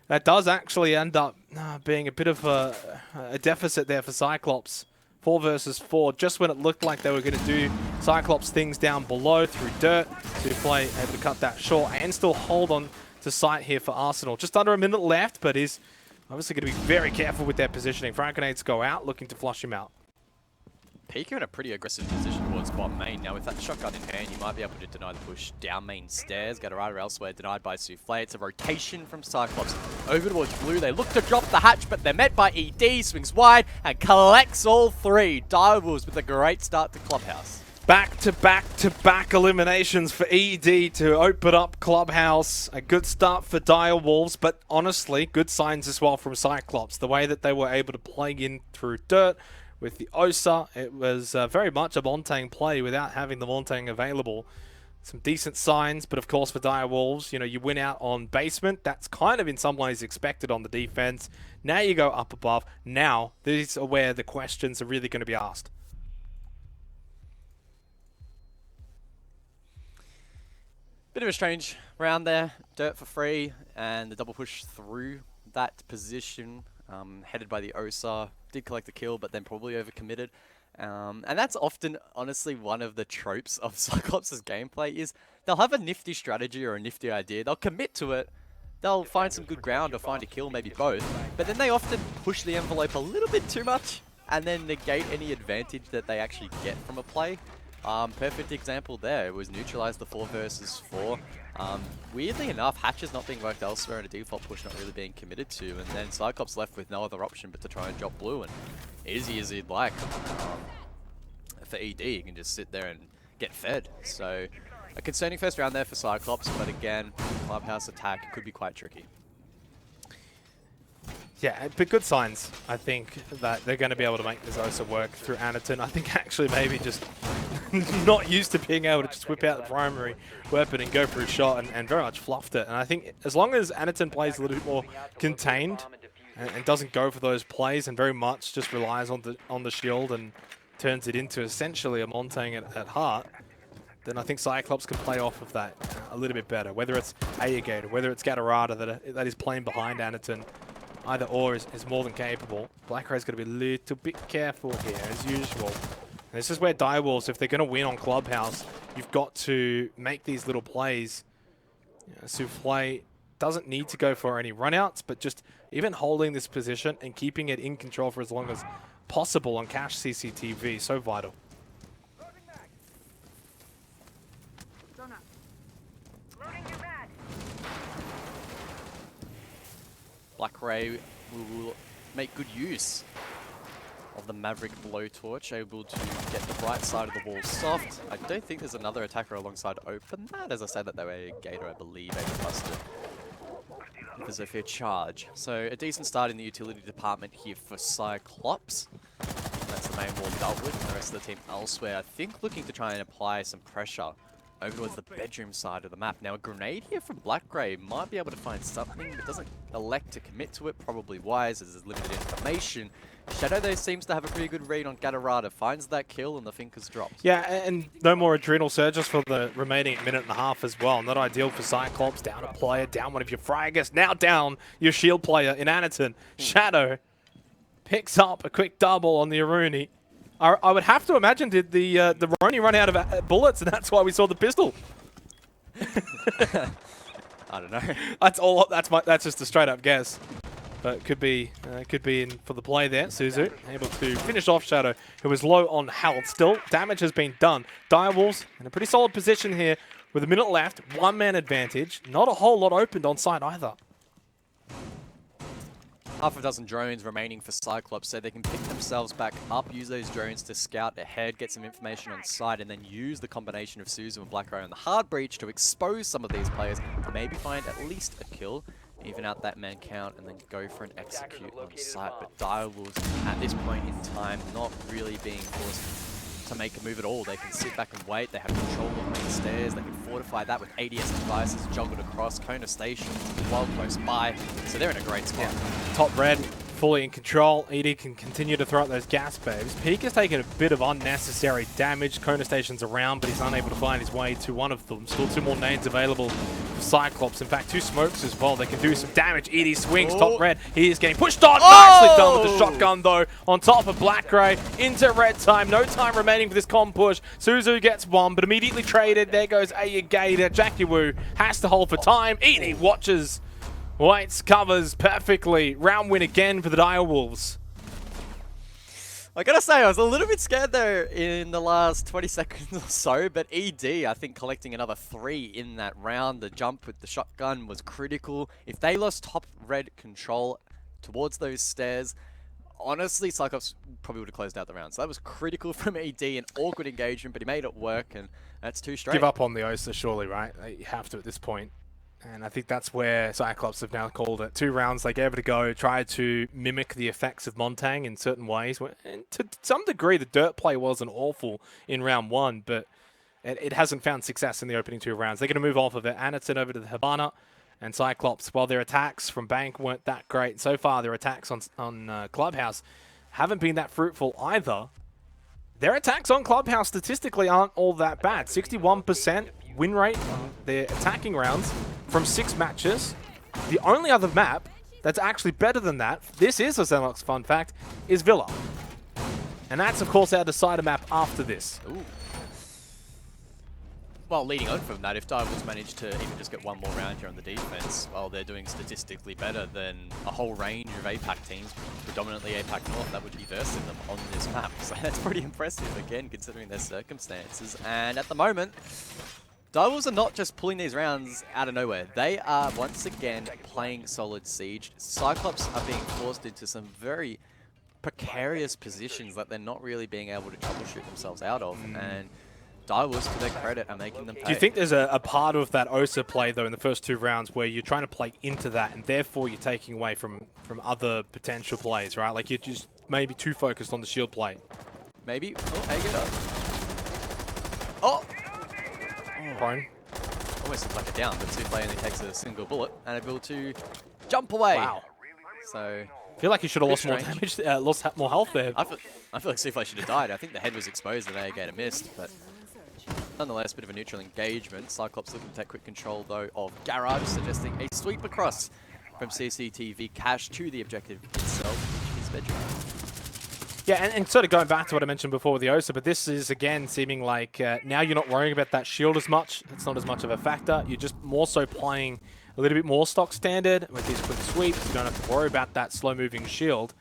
that does actually end up being a bit of a deficit there for Cyclops. 4 versus 4, just when it looked like they were going to do Cyclops things down below through dirt. Play able to cut that short and still hold on to sight here for Arsenal. Just under a minute left, but is obviously going to be very careful with their positioning. Frag grenades go out, looking to flush him out. Pika in a pretty aggressive position towards bottom main. Now with that shotgun in hand, you might be able to deny the push down main stairs. Gatorada elsewhere, denied by Souffle. It's a rotation from Cyclops over towards blue. They look to drop the hatch, but they're met by ED. Swings wide and collects all 3. Direwolves with a great start to Clubhouse. Back-to-back-to-back eliminations for ED to open up Clubhouse. A good start for Direwolves, but honestly, good signs as well from Cyclops. The way that they were able to play in through dirt with the Osa, it was very much a Montang play without having the Montang available. Some decent signs, but of course for Direwolves, you know, you win out on basement. That's kind of in some ways expected on the defense. Now you go up above. Now, these are where the questions are really going to be asked. Bit of a strange round there. Dirt for free, and the double push through that position, headed by the Osa. Did collect the kill, but then probably overcommitted. And that's often, honestly, one of the tropes of Cyclops' gameplay is they'll have a nifty strategy or a nifty idea. They'll commit to it. They'll find some good ground or find a kill, maybe both. But then they often push the envelope a little bit too much and then negate any advantage that they actually get from a play. Perfect example there. It was neutralize the 4 versus 4. Weirdly enough, Hatcher's not being worked elsewhere and a default push not really being committed to, and then Cyclops left with no other option but to try and drop blue, and easy as he'd like. For ED, he can just sit there and get fed. So a concerning first round there for Cyclops, but again, Clubhouse attack could be quite tricky. Yeah, but good signs, I think, that they're going to be able to make this Osa work through Anderton. I think actually maybe just not used to being able to just whip out the primary weapon and go for a shot, and very much fluffed it. And I think as long as Anderton plays a little bit more contained and doesn't go for those plays and very much just relies on the shield and turns it into essentially a Montang at heart, then I think Cyclops can play off of that a little bit better. Whether it's Ayagate or whether it's Gatorada that is playing behind Anderton, either or is more than capable. Blackray's got to be a little bit careful here, as usual. And this is where Direwolves, if they're going to win on Clubhouse, you've got to make these little plays. You know, Souffle doesn't need to go for any runouts, but just even holding this position and keeping it in control for as long as possible on cache CCTV, so vital. Blackray will make good use of the Maverick blowtorch, able to get the right side of the wall soft. I don't think there's another attacker alongside open that, as I said that they were Gator, I believe, able to bust it. There's a fair charge. So a decent start in the utility department here for Cyclops. That's the main wall dealt with, and the rest of the team elsewhere, I think, looking to try and apply some pressure over towards the bedroom side of the map. Now a grenade here from Blackray might be able to find something, but doesn't elect to commit to it, probably wise as there's limited information. Shadow though seems to have a pretty good read on Gatorada, finds that kill and the Finker's dropped. Yeah, and no more adrenal surges for the remaining minute and a half as well. Not ideal for Cyclops, down a player, down one of your fraggers, now down your shield player in Anderton. Shadow picks up a quick double on the Aruni. I would have to imagine did the Roni run out of bullets, and that's why we saw the pistol. I don't know. That's just a straight up guess, but could be in for the play there. Suzu able to finish off Shadow, who was low on health. Still, damage has been done. Direwolves in a pretty solid position here with a minute left. 1-man advantage. Not a whole lot opened on site either. Half a dozen drones remaining for Cyclops, so they can pick themselves back up, use those drones to scout ahead, get some information on site, and then use the combination of Suzu and Blackray on the hard breach to expose some of these players, to maybe find at least a kill, even out that man count, and then go for an execute on site. But Direwolves, at this point in time, not really being forced to make a move at all. They can sit back and wait. They have control of main stairs. They can fortify that with ADS devices juggled across. Kona Station well close by, so they're in a great spot. Yeah. Top red fully in control. ED can continue to throw out those gas babes. Peak has taken a bit of unnecessary damage. Kona Station's around, but he's unable to find his way to one of them. Still 2 more nades available for Cyclops. In fact, 2 smokes as well. They can do some damage. ED swings, top red. He is getting pushed on. Nicely done with the shotgun, though. On top of Black Gray into red time. No time remaining for this com push. Suzu gets one, but immediately traded. There goes Ayagator. Jackie Wu has to hold for time. ED watches. Whites covers perfectly. Round win again for the Dire Wolves. I gotta say, I was a little bit scared there in the last 20 seconds or so, but ED, I think collecting another 3 in that round. The jump with the shotgun was critical. If they lost top red control towards those stairs, honestly, Cyclops probably would have closed out the round. So that was critical from ED, an awkward engagement, but he made it work, and that's 2 straight. Give up on the Osa, surely, right? You have to at this point. And I think that's where Cyclops have now called it. 2 rounds they gave it a go, tried to mimic the effects of Montang in certain ways. And to some degree, the dirt play wasn't awful in round 1, but it hasn't found success in the opening 2 rounds. They're going to move off of it. Anderton over to the Havana, and Cyclops, while their attacks from Bank weren't that great, so far their attacks on Clubhouse haven't been that fruitful either. Their attacks on Clubhouse statistically aren't all that bad. 61% win rate on their attacking rounds from 6 matches. The only other map that's actually better than that, this is a Xenox fun fact, is Villa. And that's, of course, our decider map after this. Ooh. Well, leading on from that, if Dire Wolves manage to even just get 1 more round here on the defense, well, they're doing statistically better than a whole range of APAC teams, predominantly APAC North, that would be versing them on this map. So that's pretty impressive, again, considering their circumstances. And at the moment, Dire Wolves are not just pulling these rounds out of nowhere. They are, once again, playing solid siege. Cyclops are being forced into some very precarious positions that they're not really being able to troubleshoot themselves out of. And Dire Wolves, to their credit, are making them pay. Do you think there's a part of that Osa play, though, in the first 2 rounds where you're trying to play into that and therefore you're taking away from other potential plays, right? Like you're just maybe too focused on the shield play. Maybe. Oh, hey, get up. Oh! Prone. Almost looks like a down, but Souffle only takes a single bullet and able to jump away. Wow. So I feel like he should have lost more strange. damage, lost more health there. I feel like Souffle should have died. I think the head was exposed and Ayagator missed, but nonetheless, a bit of a neutral engagement. Cyclops looking to take quick control, though, of Garage, suggesting a sweep across from CCTV cache to the objective itself, which is bedroom. Yeah, and sort of going back to what I mentioned before with the Osa, but this is, again, seeming like now you're not worrying about that shield as much. It's not as much of a factor. You're just more so playing a little bit more stock standard with these quick sweeps. You don't have to worry about that slow-moving shield.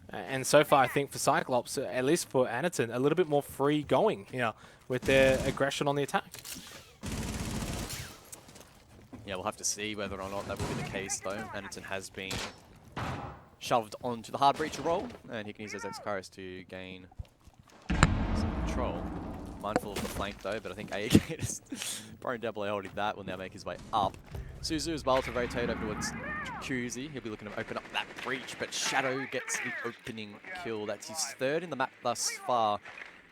And so far, I think for Cyclops, at least for Anaton, a little bit more free going here with their aggression on the attack. Yeah, we'll have to see whether or not that will be the case, though. Anaton has been shoved onto the hard breacher role, and he can use those Excaris to gain some control. Mindful of the flank, though, but I think Ayagator's prone double holding that will now make his way up. Suzu as well to rotate over towards Jacuzzi. He'll be looking to open up that breach, but Shadow gets the opening kill. That's his 3rd in the map thus far,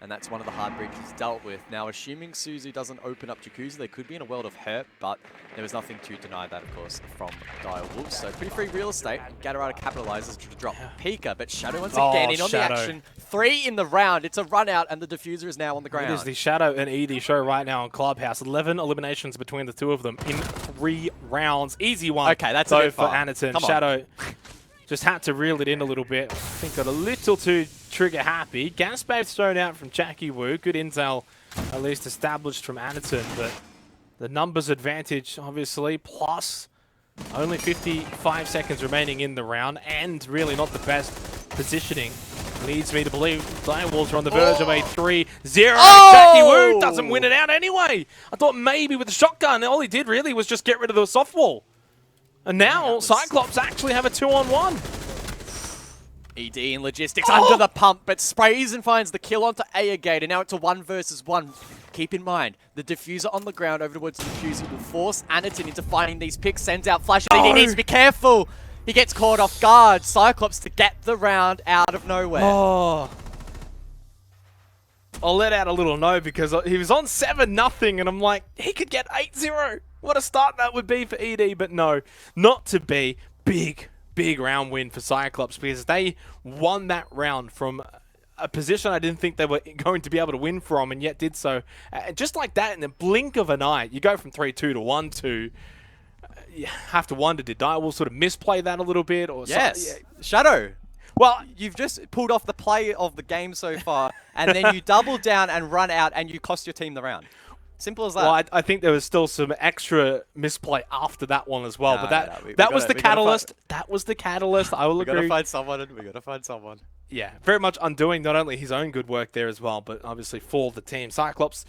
and that's one of the hard breaches dealt with. Now, assuming Suzu doesn't open up Jacuzzi, they could be in a world of hurt, but there was nothing to deny that, of course, from Dire Wolves. So pretty free real estate. Gatorada capitalizes to drop Pika, but Shadow once again in on the action. 3 in the round. It's a run out, and the diffuser is now on the ground. It is the Shadow and ED show right now on Clubhouse. 11 eliminations between the 2 of them in 3 rounds. Easy one. Okay, that's a bit for far. Anaton. Shadow just had to reel it in a little bit. I think got a little too trigger happy. Gas Babe's thrown out from Jackie Wu. Good intel, at least established from Anaton, but the numbers advantage, obviously, plus only 55 seconds remaining in the round, and really not the best positioning. Leads me to believe Dire Wolves are on the verge of a 3-0. Jackie Wu doesn't win it out anyway. I thought maybe with the shotgun, all he did really was just get rid of the soft wall. And now Cyclops actually have a 2-on-1. ED in logistics under the pump, but sprays and finds the kill onto Ayagator. Now it's a 1 versus 1. Keep in mind, the diffuser on the ground over towards the diffuser will force Anaton into finding these picks, sends out flashes. He needs to be careful. He gets caught off guard. Cyclops to get the round out of nowhere. Oh. I'll let out a little no because he was on 7-0 and I'm like, he could get 8-0. What a start that would be for ED, but no, not to be. Big, big round win for Cyclops because they won that round from a position I didn't think they were going to be able to win from, and yet did so. Just like that, in the blink of an eye, you go from 3-2 to 1-2. You have to wonder, did Direwolves sort of misplay that a little bit? Or Yes. Yeah. Shadow. Well, You've just pulled off the play of the game so far, and then you double down and run out, and you cost your team the round. Simple as that. well, I think there was still some extra misplay after that one as well. No, but no, that we that gotta- was the we gotta catalyst. That was the catalyst. I will We gotta agree. find someone, and we gotta find someone. Yeah, very much undoing not only his own good work there as well, but obviously for the team. Cyclops,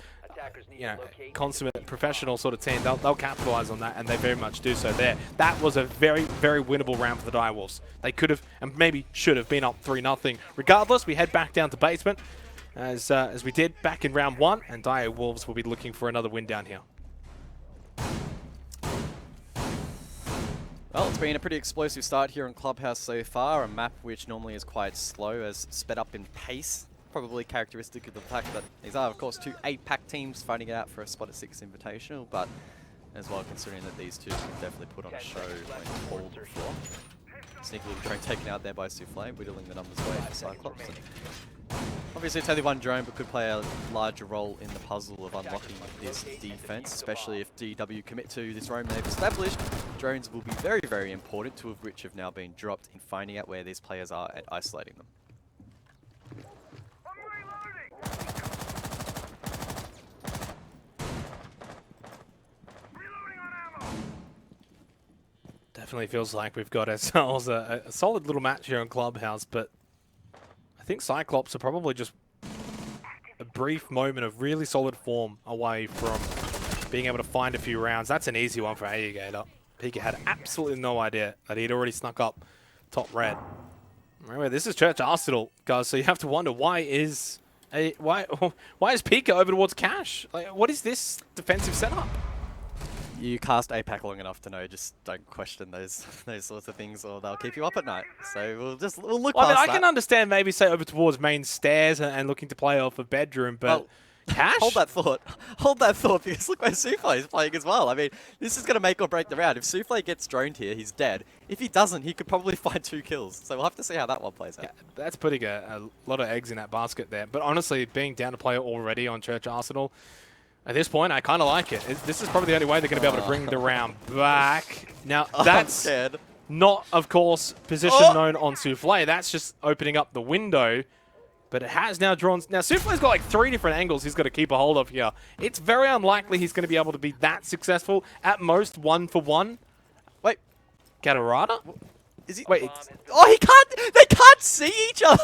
consummate professional sort of team. They'll capitalize on that, and they very much do so there. That was a very, very winnable round for the Direwolves. They could have, and maybe should have, been up 3-0. Regardless, we head back down to basement, as we did back in round 1, and Direwolves will be looking for another win down here. Well, it's been a pretty explosive start here on Clubhouse so far. A map which normally is quite slow has sped up in pace. Probably characteristic of the fact that these are, of course, two APAC teams fighting it out for a spot at 6 Invitational, but as well considering that these two can definitely put on a show when called for. Sneaky little drone taken out there by Souffle, whittling the numbers away for Cyclops. And obviously it's only one drone, but could play a larger role in the puzzle of unlocking this defense, especially if DW commit to this roam they've established. Drones will be very, very important, 2 of which have now been dropped in finding out where these players are and isolating them. Definitely feels like we've got ourselves a solid little match here in Clubhouse, but I think Cyclops are probably just a brief moment of really solid form away from being able to find a few rounds. That's an easy one for Alligator. Pika had absolutely no idea that he'd already snuck up top red. Remember, this is Church Arsenal, guys, so you have to wonder why is Pika over towards Cash? Like, what is this defensive setup? You cast APAC long enough to know, just don't question those sorts of things or they'll keep you up at night. So we'll look Well, past I that. can understand maybe say over towards main stairs and looking to play off a bedroom, but Well, Cash? Hold that thought. Hold that thought, because look where Souffle is playing as well. I mean, this is going to make or break the round. If Souffle gets droned here, he's dead. If he doesn't, he could probably find 2 kills. So we'll have to see how that one plays out. Yeah, that's putting a lot of eggs in that basket there. But honestly, being down to play already on Church Arsenal, at this point, I kind of like it. This is probably the only way they're going to be able to bring the round back. Now, that's scared. not, of course, position known on Souffle. That's just opening up the window. But it has now drawn... Now, Souffle's got like 3 different angles he's got to keep a hold of here. It's very unlikely he's going to be able to be that successful. At most, 1-for-1. Wait. Gatorada? Is he? Wait, it's... Oh, he can't. They can't see each other.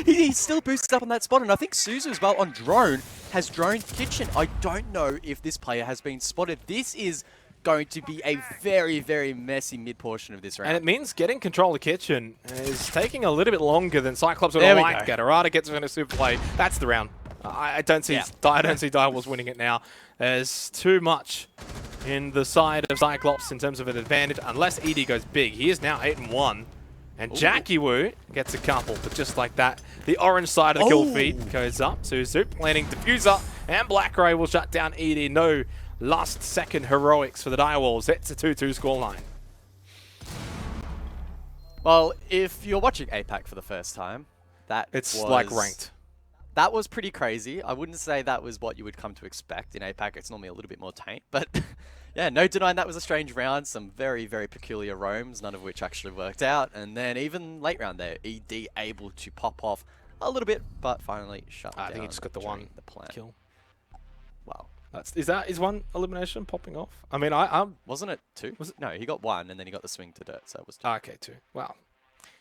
He's still boosted up on that spot, and I think Suzu as well on drone has droned kitchen. I don't know if this player has been spotted. This is going to be a very, very messy mid portion of this round. And it means getting control of kitchen is taking a little bit longer than Cyclops would There we like. go. Gatorada gets in a super play. That's the round. I don't see Direwolves winning it now. There's too much in the side of Cyclops in terms of an advantage, unless ED goes big. He is now 8-1. And Jackie Wu gets a couple, but just like that, the orange side of the kill feed goes up. Suzu planning diffuser, and Black Ray will shut down ED. No last second heroics for the Direwolves. It's a 2-2 scoreline. Well, if you're watching APAC for the first time, It's like ranked. That was pretty crazy. I wouldn't say that was what you would come to expect. In APAC, it's normally a little bit more taint. But yeah, no denying that was a strange round. Some very, very peculiar roams, none of which actually worked out. And then even late round there, ED able to pop off a little bit, but finally shut down. I think he just got the during one the plan. kill. Wow. Is one elimination popping off? I mean, I'm... Wasn't it 2? Was it? No, he got 1 and then he got the swing to dirt, so it was 2. Okay, 2. Wow.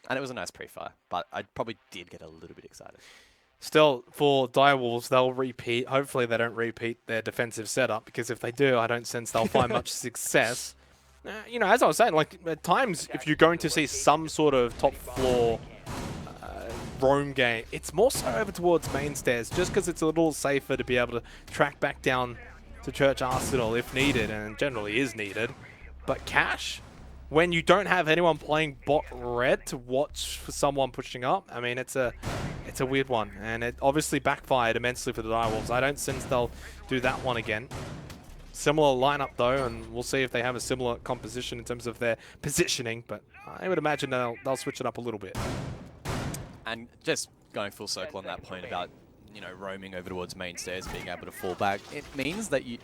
And it was a nice pre-fire, but I probably did get a little bit excited. Still, for Direwolves, they'll repeat. Hopefully they don't repeat their defensive setup, because if they do, I don't sense they'll find much success. You know, as I was saying, like, at times, if you're going to see some sort of top floor roam game, it's more so over towards main stairs, just because it's a little safer to be able to track back down to Church Arsenal if needed, and generally is needed. But Cash, when you don't have anyone playing bot red to watch for someone pushing up, I mean, it's a weird one, and it obviously backfired immensely for the Direwolves. I don't sense they'll do that one again. Similar lineup though, and we'll see if they have a similar composition in terms of their positioning, but I would imagine they'll switch it up a little bit. And just going full circle on that point about, you know, roaming over towards main stairs, being able to fall back, it means that you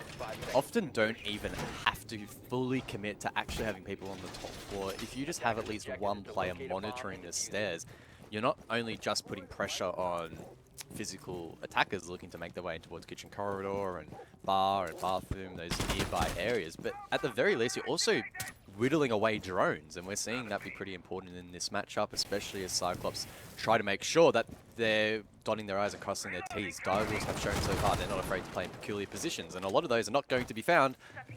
often don't even have to fully commit to actually having people on the top floor. If you just have at least one player monitoring the stairs, you're not only just putting pressure on physical attackers looking to make their way in towards kitchen corridor and bar and bathroom, those nearby areas, but at the very least you're also whittling away drones, and we're seeing that be pretty important in this matchup, especially as Cyclops try to make sure that they're dotting their I's and crossing their T's. Direwolves have shown so far they're not afraid to play in peculiar positions, and a lot of those are not going to be found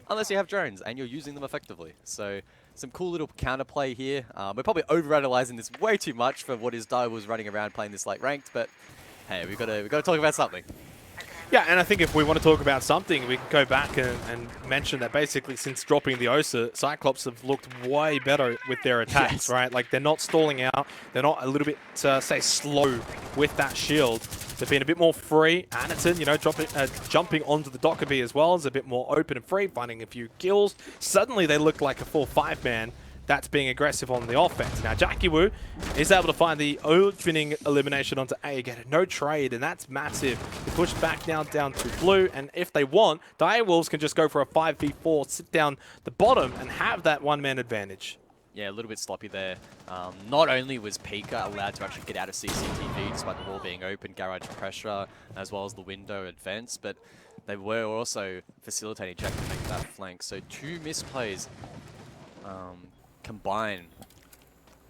unless you have drones and you're using them effectively. So some cool little counterplay here. We're probably overanalyzing this way too much for what is Direwolves running around playing this like ranked, but hey, we've got to talk about something. Yeah, and I think if we want to talk about something, we can go back and mention that basically since dropping the OSA, Cyclops have looked way better with their attacks, Yes. right? Like, they're not stalling out. They're not a little bit, say, slow with that shield. They've been a bit more free. Anderton, you know, jumping onto the Dockerby as well is a bit more open and free, finding a few kills. Suddenly, they look like a 4-5 man that's being aggressive on the offense. Now, Jackie Wu is able to find the opening elimination onto A, get a no trade, and that's massive. They push back now down to blue, and if they want, Direwolves can just go for a 5v4, sit down the bottom, and have that one-man advantage. Yeah, a little bit sloppy there. Not only was Pika allowed to actually get out of CCTV despite the wall being open, garage pressure, as well as the window advance, but they were also facilitating Jack to make that flank. So 2 misplays combine,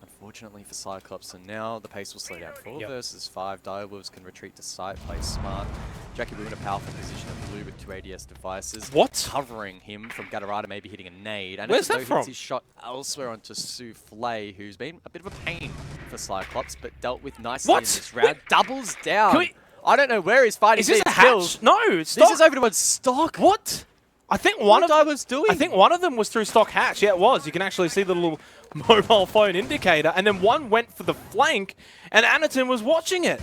unfortunately for Cyclops, and now the pace will slow down. 4 versus 5. Direwolves can retreat to site, play smart. Jackie Wu in a powerful position of blue with 2 ADS devices. What? Covering him from Gatarada maybe hitting a nade. And Where's that from? Hits his shot elsewhere onto Souffle, who's been a bit of a pain for Cyclops, but dealt with nicely in this round. Doubles down. I don't know where he's fighting Is this these a hatch? kills. No, it's This is over towards stock. What? I think one of was doing. I think one of them was through stock hatch. Yeah, it was. You can actually see the little mobile phone indicator, and then one went for the flank, and Anderton was watching it.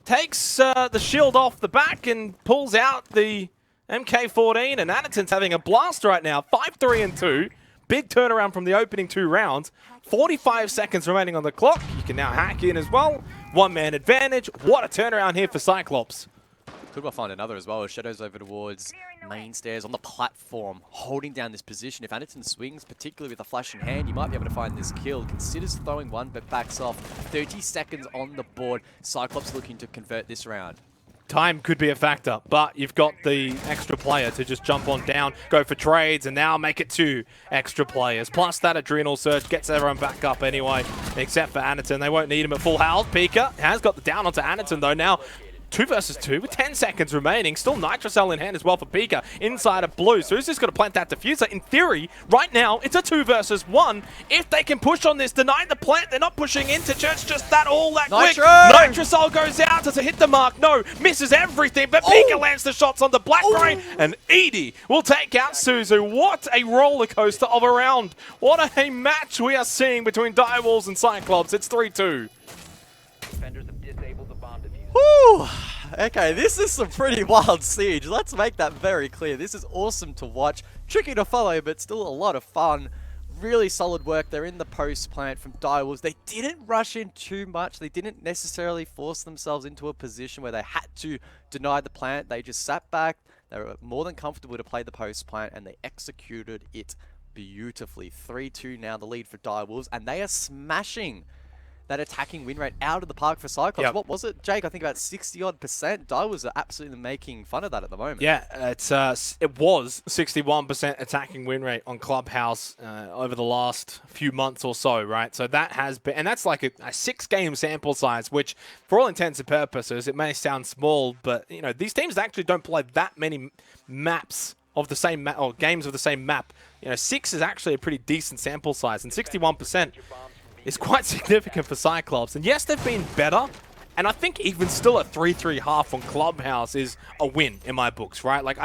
Takes the shield off the back and pulls out the MK14, and Anderton's having a blast right now. 5-3-2. Big turnaround from the opening 2 rounds. 45 seconds remaining on the clock. You can now hack in as well. One-man advantage. What a turnaround here for Cyclops. Could well find another as well. Shadows over towards main stairs on the platform, holding down this position. If Anderton swings, particularly with a flash in hand, you might be able to find this kill. Considers throwing one, but backs off. 30 seconds on the board. Cyclops looking to convert this round. Time could be a factor, but you've got the extra player to just jump on down, go for trades, and now make it 2 extra players. Plus that adrenal surge gets everyone back up anyway, except for Anderton. They won't need him at full health. Pika has got the down onto Anderton though now. 2 versus 2 with 10 seconds remaining. Still Nitrocell in hand as well for Pika inside of blue. So who's just going to plant that diffuser? In theory, right now, it's a 2 versus 1. If they can push on this, deny the plant. They're not pushing into church just that all that quick. Nitrocell goes out. Does it hit the mark? No. Misses everything. But Pika lands the shots on the black brain. And Edie will take out Suzu. What a roller coaster of a round. What a match we are seeing between Direwolves and Cyclops. It's 3-2. Defenders have disabled the bomb diffuser. Whew. Okay, this is some pretty wild siege. Let's make that very clear. This is awesome to watch. Tricky to follow, but still a lot of fun. Really solid work. They're in the post plant from Direwolves. They didn't rush in too much. They didn't necessarily force themselves into a position where they had to deny the plant. They just sat back. They were more than comfortable to play the post plant, and they executed it beautifully. 3-2 now the lead for Direwolves, and they are smashing that attacking win rate out of the park for Cyclops. Yep. What was it, Jake? I think about 60-odd%. Direwolves are absolutely making fun of that at the moment. Yeah, it was 61% attacking win rate on Clubhouse over the last few months or so, right? So that has been, and that's like a 6-game sample size, which for all intents and purposes, it may sound small, but you know these teams actually don't play that many maps of the same map or games of the same map. You know, 6 is actually a pretty decent sample size, and 61%. Is quite significant for Cyclops. And yes, they've been better. And I think even still a 3-3 half on Clubhouse is a win in my books, right? Like,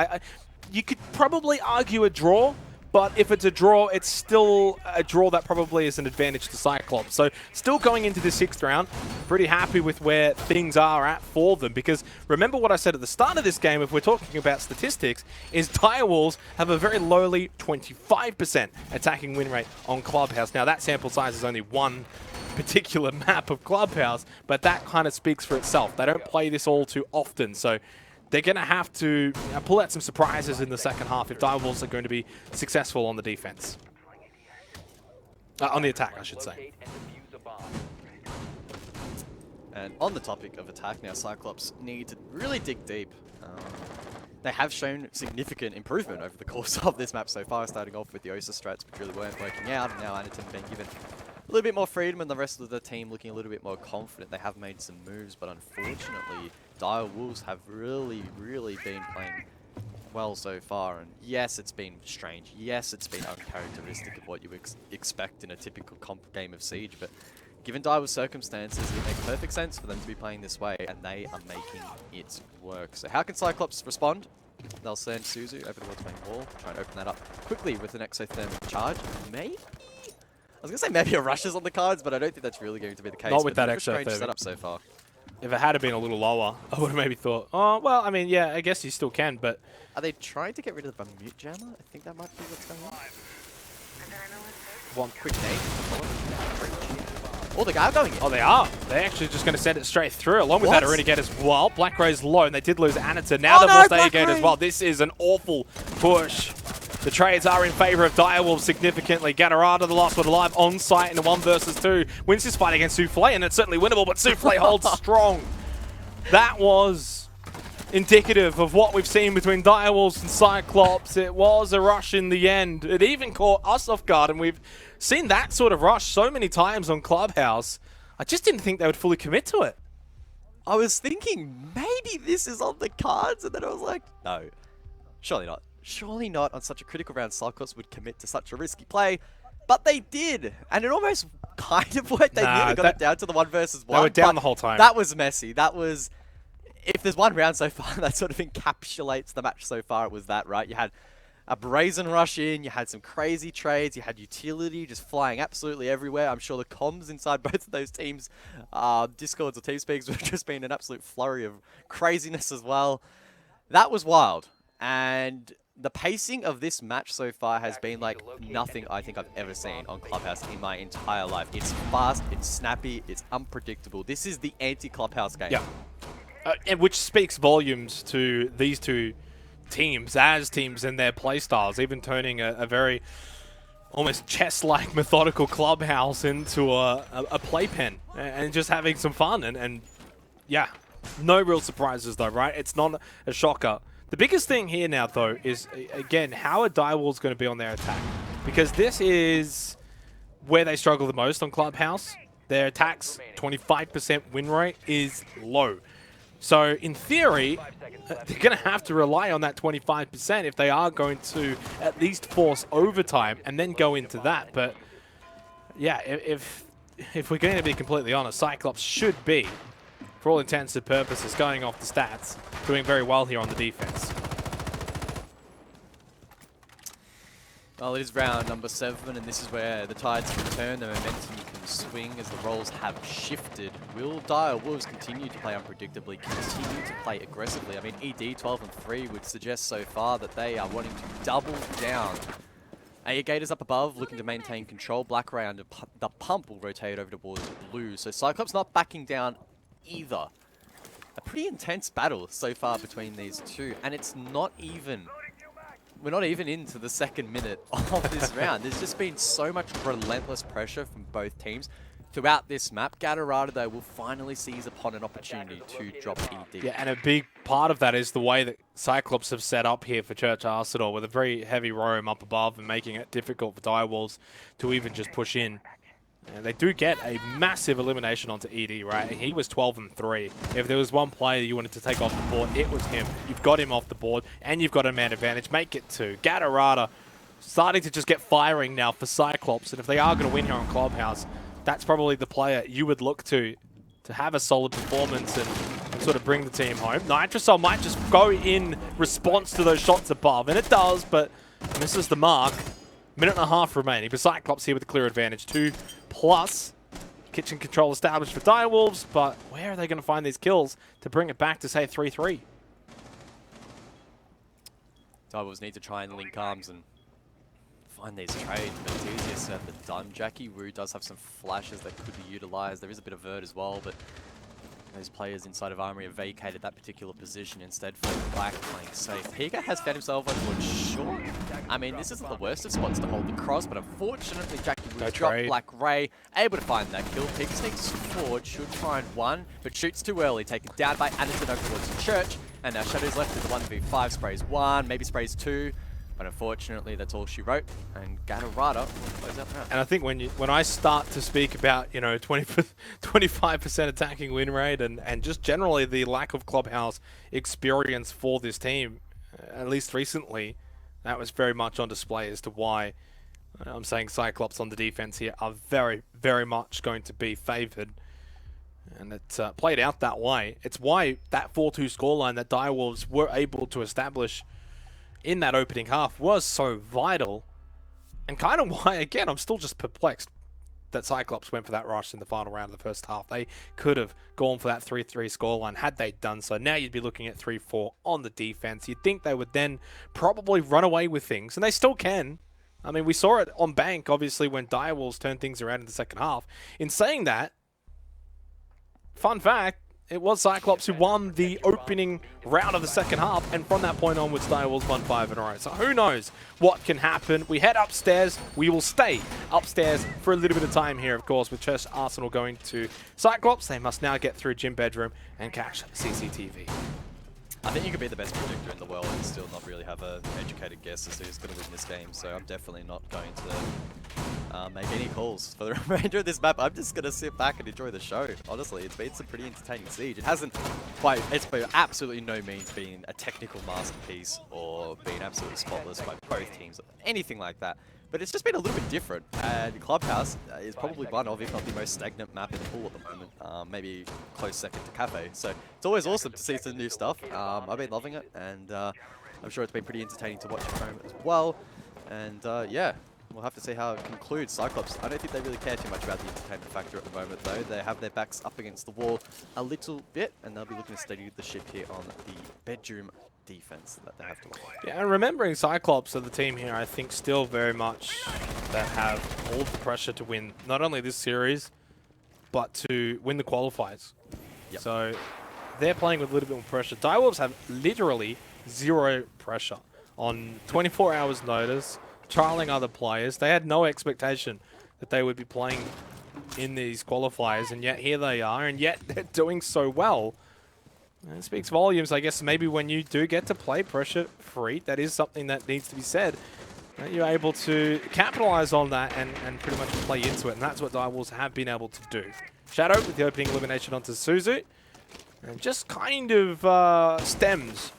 you could probably argue a draw, but if it's a draw, it's still a draw that probably is an advantage to Cyclops. So still going into the 6th round, pretty happy with where things are at for them, because remember what I said at the start of this game, if we're talking about statistics, is Direwolves have a very lowly 25% attacking win rate on Clubhouse. Now that sample size is only one particular map of Clubhouse, but that kind of speaks for itself. They don't play this all too often, so they're going to have to pull out some surprises in the second half if Direwolves are going to be successful on the defense. On the attack, I should say. Locate and defuse a bomb. And on the topic of attack now, Cyclops need to really dig deep. They have shown significant improvement over the course of this map so far, starting off with the OSA strats, which really weren't working out, and now Anaton being given a little bit more freedom and the rest of the team looking a little bit more confident. They have made some moves, but unfortunately, Direwolves have really been playing well so far. And yes, it's been strange. Yes, it's been uncharacteristic of what you expect in a typical comp game of Siege, but given Direwolves' circumstances, it makes perfect sense for them to be playing this way, and they are making it work. So how can Cyclops respond? They'll send Suzu over towards main wall, try and open that up quickly with an exothermic charge. Maybe? I was going to say maybe a rush is on the cards, but I don't think that's really going to be the case. Not with that strange exothermic setup so far. If it had been a little lower, I would have maybe thought, oh, well, I mean, yeah, I guess you still can, but... Are they trying to get rid of the mute jammer? I think that might be what's going on. One quick nade. Oh, they are going in. Oh, they are. They're actually just going to send it straight through. Along with that, Renegade as well. Black Ray's low, and they did lose Anaton. Now they've lost Agate as well. This is an awful push. The trades are in favor of Direwolves significantly. Gatarada, the last one alive, on site in a 1 versus 2. Wins this fight against Souffle, and it's certainly winnable, but Souffle holds strong. That was indicative of what we've seen between Direwolves and Cyclops. It was a rush in the end. It even caught us off guard, and we've seen that sort of rush so many times on Clubhouse. I just didn't think they would fully commit to it. I was thinking maybe this is on the cards, and then I was like, no, surely not. Surely not on such a critical round. Cyclops would commit to such a risky play, but they did, and it almost kind of worked. They nearly got it down to the 1 versus 1. They were down the whole time. That was messy. That was, if there's one round so far that sort of encapsulates the match so far, it was that, right? You had a brazen rush in, you had some crazy trades, you had utility just flying absolutely everywhere. I'm sure the comms inside both of those teams, Discords or TeamSpeaks, would have just been an absolute flurry of craziness as well. That was wild, and the pacing of this match so far has been like nothing I think I've ever seen on Clubhouse in my entire life. It's fast, it's snappy, it's unpredictable. This is the anti-Clubhouse game. Yeah, and which speaks volumes to these two teams as teams and their playstyles, even turning a very almost chess-like methodical Clubhouse into a playpen and just having some fun. And yeah, no real surprises though, right? It's not a shocker. The biggest thing here now, though, is, again, how are Direwolves going to be on their attack? Because this is where they struggle the most on Clubhouse. Their attacks, 25% win rate, is low. So, in theory, they're going to have to rely on that 25% if they are going to at least force overtime and then go into that. But, yeah, if we're going to be completely honest, Cyclops should be, for all intents and purposes, going off the stats, doing very well here on the defense. Well, it is round number 7, and this is where the tides can turn, the momentum can swing as the roles have shifted. Will Direwolves continue to play unpredictably, continue to play aggressively? I mean, ED 12-3 would suggest so far that they are wanting to double down. Gators up above, looking to maintain control. Black Ray under the pump will rotate over towards blue. So Cyclops not backing down either. A pretty intense battle so far between these two, and it's not even... We're not even into the 2nd minute of this round. There's just been so much relentless pressure from both teams throughout this map. Gatarada, though, will finally seize upon an opportunity to drop ED. Yeah, and a big part of that is the way that Cyclops have set up here for Church Arsenal with a very heavy roam up above and making it difficult for Direwolves to even just push in. And they do get a massive elimination onto ED, right? And he was 12-3. If there was one player you wanted to take off the board, it was him. You've got him off the board, and you've got a man advantage. Make it 2. Gatarada starting to just get firing now for Cyclops, and if they are going to win here on Clubhouse, that's probably the player you would look to have a solid performance and sort of bring the team home. Nitrocell might just go in response to those shots above, and it does, but misses the mark. Minute and a half remaining, but Cyclops here with the clear advantage. 2+ kitchen control established for Direwolves, but where are they going to find these kills to bring it back to, say, 3-3? Direwolves need to try and link arms and find these trades, but it's easier said than done. Jackie Wu does have some flashes that could be utilised. There is a bit of vert as well, but those players inside of Armory have vacated that particular position instead for Black playing safe. Pika has found himself on board short. I mean, this isn't the worst of spots to hold the cross, but unfortunately Jackie Wu dropped Black Ray, able to find that kill. Pika sneaks forward, should find one, but shoots too early, taken down by Anderson over towards Church, and now Shadow's left with the 1v5, sprays one, maybe sprays two. But unfortunately, that's all she wrote, and Gatorada close out the round. And I think when I start to speak about, 25% attacking win rate and just generally the lack of clubhouse experience for this team, at least recently, that was very much on display as to why I'm saying Cyclops on the defense here are very, very much going to be favored. And it played out that way. It's why that 4-2 scoreline that Direwolves were able to establish in that opening half was so vital, and kind of why, again, I'm still just perplexed that Cyclops went for that rush in the final round of the first half. They could have gone for that 3-3 scoreline had they done so. Now you'd be looking at 3-4 on the defense. You'd think they would then probably run away with things, and they still can. I mean, we saw it on Bank, obviously, when Direwolves turned things around in the second half. In saying that, fun fact, it was Cyclops who won the opening round of the second half, and from that point onwards, Direwolves won 5 in a row. So who knows what can happen. We head upstairs. We will stay upstairs for a little bit of time here, of course, with Chess Arsenal going to Cyclops. They must now get through Gym Bedroom and catch CCTV. I think you could be the best predictor in the world and still not really have an educated guess as to who's going to win this game. So I'm definitely not going to make any calls for the remainder of this map. I'm just going to sit back and enjoy the show. Honestly, it's been some pretty entertaining siege. It hasn't quite, it's by absolutely no means been a technical masterpiece or been absolutely spotless by both teams, anything like that. But it's just been a little bit different, and Clubhouse is probably one of, if not the most stagnant map in the pool at the moment. Maybe close second to Cafe. So it's always awesome to see some new stuff. I've been loving it, and I'm sure it's been pretty entertaining to watch at home as well. And yeah, we'll have to see how it concludes. Cyclops, I don't think they really care too much about the entertainment factor at the moment, though. They have their backs up against the wall a little bit, and they'll be looking to steady the ship here on the bedroom defense that they have to watch. Yeah, and remembering Cyclops are the team here, I think still very much that have all the pressure to win not only this series, but to win the qualifiers. Yep. So they're playing with a little bit more pressure. Direwolves have literally zero pressure on 24 hours notice, trialing other players. They had no expectation that they would be playing in these qualifiers, and yet here they are, and yet they're doing so well. And it speaks volumes, I guess. Maybe when you do get to play pressure-free, that is something that needs to be said. You're able to capitalize on that and pretty much play into it, and that's what Direwolves have been able to do. Shadow with the opening elimination onto Suzu, and just kind of stems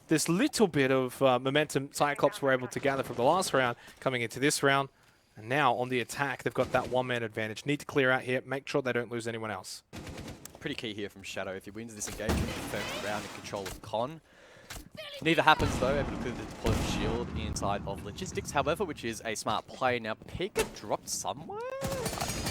this little bit of momentum Cyclops were able to gather from the last round coming into this round. And now on the attack, they've got that one-man advantage. Need to clear out here, make sure they don't lose anyone else. Pretty key here from Shadow. If he wins this engagement, he confirms the round in control of Con. Neither happens though, able to deploy the shield inside of Logistics, however, which is a smart play. Now, Pika dropped somewhere?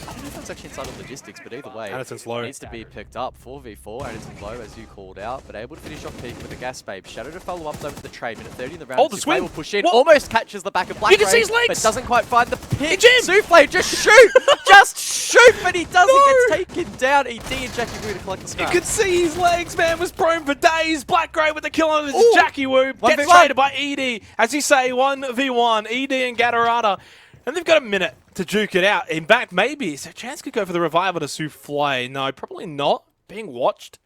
I don't know if that's actually inside of Logistics, but either way, Addison's low. It needs to be picked up. 4v4, Addison's low, as you called out, but able to finish off Pika with a gas babe. Shadow to follow up though with the trade. Minute 30 in the round. Oh, the swing! Will push in, What? almost catches the back of Black You can see Ray, his legs! but doesn't quite find the pick. Jim! Souffle, just shoot! Just shoot! But he doesn't, No! gets taken down. ED and Jackie Wu to collect the You scrap. could see his legs, man, was prone for days. Black Grey with the kill on his Ooh. Jackie Wu. Gets 1v1. traded by ED. As you say, 1v1. ED and Gatorada. And they've got a minute to duke it out. In fact, maybe. So chance could go for the revival to Souffle. No, probably not. Being watched.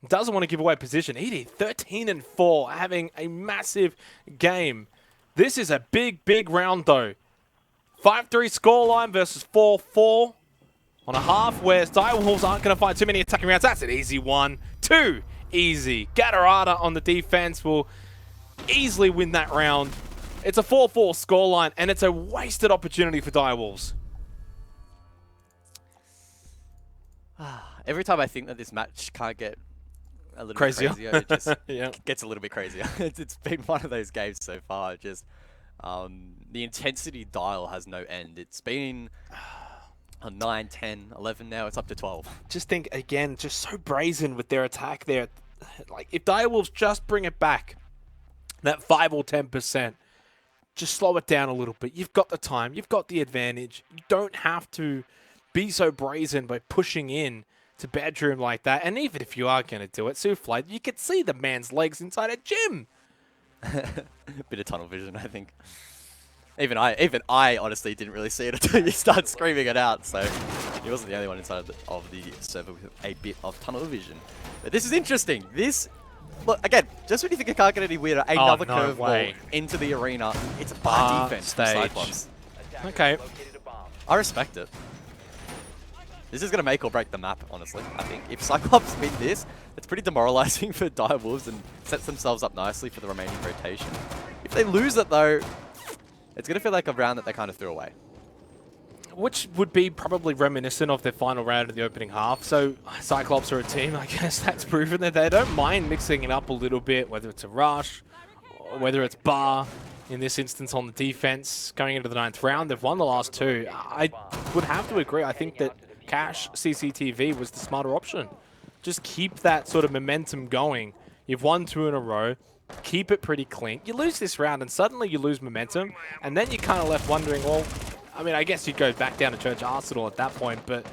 Doesn't want to give away position. ED, 13-4, having a massive game. This is a big, big round, though. 5-3 scoreline versus 4-4 on a half where Direwolves aren't going to find too many attacking rounds. That's an easy one. 2 easy. Gatorada on the defense will easily win that round. It's a 4-4 scoreline, and it's a wasted opportunity for Direwolves. Every time I think that this match can't get a little Crazier. bit crazier, it just Yeah. gets a little bit crazier. It's been one of those games so far. Just The intensity dial has no end. It's been 9, 10, 11 now. It's up to 12. Just think, again, just so brazen with their attack there. Like, if Direwolves just bring it back, that 5 or 10%, just slow it down a little bit. You've got the time. You've got the advantage. You don't have to be so brazen by pushing in to bedroom like that. And even if you are going to do it, Souffle, you could see the man's legs inside a gym. Bit of tunnel vision, I think. Even I honestly didn't really see it until you start screaming it out. So he wasn't the only one inside of the server with a bit of tunnel vision. But this is interesting. Look, again, just when you think it can't get any weirder, another curveball into the arena. It's a bar defense from Cyclops. Okay. I respect it. This is going to make or break the map, honestly. I think if Cyclops win this, it's pretty demoralizing for Direwolves and sets themselves up nicely for the remaining rotation. If they lose it, though, it's going to feel like a round that they kind of threw away. Which would be probably reminiscent of their final round of the opening half. So Cyclops are a team, I guess that's proven that they don't mind mixing it up a little bit, whether it's a rush, or whether it's bar, in this instance on the defense. Going into the 9th round, they've won the last 2. I would have to agree. I think that Cash CCTV was the smarter option. Just keep that sort of momentum going. You've won 2 in a row. Keep it pretty clean. You lose this round and suddenly you lose momentum, and then you're kind of left wondering, well, I mean, I guess you'd go back down to Church Arsenal at that point, but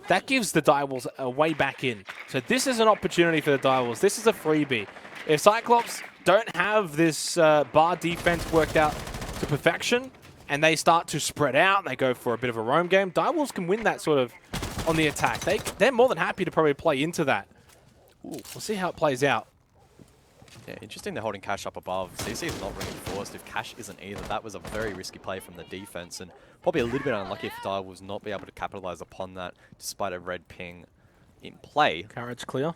that gives the Direwolves a way back in. So this is an opportunity for the Direwolves. This is a freebie. If Cyclops don't have this bar defense worked out to perfection, and they start to spread out, they go for a bit of a roam game, Direwolves can win that sort of on the attack. They're more than happy to probably play into that. Ooh, we'll see how it plays out. Yeah, interesting they're holding Cash up above. CC is not reinforced. If Cash isn't either, that was a very risky play from the defense, and probably a little bit unlucky for Direwolves not be able to capitalize upon that despite a red ping in play. Carriage clear.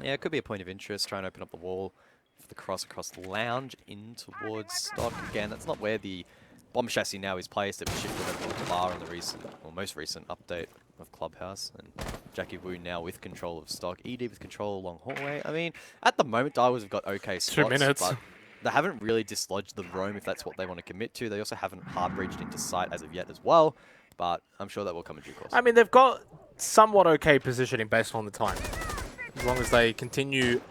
Yeah, it could be a point of interest, try and open up the wall for the cross across the lounge in towards Stock. Again, that's not where the bomb chassis now is placed. It was shifted over to bar in the recent, or most recent update of Clubhouse, and Jackie Wu now with control of Stock. ED with control along hallway. I mean, at the moment, Direwolves have got okay spots, 2 minutes. but they haven't really dislodged the roam if that's what they want to commit to. They also haven't hard breached into sight as of yet as well, but I'm sure that will come in due course. I mean, they've got somewhat okay positioning based on the time. As long as they continue.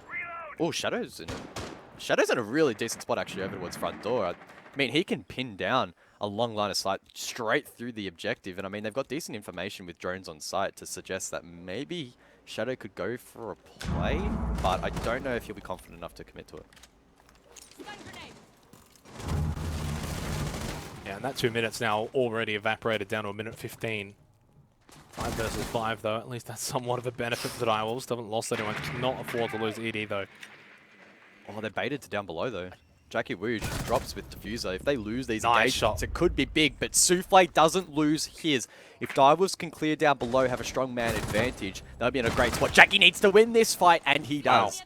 Oh, Shadow's in a really decent spot actually over towards front door. I mean, he can pin down a long line of sight straight through the objective, and I mean, they've got decent information with drones on site to suggest that maybe Shadow could go for a play, but I don't know if he'll be confident enough to commit to it. Yeah, and that 2 minutes now already evaporated down to a minute 15. 5 versus 5, though. At least that's somewhat of a benefit for the Direwolves. Haven't lost anyone. Cannot afford to lose ED, though. Oh, they're baited to down below, though. Jackie Wu just drops with Diffuser. If they lose these Nice engagements, shot. it could be big, but Souffle doesn't lose his. If Direwolves can clear down below, have a strong man advantage, they'll be in a great spot. Jackie needs to win this fight, and he does.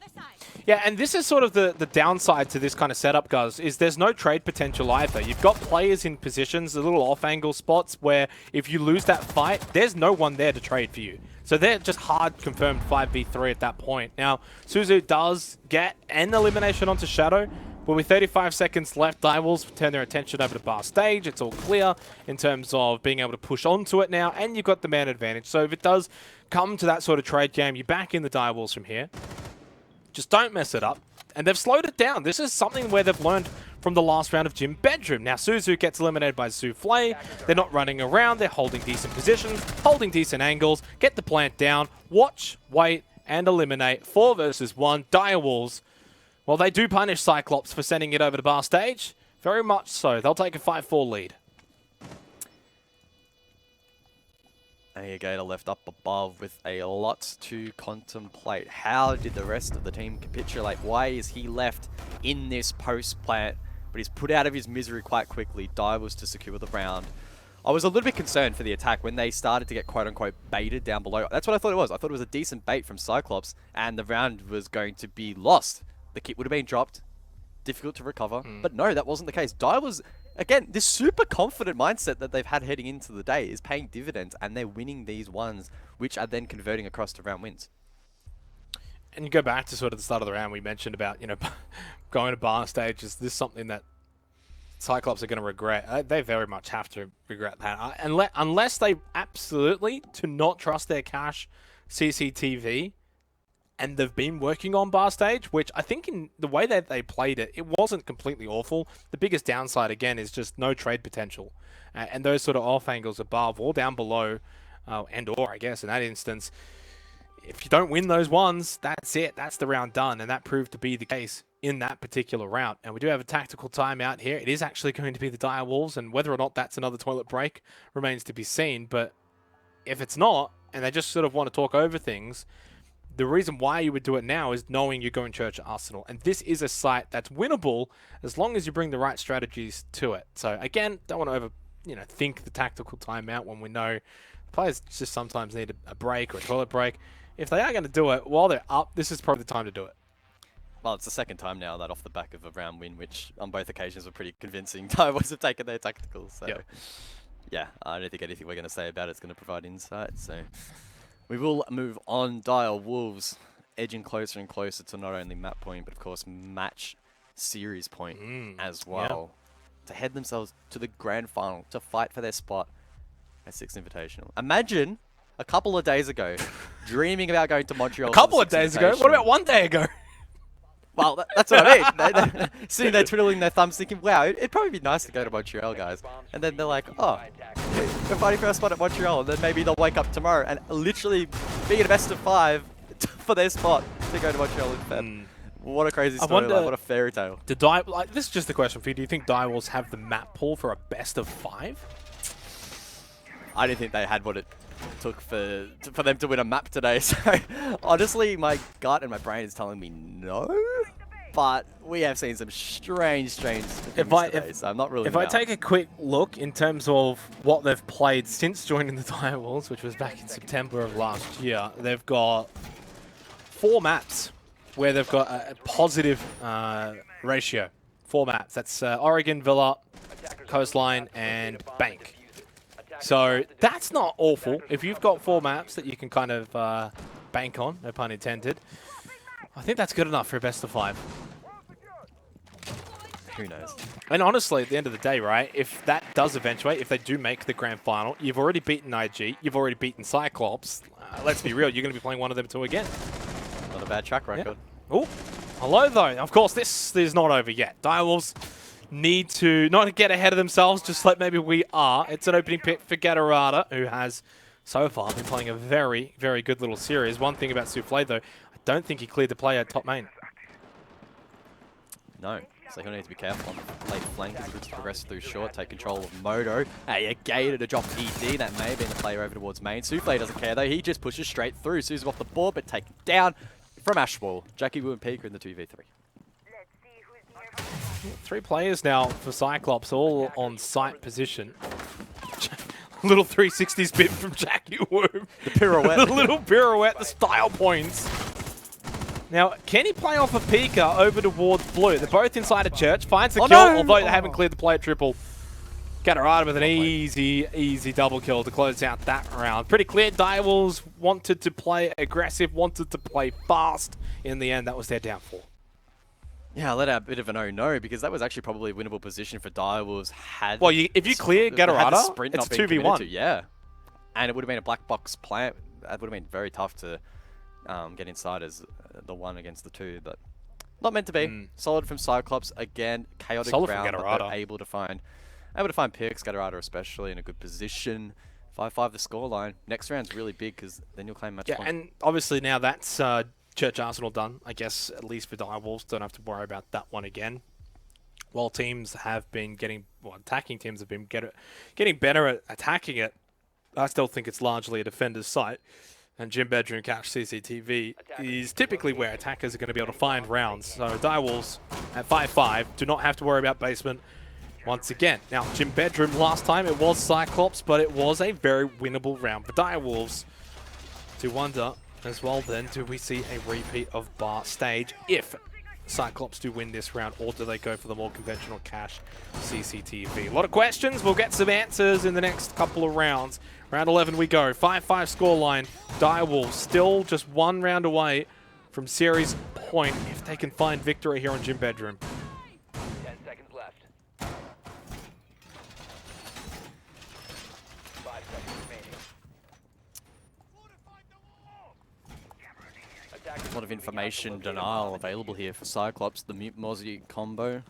Yeah, and this is sort of the downside to this kind of setup, guys, is there's no trade potential either. You've got players in positions, the little off-angle spots, where if you lose that fight, there's no one there to trade for you. So they're just hard confirmed 5v3 at that point. Now, Suzu does get an elimination onto Shadow, but with 35 seconds left, Direwolves turn their attention over to bar stage. It's all clear in terms of being able to push onto it now, and you've got the man advantage. So if it does come to that sort of trade game, you're back in the Direwolves from here. Just don't mess it up. And they've slowed it down. This is something where they've learned from the last round of Gym Bedroom. Now, Suzu gets eliminated by Souffle. They're not running around. They're holding decent positions, holding decent angles, get the plant down, watch, wait, and eliminate. 4 versus 1. Direwolves, well, they do punish Cyclops for sending it over to bar stage. Very much so. They'll take a 5-4 lead. Gator left up above with a lot to contemplate. How did the rest of the team capitulate? Why is he left in this post plant? But he's put out of his misery quite quickly. Direwolves to secure the round. I was a little bit concerned for the attack when they started to get quote-unquote baited down below. That's what I thought it was. I thought it was a decent bait from Cyclops, and the round was going to be lost. The kit would have been dropped. Difficult to recover. But no, that wasn't the case. Direwolves, again, this super confident mindset that they've had heading into the day is paying dividends, and they're winning these ones, which are then converting across to round wins. And you go back to sort of the start of the round, we mentioned about, you know, going to bar stage. Is this something that Cyclops are going to regret. They very much have to regret that. Unless they absolutely to not trust their cache CCTV, and they've been working on bar stage, which I think in the way that they played it, it wasn't completely awful. The biggest downside, again, is just no trade potential. And those sort of off angles above or down below, and or, I guess, in that instance, if you don't win those ones, that's it. That's the round done. And that proved to be the case in that particular round. And we do have a tactical timeout here. It is actually going to be the Dire Wolves, and whether or not that's another toilet break remains to be seen. But if it's not, and they just sort of want to talk over things, the reason why you would do it now is knowing you're going Church Arsenal. And this is a site that's winnable as long as you bring the right strategies to it. So again, don't want to think the tactical timeout when we know players just sometimes need a break or a toilet break. If they are going to do it while they're up, this is probably the time to do it. Well, it's the second time now that off the back of a round win, which on both occasions were pretty convincing. Taiwans have taken their tacticals. So yeah, I don't think anything we're going to say about it's going to provide insight. So we will move on. Dire Wolves edging closer and closer to not only map point, but of course match series point as well. To head themselves to the grand final, to fight for their spot at Six Invitational. Imagine a couple of days ago, dreaming about going to Montreal. A couple of days ago? What about 1 day ago? Well, that's what I mean. They're sitting there twiddling their thumbs thinking, wow, it'd probably be nice to go to Montreal, guys. And then they're like, oh, we're fighting for our spot at Montreal. And then maybe they'll wake up tomorrow and literally be in a best of 5 for their spot to go to Montreal in Feb. What a crazy story, what a fairy tale. This is just a question for you. Do you think Dire Wolves have the map pool for a best of 5? I didn't think they had what it took for them to win a map today. So honestly, my gut and my brain is telling me no. But we have seen some strange things today, so I'm not really. If I take a quick look in terms of what they've played since joining the Dire Wolves, which was back in September of last year, they've got 4 maps where they've got a positive ratio. 4 maps. That's Oregon, Villa, Coastline, and Bank. So that's not awful. If you've got 4 maps that you can kind of bank on, no pun intended, I think that's good enough for a best of 5. Who knows? And honestly, at the end of the day, right, if that does eventuate, if they do make the grand final, you've already beaten IG, you've already beaten Cyclops. Let's be real, you're going to be playing one of them 2 again. Not a bad track record. Yeah. Oh, hello though. Of course, this is not over yet. Dire Wolves need to not get ahead of themselves, just like maybe we are. It's an opening pick for Gatorada, who has so far been playing a very, very good little series. One thing about Souffle, though, I don't think he cleared the play at top main. No. So he'll need to be careful on the late flank as he progresses through short, take control of Moto. A gator to drop ED, that may have been the player over towards main. Souffle doesn't care though, he just pushes straight through. Sue's off the board, but taken down from Ashwall. Jackie Wu and Peeker in the 2v3. 3 players now for Cyclops, all on site position. Little 360 spin from Jackie Wu. The pirouette. The little pirouette, the style points. Now, can he play off a Pika over towards blue? They're both inside a church. Finds the kill, although they haven't cleared the play at triple. Gatorada with an easy double kill to close out that round. Pretty clear. Dire Wolves wanted to play aggressive, wanted to play fast. In the end, that was their downfall. Yeah, I let out a bit of an oh-no, because that was actually probably a winnable position for Dire Wolves had... Well, if you clear Gatorada, it's 2v1. Yeah. And it would have been a black box play. That would have been very tough to get inside as the 1 against the 2, but not meant to be. Solid from Cyclops. Again, chaotic ground, but they're able to find picks, Gatorada especially, in a good position. 5-5 the scoreline. Next round's really big, because then you'll claim match point. Yeah, and obviously now that's... Church Arsenal done, I guess, at least for Dire Wolves. Don't have to worry about that one again. While teams have been attacking teams have been getting better at attacking it, I still think it's largely a defender's site. And Gym Bedroom Cache CCTV is typically where attackers are going to be able to find rounds. So Dire Wolves at 5-5 do not have to worry about basement once again. Now, Gym Bedroom last time, it was Cyclops, but it was a very winnable round for Dire Wolves. To wonder... as well, then, do we see a repeat of bar stage if Cyclops do win this round, or do they go for the more conventional cache CCTV? A lot of questions. We'll get some answers in the next couple of rounds. Round 11 we go. 5-5 scoreline. Dire Wolves still just 1 round away from series point if they can find victory here on Gym Bedroom. 10 seconds left. of information denial available here for Cyclops. The Mute Mozzie combo,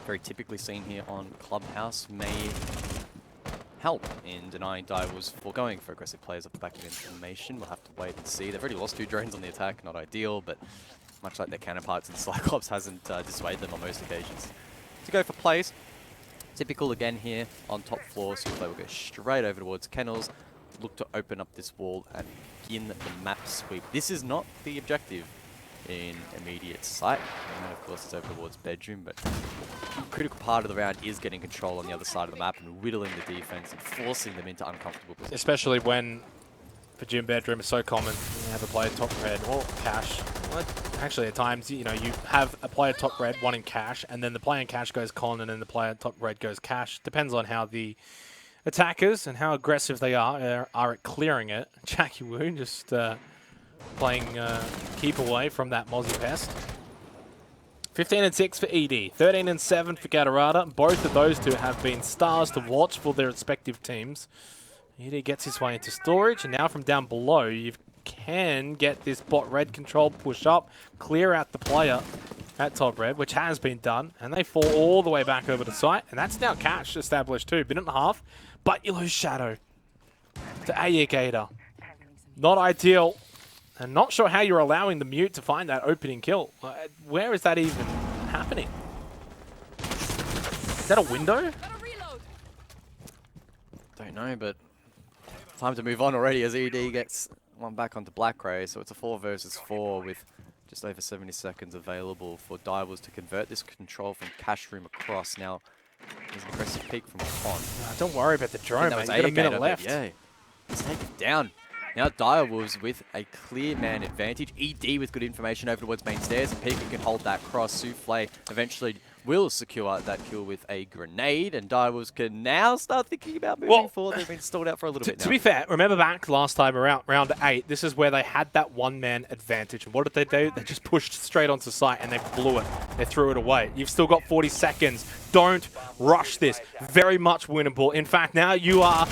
very typically seen here on Clubhouse, may help in denying Direwolves foregoing for aggressive players off the back of information. We'll have to wait and see. They've already lost 2 drones on the attack, not ideal, but much like their counterparts in Cyclops hasn't dissuaded them on most occasions to go for plays. Typical again here on top floor, Souffle will go straight over towards Kennels, look to open up this wall and begin the map sweep. This is not the objective in immediate sight, and then of course it's over towards bedroom, but the critical part of the round is getting control on the other side of the map and whittling the defense and forcing them into uncomfortable positions. Especially when for gym bedroom is so common. You have a player top red or cash. Well, actually, at times, you know, you have a player top red, one in cash, and then the player in cash goes con, and then the player top red goes cash. Depends on how the attackers and how aggressive they are at clearing it. Jackie Wu just playing keep away from that Mozzie pest. 15 and 6 for ED, 13 and 7 for Gatorada. Both of those two have been stars to watch for their respective teams. ED gets his way into storage, and now from down below, you can get this bot red control push up, clear out the player at top red, which has been done, and they fall all the way back over to site, and that's now cash established too. Minute and a half, but you lose Shadow to Gator. Not ideal, and not sure how you're allowing the Mute to find that opening kill. Where is that even happening? Is that a window? Don't know, but time to move on already as ED gets one back onto Black Ray. So it's a 4 versus 4 with just over 70 seconds available for Direwolves to convert this control from cash room across. Now, there's an aggressive peek from Con. Don't worry about the drone, man. You've got a minute left. Yeah, let's take it down. Now Direwolves with a clear man advantage. ED with good information over towards main stairs. And Pika can hold that cross. Souffle eventually will secure that kill with a grenade. And Direwolves can now start thinking about moving forward. They've been stalled out for a little bit now. To be fair, remember back last time around round 8, this is where they had that one-man advantage. And what did they do? They just pushed straight onto site and they blew it. They threw it away. You've still got 40 seconds. Don't rush this. Very much winnable. In fact, now you are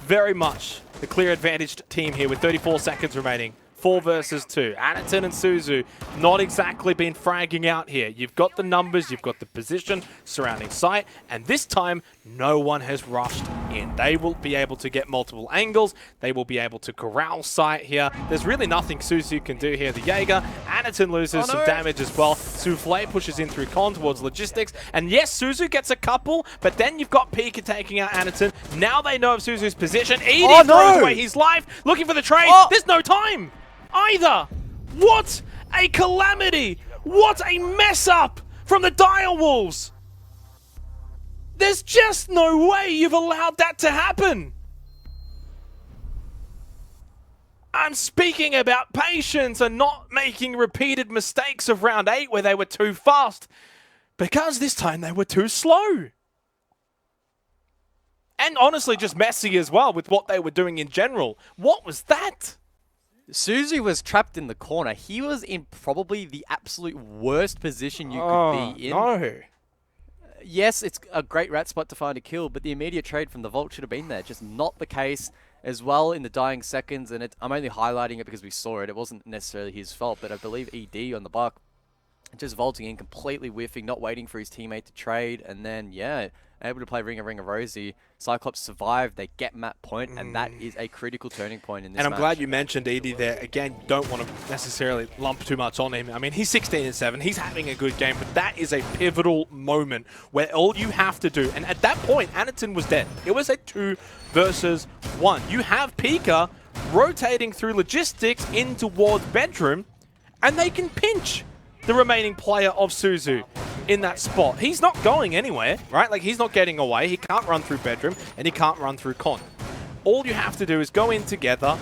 very much the clear advantaged team here with 34 seconds remaining. 4 versus 2. Anaton and Suzu not exactly been fragging out here. You've got the numbers, you've got the position surrounding site, and this time no one has rushed in. They will be able to get multiple angles. They will be able to corral site here. There's really nothing Suzu can do here. The Jaeger, Anaton loses some damage as well. Souffle pushes in through Con towards logistics. And yes, Suzu gets a couple, but then you've got Pika taking out Anaton. Now they know of Suzu's position. ED throws away his life, looking for the trade. There's no time either. What a calamity. What a mess up from the Direwolves. There's just no way you've allowed that to happen. I'm speaking about patience and not making repeated mistakes of round 8 where they were too fast, because this time they were too slow. And honestly, just messy as well with what they were doing in general. What was that? Suzu was trapped in the corner. He was in probably the absolute worst position you could be in. No. Yes, it's a great rat spot to find a kill, but the immediate trade from the Vault should have been there. Just not the case as well in the dying seconds, and I'm only highlighting it because we saw it. It wasn't necessarily his fault, but I believe ED on the buck just vaulting in, completely whiffing, not waiting for his teammate to trade, and then, yeah, able to play Ring of Rosie. Cyclops survived, they get map point, and that is a critical turning point in this match. And I'm glad you mentioned ED there. Again, don't want to necessarily lump too much on him. I mean, he's 16 and 7, he's having a good game, but that is a pivotal moment where all you have to do, and at that point, Anaton was dead. It was a 2 versus 1. You have Pika rotating through logistics in towards bedroom, and they can pinch the remaining player of Suzu in that spot. He's not going anywhere, right? Like, he's not getting away. He can't run through bedroom, and he can't run through Con. All you have to do is go in together.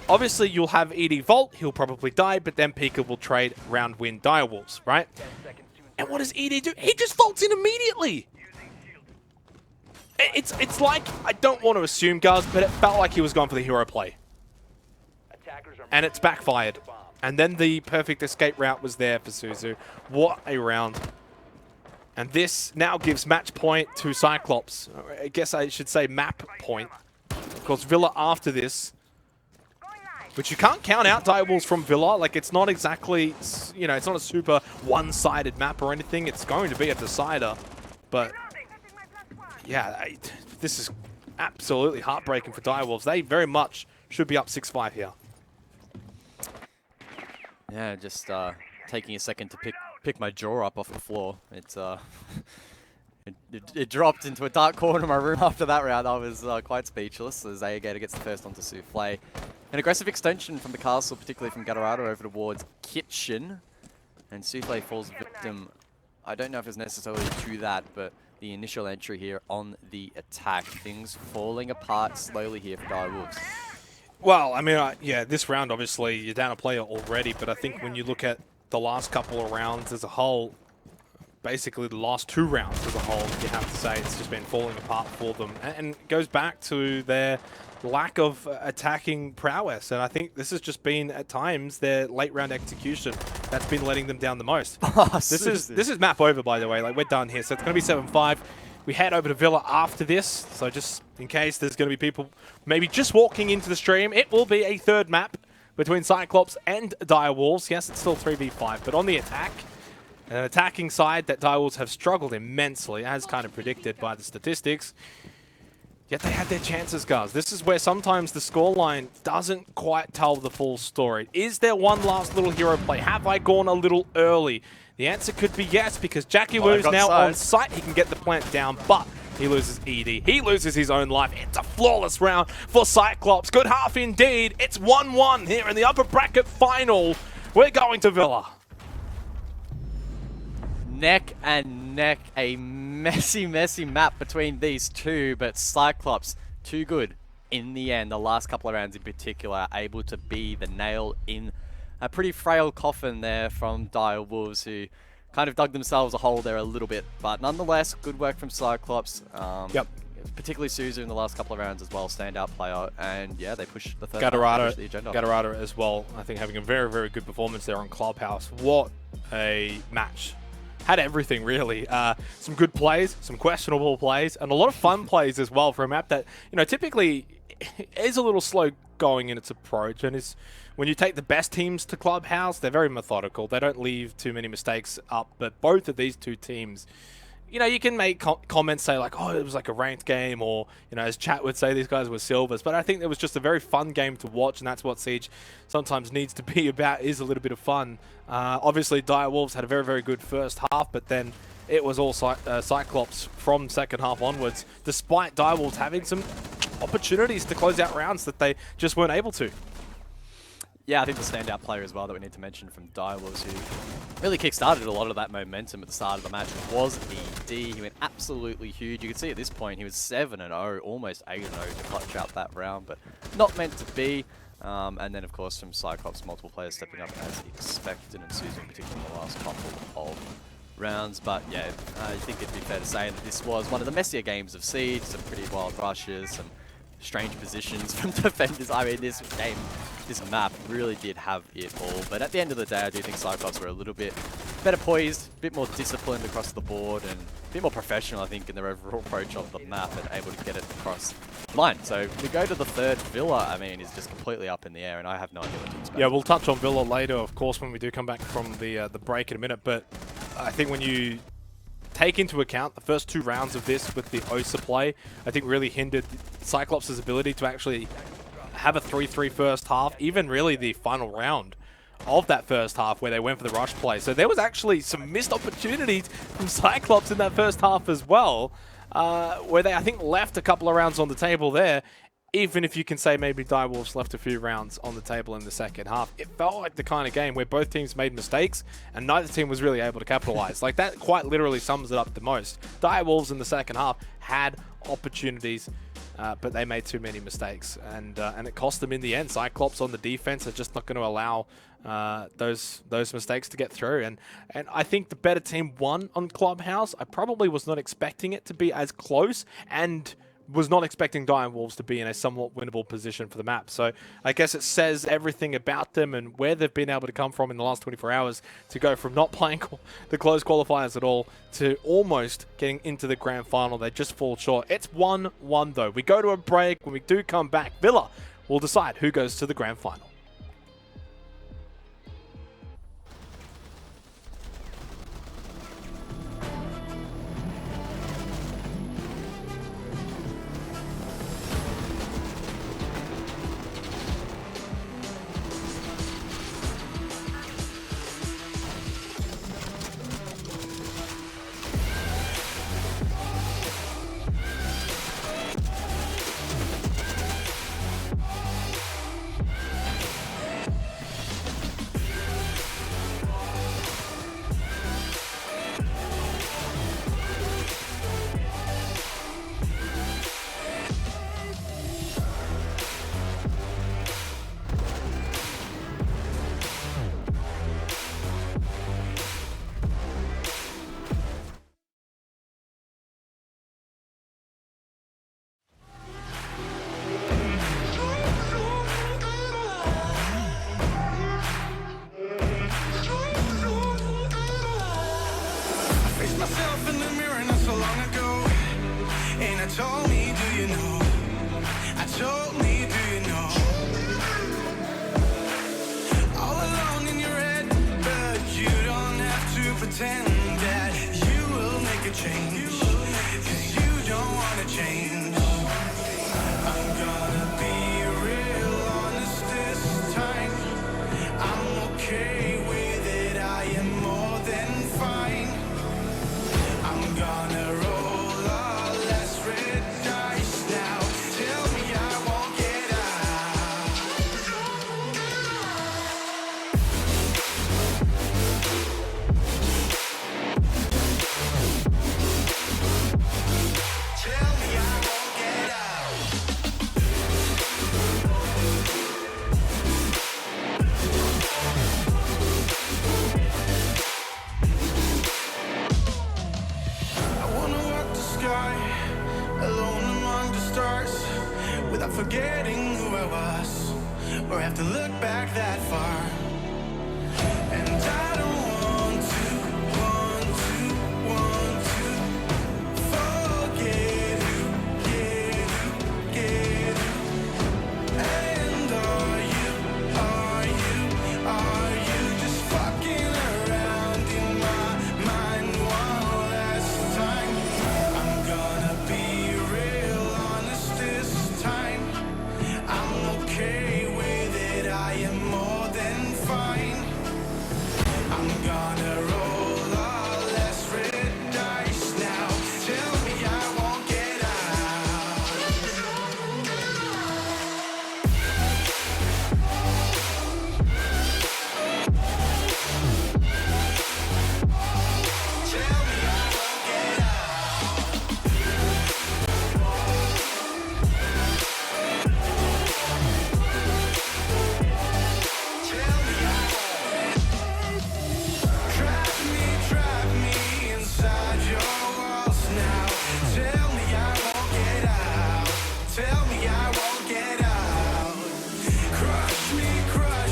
Obviously, you'll have ED Vault. He'll probably die, but then Pika will trade round win Direwolves, right? And what does ED do? He just vaults in immediately. It's like, I don't want to assume, guys, but it felt like he was going for the hero play. And it's backfired. And then the perfect escape route was there for Suzu. What a round. And this now gives match point to Cyclops. I guess I should say map point. Of course, Villa after this which you can't count out Direwolves from Villa. Like, it's not exactly, you know, it's not a super one-sided map or anything. It's going to be a decider. But, yeah, this is absolutely heartbreaking for Direwolves. They very much should be up 6-5 here. Yeah, just taking a second to pick my jaw up off the floor. It's it dropped into a dark corner of my room after that round. I was quite speechless as Aegator gets the first onto Souffle. An aggressive extension from the castle, particularly from Gatorado over towards Kitchen. And Souffle falls victim. I don't know if it's necessarily to that, but the initial entry here on the attack. Things falling apart slowly here for Direwolves. Well, I mean, yeah, this round, obviously, you're down a player already, but I think when you look at the last couple of rounds as a whole, basically the last 2 rounds as a whole, you have to say it's just been falling apart for them. And it goes back to their lack of attacking prowess. And I think this has just been, at times, their late round execution that's been letting them down the most. This is map over, by the way. Like, we're done here. So it's going to be 7-5. We head over to Villa after this. So just in case there's going to be people maybe just walking into the stream, it will be a 3rd map between Cyclops and Direwolves. Yes, it's still 3v5, but on the attack, an attacking side that Direwolves have struggled immensely, as kind of predicted by the statistics. Yet they had their chances, guys. This is where sometimes the scoreline doesn't quite tell the full story. Is there one last little hero play? Have I gone a little early? The answer could be yes, because Jackie Wu's now on site. He can get the plant down, but he loses ED. He loses his own life. It's a flawless round for Cyclops. Good half indeed. It's 1-1 here in the upper bracket final. We're going to Villa. Neck and neck, a messy, messy map between these two, but Cyclops, too good in the end. The last couple of rounds in particular, able to be the nail in a pretty frail coffin there from Direwolves, who kind of dug themselves a hole there a little bit. But nonetheless, good work from Cyclops. Yep. Particularly Suzu in the last couple of rounds as well, standout player. And yeah, they pushed the third Gatorado as well, I think, having a very, very good performance there on Clubhouse. What a match. Had everything, really. Some good plays, some questionable plays, and a lot of fun plays as well for a map that, you know, typically is a little slow going in its approach. And is when you take the best teams to Clubhouse, they're very methodical. They don't leave too many mistakes up. But both of these two teams, you know, you can make comments, say like, oh, it was like a ranked game, or, you know, as chat would say, these guys were silvers. But I think it was just a very fun game to watch, and that's what Siege sometimes needs to be about, is a little bit of fun. Obviously, Direwolves had a very, very good first half, but then it was all Cyclops from second half onwards, despite Direwolves having some opportunities to close out rounds that they just weren't able to. Yeah, I think the standout player as well that we need to mention from Direwolves, who really kick-started a lot of that momentum at the start of the match, was ED. He went absolutely huge. You can see at this point he was 7-0, almost 8-0 to clutch out that round, but not meant to be. And then, of course, from Cyclops, multiple players stepping up as expected, and Susan in particular in the last couple of rounds. But yeah, I think it'd be fair to say that this was one of the messier games of Siege. Some pretty wild rushes, some strange positions from defenders. I mean, this game, this map really did have it all. But at the end of the day, I do think Cyclops were a little bit better poised, a bit more disciplined across the board, and a bit more professional, I think, in their overall approach of the map, and able to get it across the line. So we go to the third. Villa, I mean, is just completely up in the air, and I have no idea what to expect. Yeah, we'll touch on Villa later, of course, when we do come back from the break in a minute. But I think when you take into account the first 2 rounds of this with the Osa play, I think really hindered Cyclops' ability to actually have a 3-3 first half, even really the final round of that first half where they went for the rush play. So there was actually some missed opportunities from Cyclops in that first half as well, where they, I think, left a couple of rounds on the table there. Even if you can say maybe Direwolves left a few rounds on the table in the second half, it felt like the kind of game where both teams made mistakes and neither team was really able to capitalize. Like, that quite literally sums it up the most. Direwolves in the second half had opportunities, but they made too many mistakes, and it cost them in the end. Cyclops on the defense are just not going to allow those mistakes to get through, and I think the better team won on Clubhouse. I probably was not expecting it to be as close, and was not expecting Direwolves to be in a somewhat winnable position for the map. So I guess it says everything about them and where they've been able to come from in the last 24 hours to go from not playing the closed qualifiers at all to almost getting into the grand final. They just fall short. It's 1-1 though. We go to a break. When we do come back, Villa will decide who goes to the grand final. without forgetting who I was, or have to look back that far. And I don't want to forget who, get who. And are you just fucking around in my mind one last time? I'm gonna be real honest this time. I'm okay with it, I am more than fine. I'm gonna roll all less red dice now. Tell me I won't get out. Tell me I won't get out. Tell me I trap me inside your walls now. Tell me I won't get out. Tell me I won't get out. Crush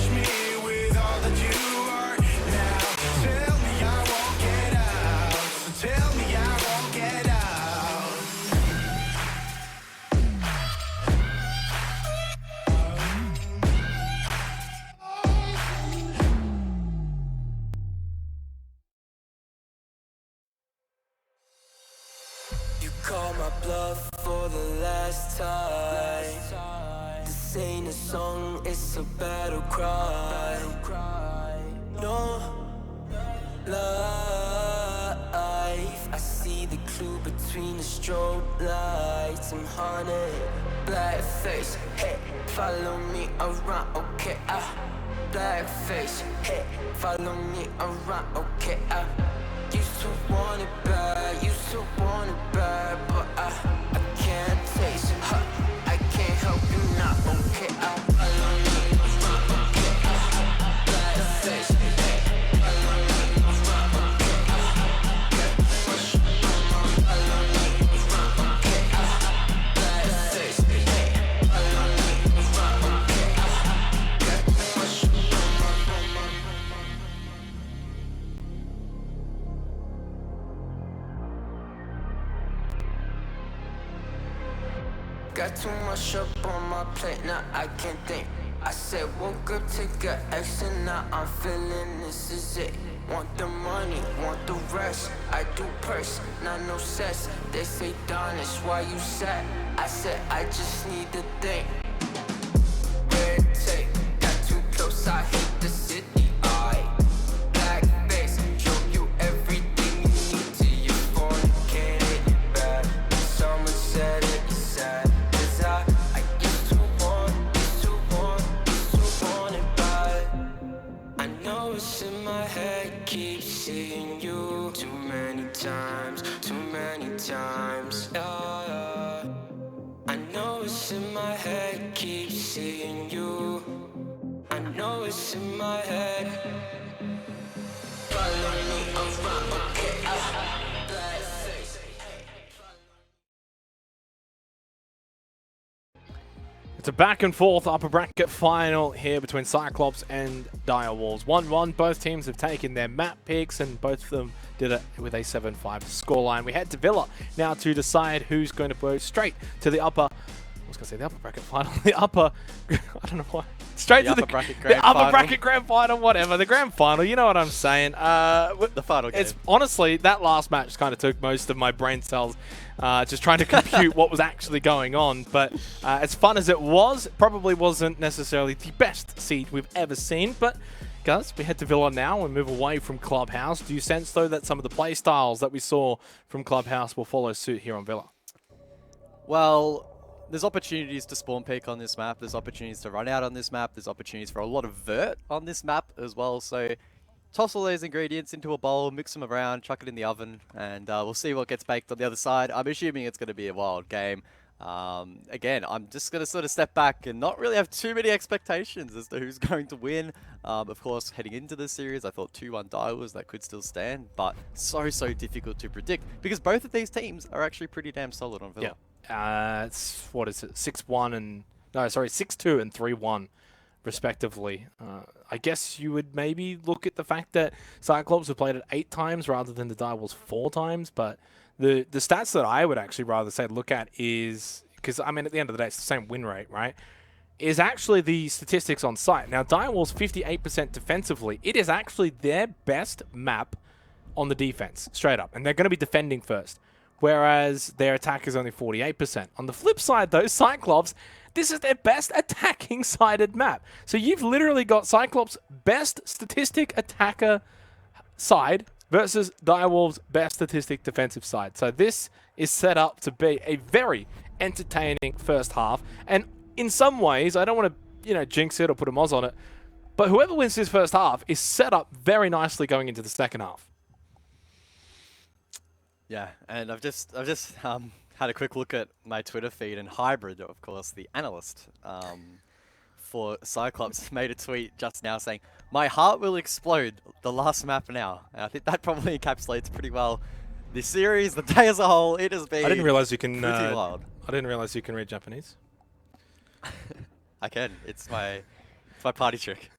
me with all that you are now. Tell me I won't get out. So tell me I won't get out. You call my bluff for the last time. This ain't a song, it's a battle cry. No life. I see the clue between the strobe lights. I'm haunted, black face. Hey, follow me around, okay? Black face. Hey, follow me around, okay? Used to want it bad, but I can't taste it. I can't help you now, okay? Follow me around, okay? Black face. Hey, follow me around, okay? Push follow me around, okay? Black face. Hey, follow me around, okay? Push got too much up on my plate, now I can't think. I said woke up, take a X, and now I'm feeling this is it. Want the money, want the rest. I do purse, not no cess. They say Donis, why you sad? I said I just need to think. Red tape, got too close, I hit the city. Black face, show you everything you need till you fornicate it bad. Someone said it's sad. I used to want it bad. I know it's in my head, keep seeing you too many times. Yeah. I know it's in my head, keep seeing you. I know it's in my head. Follow me around, okay? Black face. It's a back and forth upper bracket final here between Cyclops and Dire Wolves. 1-1, both teams have taken their map picks and both of them did it with a 7-5 scoreline. We head to Villa now to decide who's going to go straight to the upper, I was going to say the upper bracket final, the upper, I don't know why, straight to the upper bracket grand final, whatever, the grand final, you know what I'm saying. The final game. It's honestly, that last match kind of took most of my brain cells just trying to compute what was actually going on. But as fun as it was, it probably wasn't necessarily the best seed we've ever seen. But guys, we head to Villa now and move away from Clubhouse. Do you sense, though, that some of the play styles that we saw from Clubhouse will follow suit here on Villa? Well, there's opportunities to spawn peek on this map. There's opportunities to run out on this map. There's opportunities for a lot of vert on this map as well. So toss all those ingredients into a bowl, mix them around, chuck it in the oven, and we'll see what gets baked on the other side. I'm assuming it's going to be a wild game. Again, I'm just going to sort of step back and not really have too many expectations as to who's going to win. Of course, heading into this series, I thought 2-1 Daiwas, that could still stand, but so difficult to predict because both of these teams are actually pretty damn solid on Villa. Yeah. It's, what is it? 6-1 and... No, sorry, 6-2 and 3-1, respectively. I guess you would maybe look at the fact that Cyclops have played it 8 times rather than the Direwolves 4 times, but the stats that I would actually rather say look at is... Because, I mean, at the end of the day, it's the same win rate, right? Is actually the statistics on site. Now, Direwolves 58% defensively. It is actually their best map on the defense, straight up. And they're going to be defending first. Whereas their attack is only 48%. On the flip side, though, Cyclops, this is their best attacking-sided map. So you've literally got Cyclops' best statistic attacker side versus Direwolves' best statistic defensive side. So this is set up to be a very entertaining first half. And in some ways, I don't want to, jinx it or put a moz on it, but whoever wins this first half is set up very nicely going into the second half. Yeah, and I've just had a quick look at my Twitter feed, and Hybrid, of course, the analyst for Cyclops, made a tweet just now saying, "My heart will explode, the last map now." And I think that probably encapsulates pretty well the series, the day as a whole. It has been I didn't realize you can. pretty wild. I didn't realize you can read Japanese. I can. It's my party trick.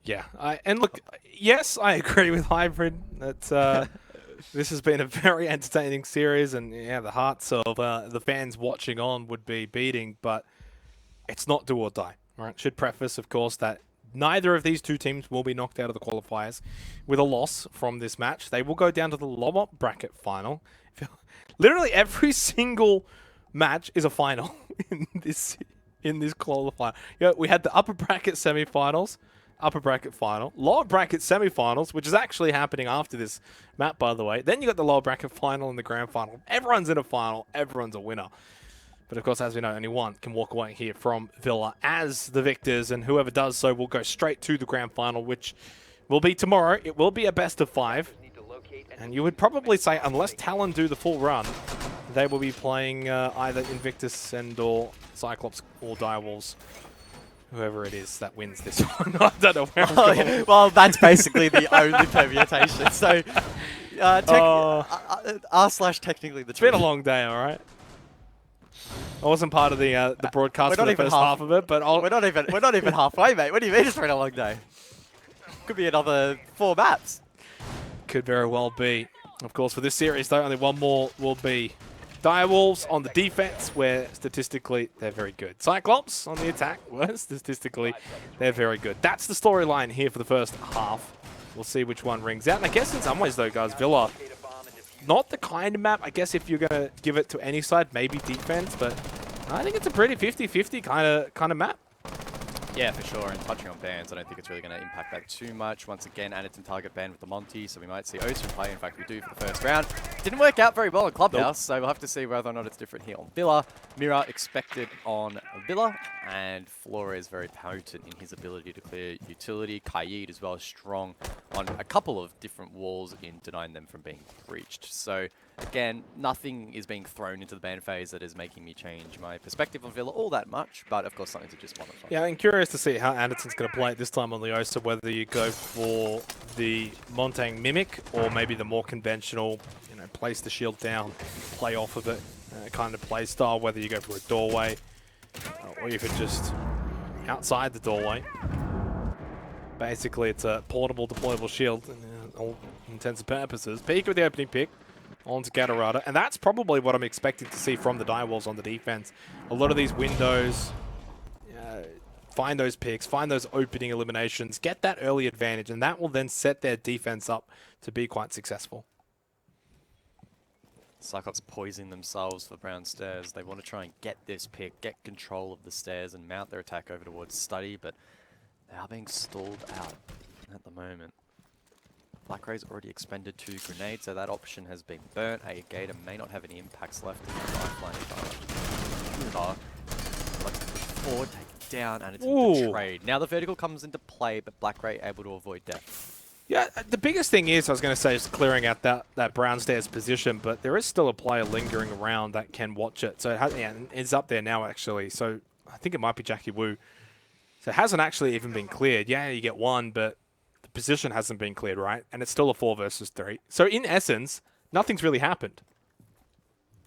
Yeah, and look, yes, I agree with Hybrid. That this has been a very entertaining series, and yeah, the hearts of the fans watching on would be beating, but it's not do or die. Right? Should preface, of course, that neither of these two teams will be knocked out of the qualifiers with a loss from this match. They will go down to the lower bracket final. Literally every single match is a final in this qualifier. We had the upper bracket semi-finals, upper bracket final, lower bracket semi-finals, which is actually happening after this map, by the way. Then you got the lower bracket final and the grand final. Everyone's in a final. Everyone's a winner. But of course, as we know, only one can walk away here from Villa as the victors, and whoever does so will go straight to the grand final, which will be tomorrow. It will be a best of 5. And you would probably say, unless Talon do the full run, they will be playing either Invictus and or Cyclops or Direwolves. Whoever it is that wins this one. I don't know where I'm going. Well, that's basically the only permutation. So, r/technically the It's been a long day, all right? I wasn't part of the broadcast for the first half of it, but we're not even halfway, mate. What do you mean it's been a long day? Could be another 4 maps. Could very well be. Of course, for this series, though, only one more will be Direwolves on the defense, where statistically they're very good. Cyclops on the attack, where statistically they're very good. That's the storyline here for the first half. We'll see which one rings out. And I guess in some ways, though, guys, Villa, not the kind of map, I guess if you're going to give it to any side, maybe defense, but I think it's a pretty 50-50 kind of map. Yeah, for sure. And touching on bans, I don't think it's really going to impact that too much. Once again, Anderton target ban with the Monty, so we might see Ocean play. In fact, we do for the first round. Didn't work out very well in Clubhouse, so we'll have to see whether or not it's different here on Villa. Mira expected on Villa, and Flores very potent in his ability to clear utility. Kaid as well, strong on a couple of different walls in denying them from being breached. So again, nothing is being thrown into the ban phase that is making me change my perspective on Villa all that much, but of course something to just monitor. Yeah, I'm curious to see how Anderton's going to play it this time on the Osa, whether you go for the Montang Mimic or maybe the more conventional, place the shield down, play off of it kind of play style, whether you go for a doorway or you could just outside the doorway. Basically, it's a portable deployable shield in all intents and purposes. Peek with the opening pick onto Gatorada, and that's probably what I'm expecting to see from the Direwolves on the defense. A lot of these windows, find those picks, find those opening eliminations, get that early advantage, and that will then set their defense up to be quite successful. Cyclops poisoning themselves for Brown Stairs. They want to try and get this pick, get control of the stairs, and mount their attack over towards Study, but they are being stalled out at the moment. Black Ray's already expended 2 grenades, so that option has been burnt. A Gator may not have any impacts left in the lifeline. Let's push forward, take it down, and it's into trade. Now the vertical comes into play, but Black Ray able to avoid death. Yeah, the biggest thing is, I was going to say, is clearing out that Brown Stairs position, but there is still a player lingering around that can watch it. So it's up there now, actually. So I think it might be Jackie Wu. So it hasn't actually even been cleared. Yeah, you get 1, but the position hasn't been cleared, right? And it's still a 4 versus 3. So in essence, nothing's really happened.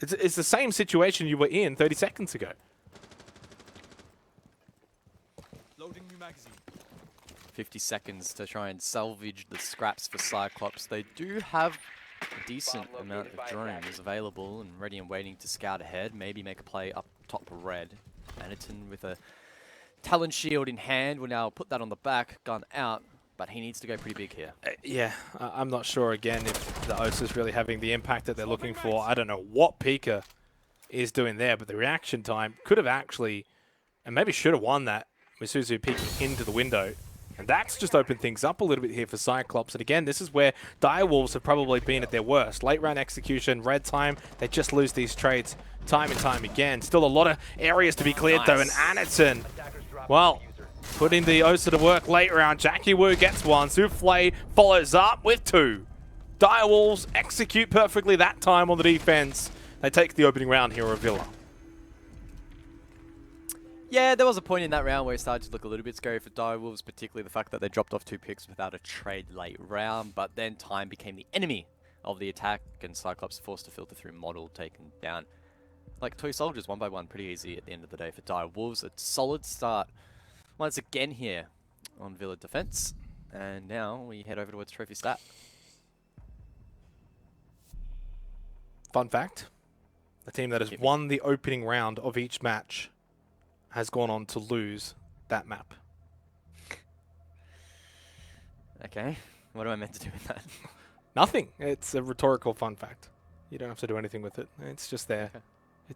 It's the same situation you were in 30 seconds ago. Loading new magazine. 50 seconds to try and salvage the scraps for Cyclops. They do have a decent amount of drones available and ready and waiting to scout ahead. Maybe make a play up top red. Aniton with a Talon shield in hand will now put that on the back, gun out, but he needs to go pretty big here. Yeah, I'm not sure again if the Osa's really having the impact that they're looking for. I don't know what Pika is doing there, but the reaction time could have actually, and maybe should have won that with Suzu peeking into the window. And that's just opened things up a little bit here for Cyclops. And again, this is where Direwolves have probably been at their worst. Late round execution, red time, they just lose these trades time and time again. Still a lot of areas to be cleared though, and Aniton, well, putting the Osa to work late round. Jackie Wu gets one, Souffle follows up with two. Direwolves execute perfectly that time on the defense. They take the opening round here of Villa. Yeah, there was a point in that round where it started to look a little bit scary for Direwolves, particularly the fact that they dropped off 2 picks without a trade late round, but then time became the enemy of the attack, and Cyclops forced to filter through model, taken down like 2 soldiers one by one, pretty easy at the end of the day for Direwolves. A solid start once again here on Villa defense, and now we head over towards Trophy Stat. Fun fact, the team that has won the opening round of each match has gone on to lose that map. Okay, what am I meant to do with that? Nothing. It's a rhetorical fun fact. You don't have to do anything with it. It's just there. Okay.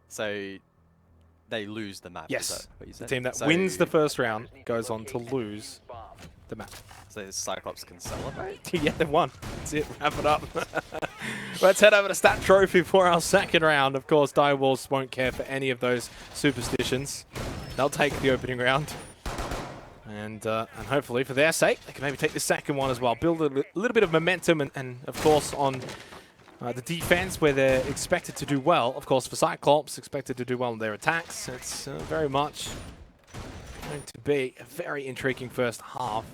So they lose the map. Yes. Is that what you The said? team that wins the first round goes on to lose the map. So Cyclops can celebrate. Yeah, they've won. That's it. Wrap it up. Let's head over to Stat Trophy for our second round. Of course, Direwolves won't care for any of those superstitions. They'll take the opening round. And hopefully, for their sake, they can maybe take the second one as well. Build a little bit of momentum and of course, on the defense where they're expected to do well. Of course, for Cyclops, expected to do well in their attacks. It's very much going to be a very intriguing first half.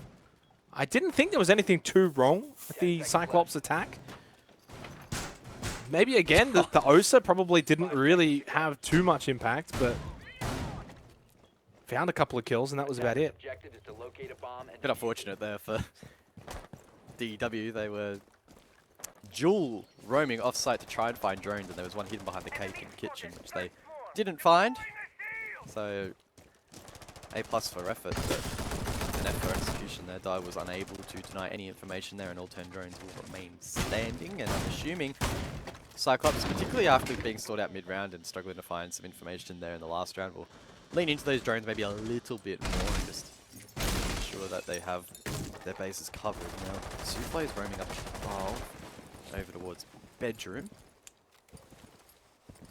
I didn't think there was anything too wrong with the Cyclops attack. Maybe, again, the Osa probably didn't really have too much impact, but found a couple of kills, and that was about it. Bit unfortunate there for DW. They were dual roaming off-site to try and find drones, and there was one hidden behind the cake in the kitchen, which they didn't find. So, A+ for effort, but an F for execution there. Dai was unable to deny any information there, and all 10 drones will remain standing. And I'm assuming Cyclops, particularly after being stored out mid-round and struggling to find some information there in the last round, will lean into those drones maybe a little bit more and just ensure that they have their bases covered. Now, Souffle is roaming up 12 over towards bedroom.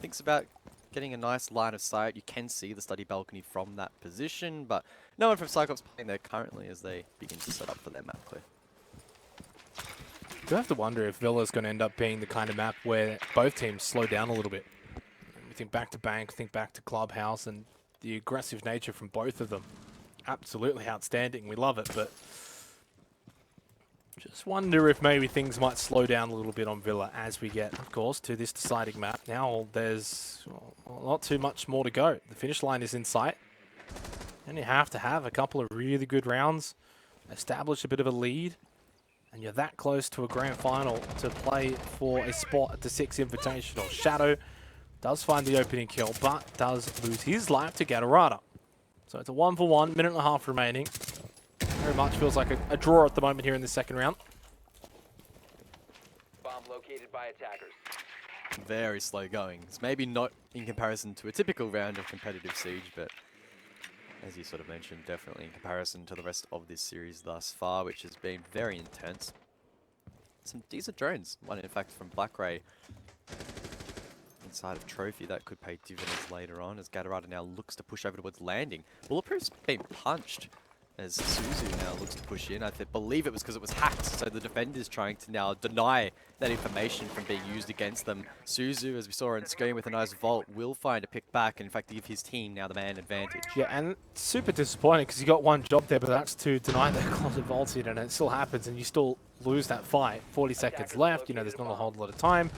Thinks about getting a nice line of sight. You can see the study balcony from that position, but no one from Cyclops playing there currently as they begin to set up for their map clear. You have to wonder if Villa's going to end up being the kind of map where both teams slow down a little bit. We think back to Bank, think back to Clubhouse, and the aggressive nature from both of them. Absolutely outstanding. We love it, but just wonder if maybe things might slow down a little bit on Villa as we get, of course, to this deciding map. Now there's not too much more to go. The finish line is in sight, and you have to have a couple of really good rounds, establish a bit of a lead, and you're that close to a grand final to play for a spot at the 6 Invitational. Shadow does find the opening kill, but does lose his life to Gatorada. So it's a 1-for-1, minute and a half remaining. Very much feels like a draw at the moment here in the second round. Bomb located by attackers. Very slow going. It's maybe not in comparison to a typical round of competitive Siege, but as you sort of mentioned, definitely in comparison to the rest of this series thus far, which has been very intense. Some decent drones. One, in fact, from Black Ray inside of Trophy that could pay dividends later on as Gatorada now looks to push over towards landing. Bulletproof's been punched as Suzu now looks to push in. I believe it was because it was hacked, so the defender's trying to now deny that information from being used against them. Suzu, as we saw on screen with a nice vault, will find a pick back and in fact give his team now the man advantage. Yeah, and super disappointing because you got one job there, but that's to deny that closet vaulted, and it still happens, and you still lose that fight. 40 seconds left, you know, there's not a whole lot of time.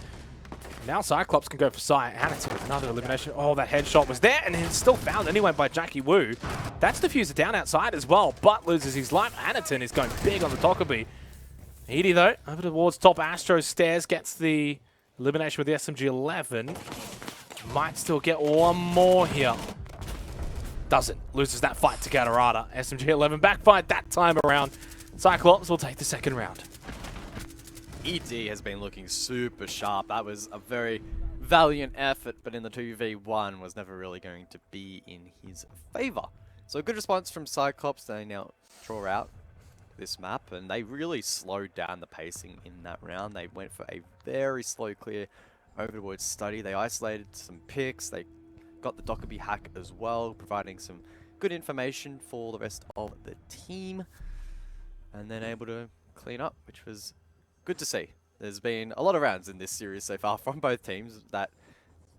Now Cyclops can go for sight. Anaton with another elimination. Oh, that headshot was there, and it's still found anyway by Jackie Wu. That's Diffuser down outside as well, but loses his life. Anaton is going big on the Tokabi. Edie, though, over towards top Astro stairs, gets the elimination with the SMG-11. Might still get one more here. Doesn't. Loses that fight to Gatorada. SMG-11 backfired that time around. Cyclops will take the second round. ED has been looking super sharp. That was a very valiant effort, but in the 2v1 was never really going to be in his favor. So a good response from Cyclops. They now draw out this map, and they really slowed down the pacing in that round. They went for a very slow clear over towards Study. They isolated some picks. They got the Dockerby hack as well, providing some good information for the rest of the team, and then able to clean up, which was good to see. There's been a lot of rounds in this series so far from both teams that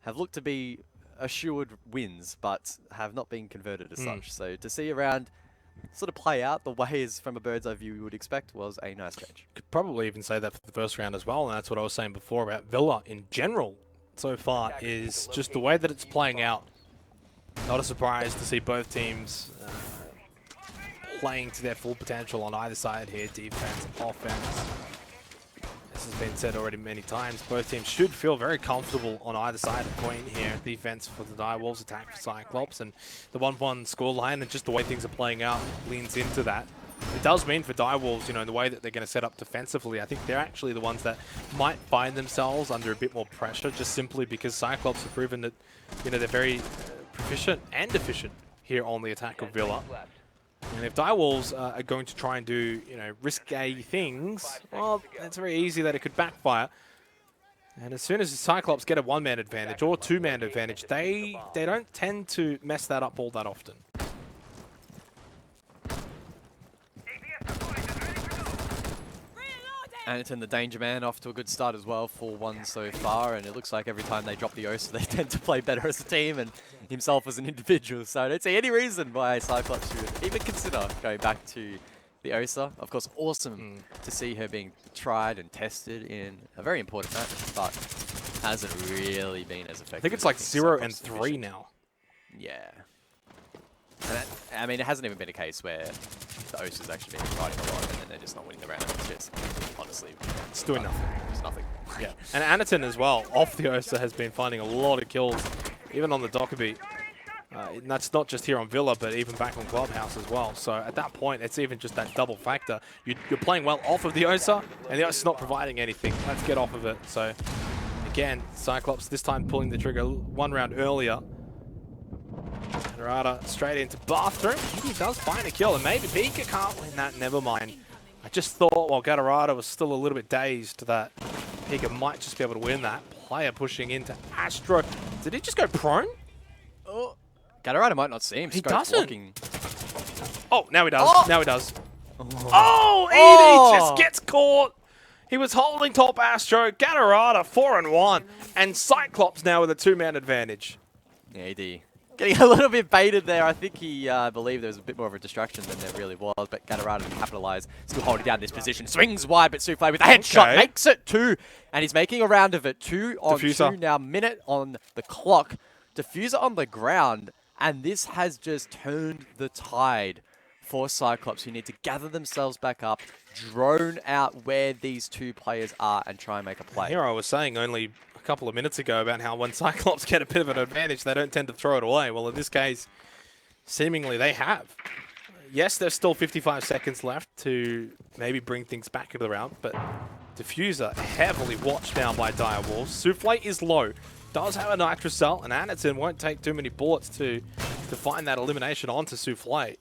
have looked to be assured wins, but have not been converted as such. So to see a round sort of play out the way is from a bird's eye view you would expect was a nice change. Could probably even say that for the first round as well, and that's what I was saying before about Villa in general so far is just the way that it's playing out. Not a surprise to see both teams playing to their full potential on either side here, defense, offense. This has been said already many times. Both teams should feel very comfortable on either side of the coin here. Defense for the Direwolves, attack for Cyclops, and the 1-1 scoreline and just the way things are playing out leans into that. It does mean for Direwolves, you know, the way that they're going to set up defensively, I think they're actually the ones that might find themselves under a bit more pressure, just simply because Cyclops have proven that, you know, they're very proficient and efficient here on the attack of Villa. And if Direwolves are going to try and do, you know, risque things, well, it's very easy that it could backfire. And as soon as the Cyclops get a one-man advantage or two-man advantage, they don't tend to mess that up all that often. Anaton, the danger man, off to a good start as well, 4-1 so far, and it looks like every time they drop the Osa, they tend to play better as a team and himself as an individual. So I don't see any reason why Cyclops should even consider going back to the Osa. Of course, awesome to see her being tried and tested in a very important match, but hasn't really been as effective. I think it's like 0 and 3 now. Yeah. And that, I mean, it hasn't even been a case where the Osa's actually been fighting a lot and then they're just not winning the round. It's just, honestly, It's doing nothing. It's nothing. Yeah. And Anaton as well, off the Osa, has been finding a lot of kills, even on the Dockerby. And that's not just here on Villa, but even back on Clubhouse as well. So at that point, it's even just that double factor. You're playing well off of the Osa, and the Osa's not providing anything. Let's get off of it. So again, Cyclops this time pulling the trigger one round earlier. Gatorada straight into bathroom. He does find a kill, and maybe Pika can't win that. Never mind. I just thought while Gatorada was still a little bit dazed that Pika might just be able to win that. Player pushing into Astro. Did he just go prone? Oh, Gatorada might not see him. He Just go doesn't. blocking. Oh, now he does. Oh! Now he does. Oh, Oh, Edie just gets caught. He was holding top Astro. Gatorada 4-1, and Cyclops now with a two-man advantage. Yeah, AD. Getting a little bit baited there. I think he believed there was a bit more of a distraction than there really was, but Gatorada can capitalize. Still holding down this position. Swings wide, but Souffle with a headshot makes it 2, and he's making a round of it. 2 on Diffuser. 2 now. Minute on the clock. Diffuser on the ground, and this has just turned the tide for Cyclops, who need to gather themselves back up, drone out where these two players are, and try and make a play. Here I was saying only a couple of minutes ago about how when Cyclops get a bit of an advantage, they don't tend to throw it away. Well, in this case, seemingly they have. Yes, there's still 55 seconds left to maybe bring things back into the round, but Diffuser heavily watched down by Direwolves. Souffle is low. Does have a Nitro Cell, and Anaton won't take too many bullets to find that elimination onto Souffle.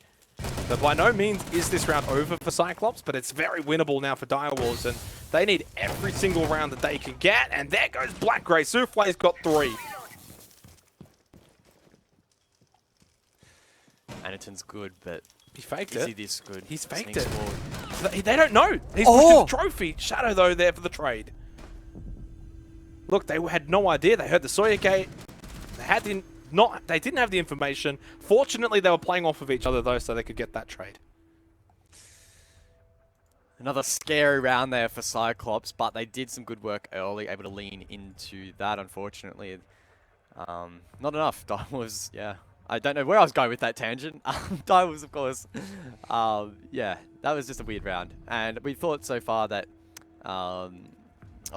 But by no means is this round over for Cyclops, but it's very winnable now for Direwolves, and they need every single round that they can get, and there goes Black Grey. Souffle's got 3. Anaton's good, but He faked is it. he this good? He's faked Sneaks it. forward. They don't know. He's Oh! pushing the trophy. Shadow, though, there for the trade. Look, they had no idea. They heard the Sawyer gate. They didn't have the information. Fortunately, they were playing off of each other, though, so they could get that trade. Another scary round there for Cyclops, but they did some good work early, able to lean into that, unfortunately. Not enough. was, yeah. I don't know where I was going with that tangent. Was, of course. Yeah, that was just a weird round. And we thought so far that, of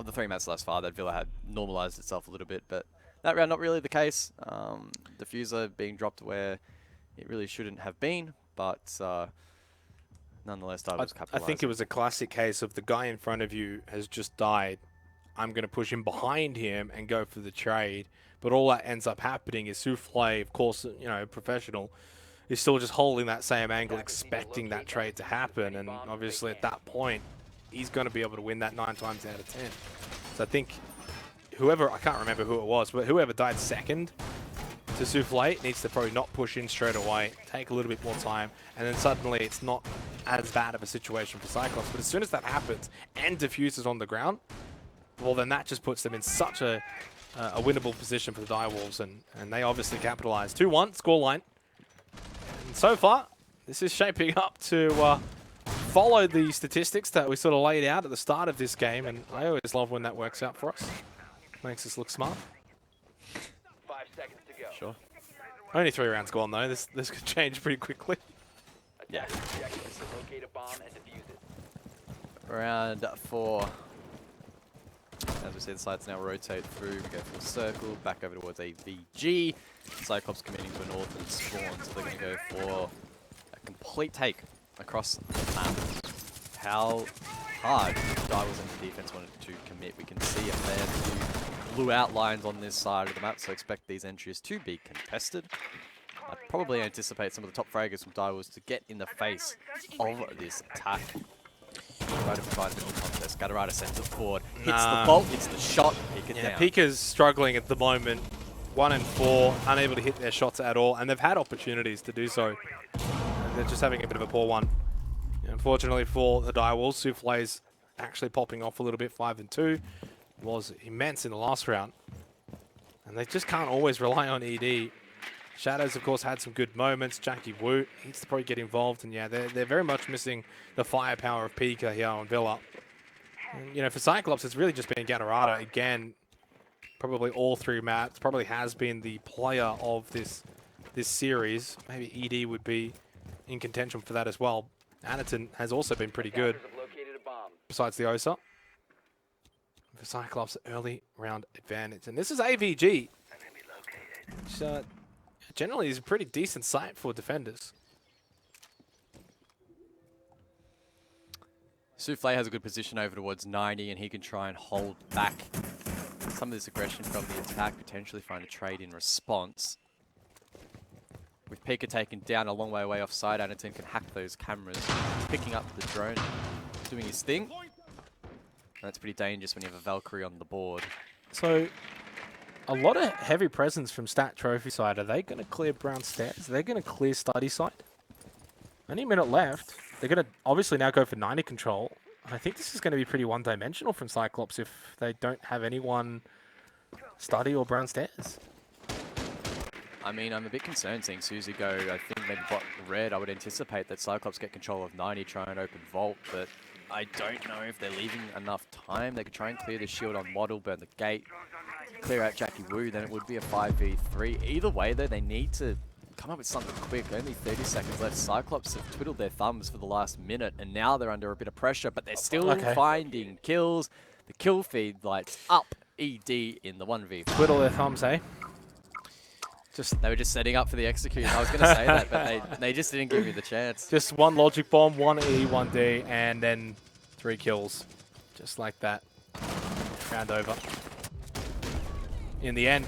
the 3 matches thus far, that Villa had normalized itself a little bit, but that round not really the case. Diffuser being dropped where it really shouldn't have been, but nonetheless, was capitalizing. I think it was a classic case of the guy in front of you has just died. I'm going to push him behind him and go for the trade. But all that ends up happening is Souffle, of course, you know, professional, is still just holding that same angle, expecting that trade to happen. And obviously at that point, he's going to be able to win that 9 times out of 10. So I think whoever, I can't remember who it was, but whoever died second to Souffle needs to probably not push in straight away, take a little bit more time, and then suddenly it's not as bad of a situation for Cyclops. But as soon as that happens and Diffuser's on the ground, well, then that just puts them in such a winnable position for the Direwolves, and they obviously capitalize. 2-1 scoreline. And so far, this is shaping up to follow the statistics that we sort of laid out at the start of this game, and I always love when that works out for us. Makes us look smart. 5 seconds to go. Sure. Only 3 rounds gone though. This could change pretty quickly. Yeah. Objective is to locate a bomb and defuse it. Round 4. As we see, the sides now rotate through. We go full circle, back over towards AVG. Cyclops committing to a northern spawn, so they're going to go for a complete take across the map. How hard Direwolves and the defense wanted to commit. We can see a fair few blue outlines on this side of the map, so expect these entries to be contested. I'd probably anticipate some of the top fraggers from Direwolves to get in the face of this attack. Try to provide a bit of contest. Gatorada sends it forward. Hits the bolt, hits the shot, Pika down. Pika's struggling at the moment. 1 and 4, unable to hit their shots at all, and they've had opportunities to do so. They're just having a bit of a poor one. Unfortunately for the Direwolves, Souffle's actually popping off a little bit. 5 and 2 was immense in the last round, and they just can't always rely on ED. Shadows, of course, had some good moments. Jackie Wu needs to probably get involved, and yeah, they're very much missing the firepower of Pika here on Villa. And, you know, for Cyclops, it's really just been Gatorada again. Probably all 3 maps. Probably has been the player of this series. Maybe ED would be in contention for that as well. Anaton has also been pretty good. Attackers have located a bomb. Besides the OSA. For Cyclops, early round advantage, and this is AVG. Which, generally is a pretty decent site for defenders. Souffle has a good position over towards 90, and he can try and hold back some of this aggression from the attack, potentially find a trade in response. With Pika taken down a long way away offside, Anaton can hack those cameras. He's picking up the drone, doing his thing. And that's pretty dangerous when you have a Valkyrie on the board. So, a lot of heavy presence from Stat Trophy side. Are they going to clear Brown Stairs? Are they going to clear Study side? Only a minute left. They're going to obviously now go for 90 control. I think this is going to be pretty one-dimensional from Cyclops if they don't have anyone Study or Brown Stairs. I mean, I'm a bit concerned seeing Susie go, I think maybe bot red. I would anticipate that Cyclops get control of 90, try and open Vault, but I don't know if they're leaving enough time. They could try and clear the shield on Model, burn the gate, clear out Jackie Wu, then it would be a 5v3. Either way, though, they need to come up with something quick. Only 30 seconds left. Cyclops have twiddled their thumbs for the last minute, and now they're under a bit of pressure, but they're still finding kills. The kill feed lights up ED in the 1v3. Twiddle their thumbs, eh? They were just setting up for the execution. I was going to say that, but they just didn't give me the chance. Just 1 logic bomb, 1 E, 1 D, and then 3 kills. Just like that. Round over. In the end,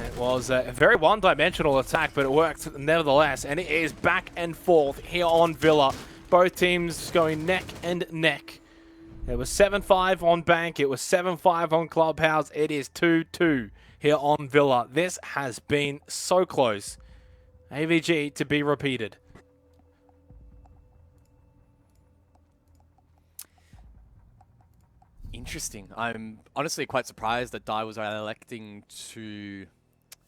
it was a very one-dimensional attack, but it worked nevertheless. And it is back and forth here on Villa. Both teams going neck and neck. It was 7-5 on Bank. It was 7-5 on Clubhouse. It is 2-2 here on Villa. This has been so close. AVG to be repeated. Interesting. I'm honestly quite surprised that Dai was electing to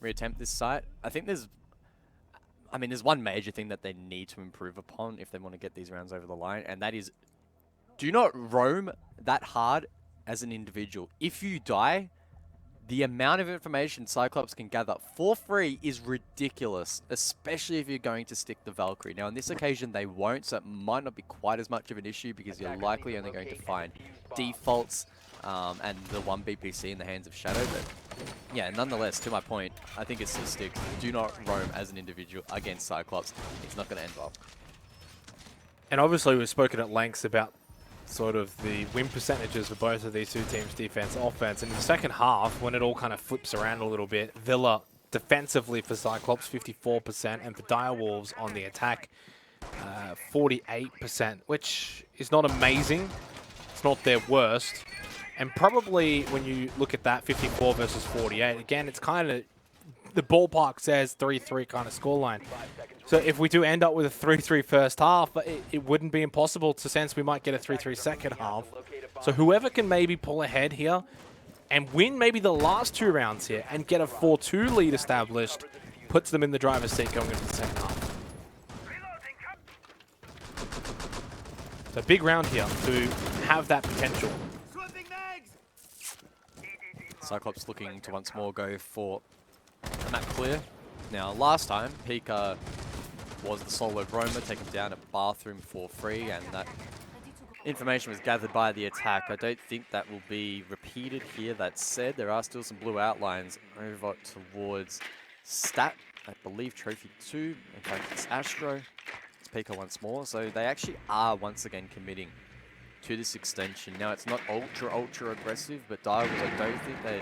reattempt this site. I think there's one major thing that they need to improve upon if they want to get these rounds over the line, and that is do not roam that hard as an individual. If you die, the amount of information Cyclops can gather for free is ridiculous, especially if you're going to stick the Valkyrie. Now, on this occasion, they won't, so it might not be quite as much of an issue because you're likely only going to find defaults and the one BPC in the hands of Shadow. But yeah, nonetheless, to my point, I think it's still stick. Do not roam as an individual against Cyclops. It's not going to end well. And obviously, we've spoken at length about sort of the win percentages for both of these two teams, defense, offense. And in the second half, when it all kind of flips around a little bit, Villa defensively for Cyclops, 54%, and for Direwolves on the attack, 48%, which is not amazing. It's not their worst. And probably when you look at that, 54 versus 48, again, it's kind of, the ballpark says 3-3 kind of scoreline. So if we do end up with a 3-3 first half, it wouldn't be impossible to sense we might get a 3-3 second half. So whoever can maybe pull ahead here and win maybe the last 2 rounds here and get a 4-2 lead established puts them in the driver's seat going into the second half. So big round here to have that potential. Cyclops looking to once more go for a map clear. Now, last time, Pika was the solo roamer, taken down a bathroom for free, and that information was gathered by the attack. I don't think that will be repeated here. That said, there are still some blue outlines over towards Stat, I believe Trophy 2. In fact, it's Astro. It's Pika once more. So they actually are once again committing to this extension. Now, it's not ultra aggressive, but Direwolves, I don't think they're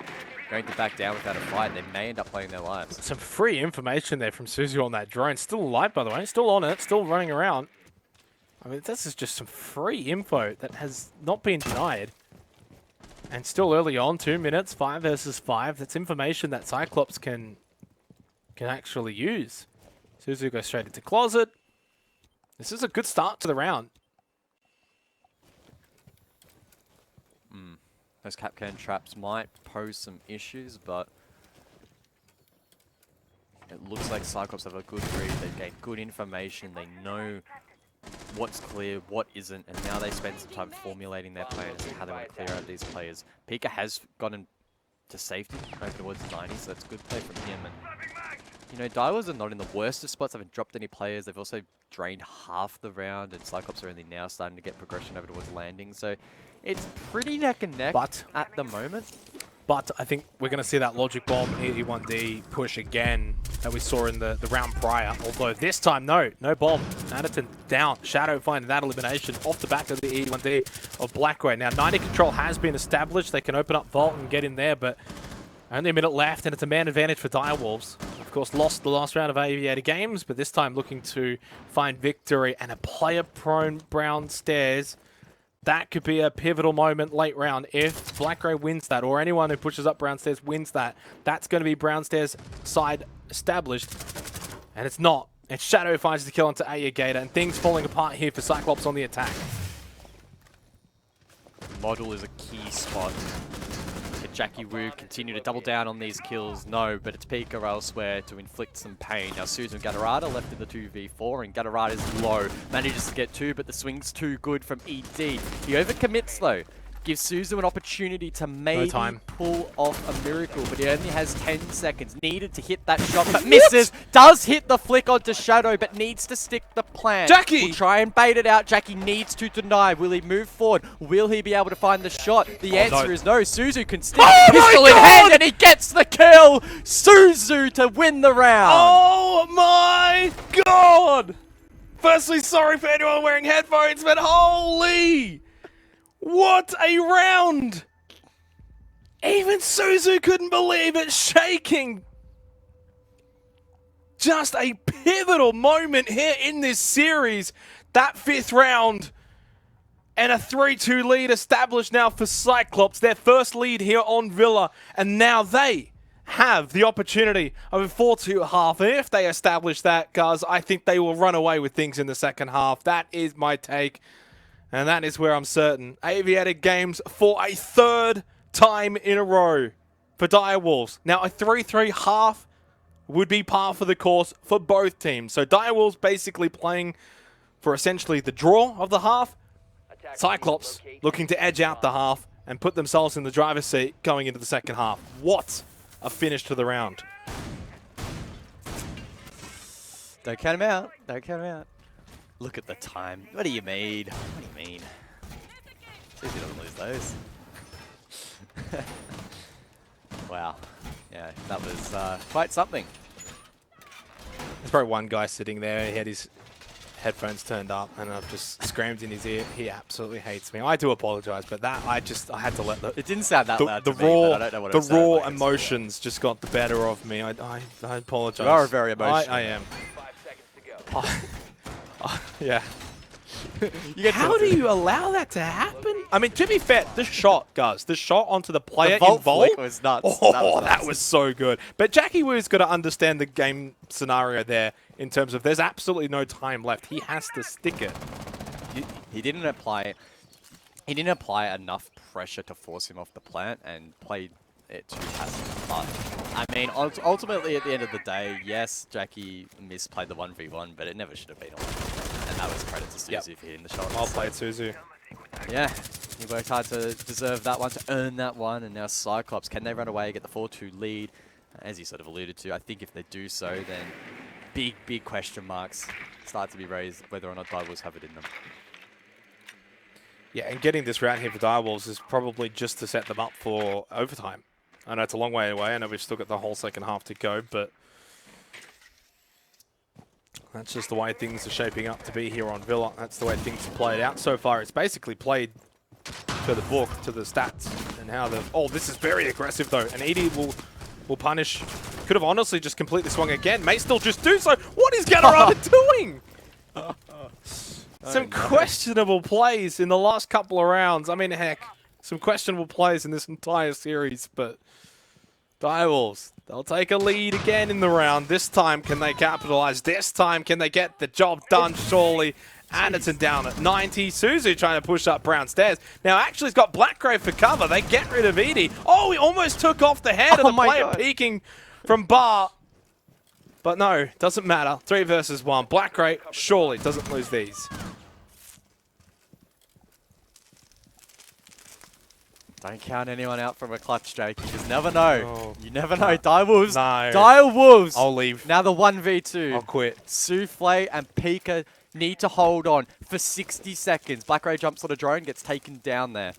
going to back down without a fight. They may end up playing their lives. Some free information there from Suzu on that drone. Still alive, by the way. Still on it. Still running around. I mean, this is just some free info that has not been denied. And still early on, 2 minutes, 5 versus 5. That's information that Cyclops can actually use. Suzu goes straight into closet. This is a good start to the round. Those Capcan traps might pose some issues, but it looks like Cyclops have a good read. They get good information. They know what's clear, what isn't, and now they spend some time formulating their plans and how they want to clear out these players. Pika has gotten to safety over towards 90, so that's a good play from him. And you know, Direwolves are not in the worst of spots. They haven't dropped any players. They've also drained half the round, and Cyclops are only now starting to get progression over towards landing. So it's pretty neck and neck at the moment. But I think we're going to see that Logic Bomb E1D push again that we saw in the round prior. Although this time, no bomb. Natterton down. Shadow finding that elimination off the back of the E1D of Blackway. Now, 90 control has been established. They can open up Vault and get in there, but only a minute left, and it's a man advantage for Direwolves. Of course, lost the last round of Aviator Games, but this time looking to find victory and a player-prone Brown Stairs. That could be a pivotal moment late round if Blackway wins that, or anyone who pushes up Brown Stairs wins that. That's going to be Brown Stairs side established, and it's not. And Shadow finds the kill onto Aviator, and things falling apart here for Cyclops on the attack. Model is a key spot. Can Jackie Wu continue to double down on these kills? No, but it's Pika elsewhere to inflict some pain. Now Suzu and Gatarada left in the 2v4, and Gatarada is low. Manages to get 2, but the swing's too good from ED. He overcommits though. Gives Suzu an opportunity to maybe pull off a miracle, but he only has 10 seconds. Needed to hit that shot, but misses. Does hit the flick onto Shadow, but needs to stick the plan. Jackie! Will try and bait it out. Jackie needs to deny. Will he move forward? Will he be able to find the shot? The answer is no. Suzu can stick pistol in hand, and he gets the kill. Suzu to win the round. Oh my god! Firstly, sorry for anyone wearing headphones, but holy! What a round! Even Suzu couldn't believe it, shaking. Just a pivotal moment here in this series. That 5th round. And a 3-2 lead established now for Cyclops. Their first lead here on Villa. And now they have the opportunity of a 4-2 half. And if they establish that, guys, I think they will run away with things in the second half. That is my take. And that is where I'm certain. Aviator Games for a 3rd time in a row for Direwolves. Now, a 3-3 half would be par for the course for both teams. So Direwolves basically playing for essentially the draw of the half. Cyclops looking to edge out the half and put themselves in the driver's seat going into the second half. What a finish to the round. Don't count him out. Don't count him out. Look at the time. What do you mean? What do you mean? Easy doesn't lose those. Wow. Yeah, that was quite something. There's probably one guy sitting there. He had his headphones turned up, and I've just screamed in his ear. He absolutely hates me. I do apologize, but that I had to let It didn't sound that loud the to me, raw but I don't know what it sounded raw like. emotions just got the better of me. I apologize. You are very emotional. I am. 5 seconds to go. Yeah. You get How do you allow that to happen? I mean, to be fair, the shot, guys, the shot onto the player vault in vault flick was nuts. Oh, That was that was so good. But Jackie Woo's got to understand the game scenario there in terms of there's absolutely no time left. He has to stick it. He didn't apply. He didn't apply enough pressure to force him off the plant and played it too passive. But I mean, ultimately, at the end of the day, yes, Jackie misplayed the 1v1, but it never should have been on. And that was credit to Suzu for hitting the shot. Well played, Suzu. Yeah, he worked hard to deserve that one, to earn that one, and now Cyclops, can they run away, get the 4-2 lead? As you sort of alluded to, I think if they do so, then big question marks start to be raised whether or not Direwolves have it in them. Yeah, and getting this round here for Direwolves is probably just to set them up for overtime. I know it's a long way away. I know we've still got the whole second half to go, but that's just the way things are shaping up to be here on Villa. That's the way things have played out so far. It's basically played to the book, to the stats, and how the... Oh, this is very aggressive, though. And Edie will punish. Could have honestly just completely swung again. May still just do so. What is Gatorada doing? Some questionable plays in the last couple of rounds. I mean, heck, some questionable plays in this entire series, but Direwolves, they'll take a lead again in the round. This time, can they capitalize? This time, can they get the job done, surely? Anderson down at 90. Suzu trying to push up Brown stairs. Now, actually, he's got Blackgrave for cover. They get rid of Edie. Oh, he almost took off the head of the player peeking from Bar. But no, doesn't matter. 3 versus 1. Blackgrave surely doesn't lose these. Don't count anyone out from a clutch, Jake. You just never know. Oh. You never know. Direwolves. No. Direwolves. I'll leave. Now the 1v2. I'll quit. Souffle and Pika need to hold on for 60 seconds. Blackray jumps on a drone, gets taken down there.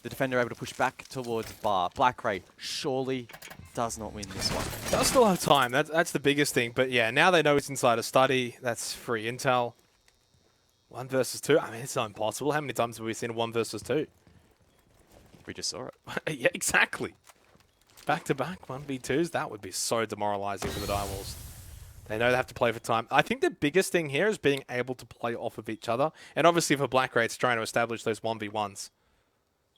The defender able to push back towards Bar. Blackray surely does not win this one. They'll still have time. That's the biggest thing. But yeah, now they know it's inside a study. That's free intel. 1 versus 2. I mean, it's not impossible. How many times have we seen a 1 versus 2? We just saw it. Yeah, exactly. Back-to-back 1v2s. That would be so demoralizing for the Direwolves. They know they have to play for time. I think the biggest thing here is being able to play off of each other. And obviously for Blackray, it's trying to establish those 1v1s.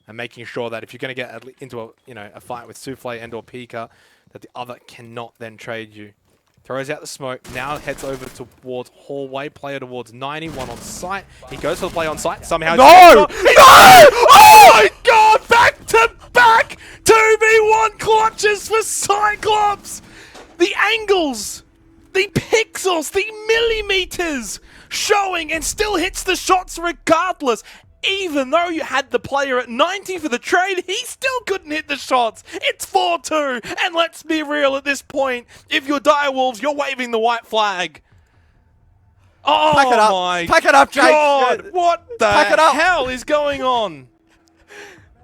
And making sure that if you're going to get into a fight with Souffle and or Pika, that the other cannot then trade you. Throws out the smoke. Now heads over towards hallway. Player towards 91 on site. He goes for the play on site. Somehow... No! No! Oh my god! Back to back! 2v1 clutches for Cyclops! The angles! The pixels! The millimeters! Showing and still hits the shots regardless. Even though you had the player at 90 for the trade, he still couldn't hit the shots. It's 4-2. And let's be real at this point. If you're Direwolves, you're waving the white flag. Oh Pack it up. my Pack it up, Jake. God. What the Pack it up. hell is going on?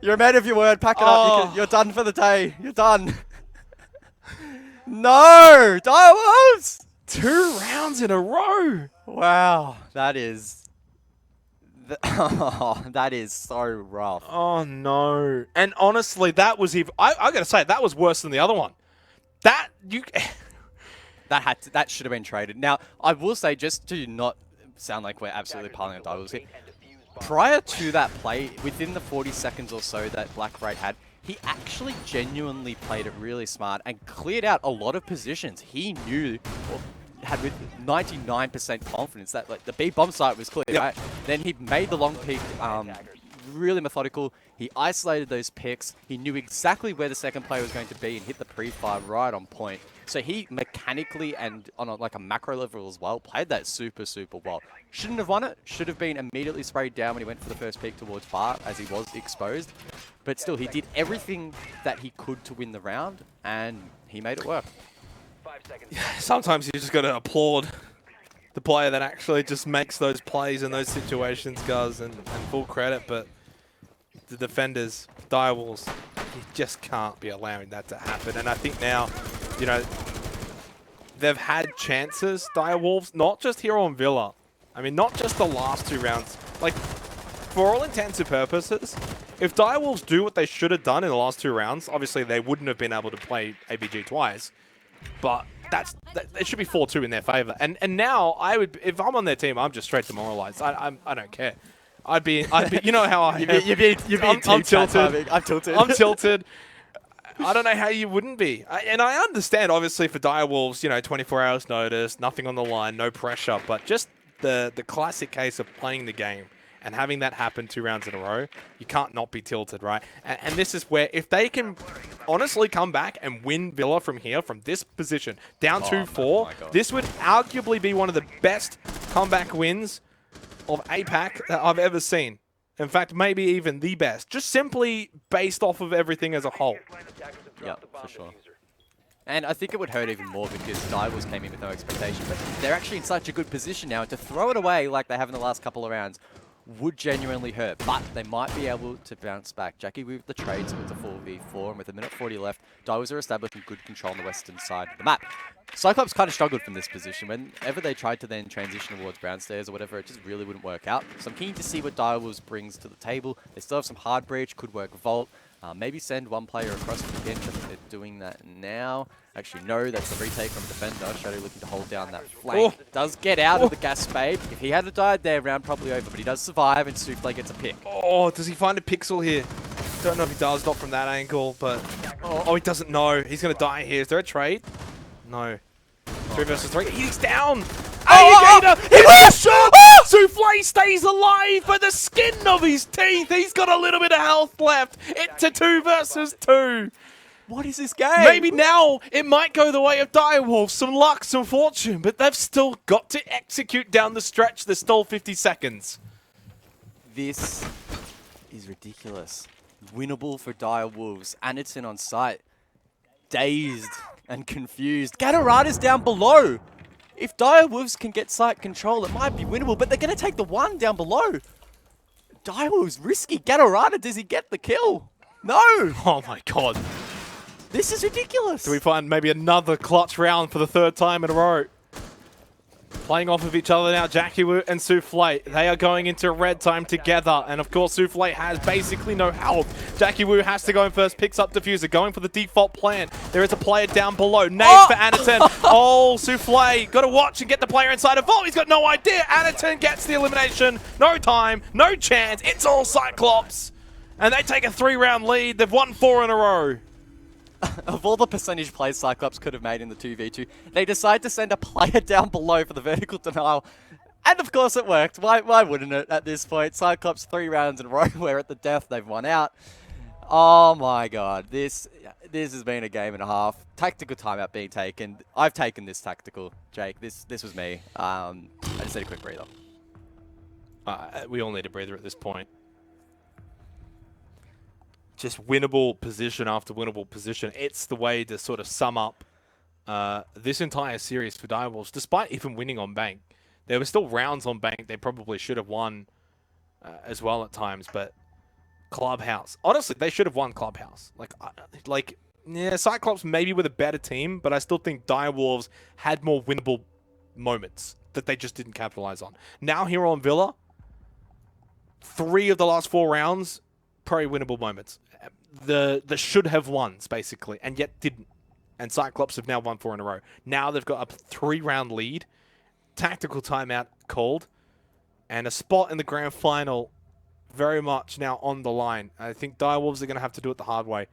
You're a man of your word. Pack it up. You're done for the day. You're done. No! Direwolves! 2 rounds in a row. Wow. That is... that is so rough. Oh no. And honestly, that was even... I gotta say, that was worse than the other one. That That should have been traded. Now, I will say, just to not sound like we're absolutely piling on Direwolves here, prior to that play, within the 40 seconds or so that Blackray had, he actually genuinely played it really smart and cleared out a lot of positions. He knew, or had with 99% confidence that like the B bomb site was clear. Yep. Right? Then he made the long peak really methodical. He isolated those picks. He knew exactly where the second player was going to be and hit the pre-fire right on point. So he mechanically and on like a macro level as well played that super, super well. Shouldn't have won it. Should have been immediately sprayed down when he went for the first peek towards bar as he was exposed. But still, he did everything that he could to win the round, and he made it work. 5 seconds. Sometimes you just got to applaud the player that actually just makes those plays in those situations, guys, and full credit. But the defenders, Direwolves, you just can't be allowing that to happen. And I think now, you know, they've had chances, Direwolves, not just here on Villa. I mean, not just the last 2 rounds. Like, for all intents and purposes, if Direwolves do what they should have done in the last 2 rounds, obviously they wouldn't have been able to play ABG twice. But it should be 4-2 in their favor. And now I would, if I'm on their team, I'm just straight demoralized. I don't care. I'd be you know how I am. I'm tilted. I'm tilted. I'm tilted. I don't know how you wouldn't be. And I understand, obviously, for Direwolves, you know, 24 hours notice, nothing on the line, no pressure. But just the classic case of playing the game and having that happen 2 rounds in a row, you can't not be tilted, right? And this is where, if they can honestly come back and win Villa from here, from this position, down 2-4, this would arguably be one of the best comeback wins of APAC that I've ever seen. In fact, maybe even the best. Just simply based off of everything as a whole. Yeah, for sure. And I think it would hurt even more because Direwolves came in with no expectation, but they're actually in such a good position now, and to throw it away like they have in the last couple of rounds would genuinely hurt, but they might be able to bounce back. Jackie with the trades with the 4v4, and with 1:40 left, Direwolves are establishing good control on the western side of the map. Cyclops kind of struggled from this position. Whenever they tried to then transition towards Brownstairs or whatever, it just really wouldn't work out. So I'm keen to see what Direwolves brings to the table. They still have some hard breach, could work Vault. Maybe send one player across the bench. I think they're doing that now. Actually, no, that's a retake from defender. Shadow looking to hold down that flank. Does get out of the gas spade. If he had died there, round probably over, but he does survive, and Souffle gets a pick. Oh, does he find a pixel here? Don't know if he does, not from that angle, but... Oh, he doesn't know. He's going to die here. Is there a trade? No. 3 versus 3. He's down! Gator! Hit the shot! Souffle stays alive by the skin of his teeth. He's got a little bit of health left. It's a 2 versus 2. What is this game? Maybe now it might go the way of Direwolves. Some luck, some fortune, but they've still got to execute down the stretch. There's still 50 seconds. This is ridiculous. Winnable for Direwolves. Anderton on site. Dazed and confused. Gatorada's down below. If Direwolves can get site control, it might be winnable, but they're going to take the 1 down below. Direwolves risky. Gatorada, does he get the kill? No! Oh my god. This is ridiculous. Do we find maybe another clutch round for the 3rd time in a row? Playing off of each other now, Jackie Wu and Souffle. They are going into red time together. And of course, Souffle has basically no health. Jackie Wu has to go in first, picks up Diffuser, going for the default plan. There is a player down below. Nades for Anderton. Oh, Souffle. Got to watch and get the player inside a vault. He's got no idea. Anderton gets the elimination. No time, no chance. It's all Cyclops. And they take a 3-round lead. They've won 4 in a row. Of all the percentage plays Cyclops could have made in the 2v2, they decide to send a player down below for the vertical denial. And of course it worked. Why wouldn't it at this point? Cyclops 3 rounds in a row where at the death they've won out. Oh my god. This has been a game and a half. Tactical timeout being taken. I've taken this tactical, Jake. This was me. I just need a quick breather. We all need a breather at this point. Just winnable position after winnable position. It's the way to sort of sum up this entire series for Direwolves. Despite even winning on Bank, there were still rounds on Bank they probably should have won as well at times. But Clubhouse, honestly, they should have won Clubhouse. Yeah, Cyclops maybe with a better team, but I still think Direwolves had more winnable moments that they just didn't capitalize on. Now here on Villa, 3 of the last 4 rounds, probably winnable moments. The should have ones, basically, and yet didn't. And Cyclops have now won 4 in a row. Now they've got a 3-round lead, tactical timeout called, and a spot in the grand final very much now on the line. I think Direwolves are going to have to do it the hard way.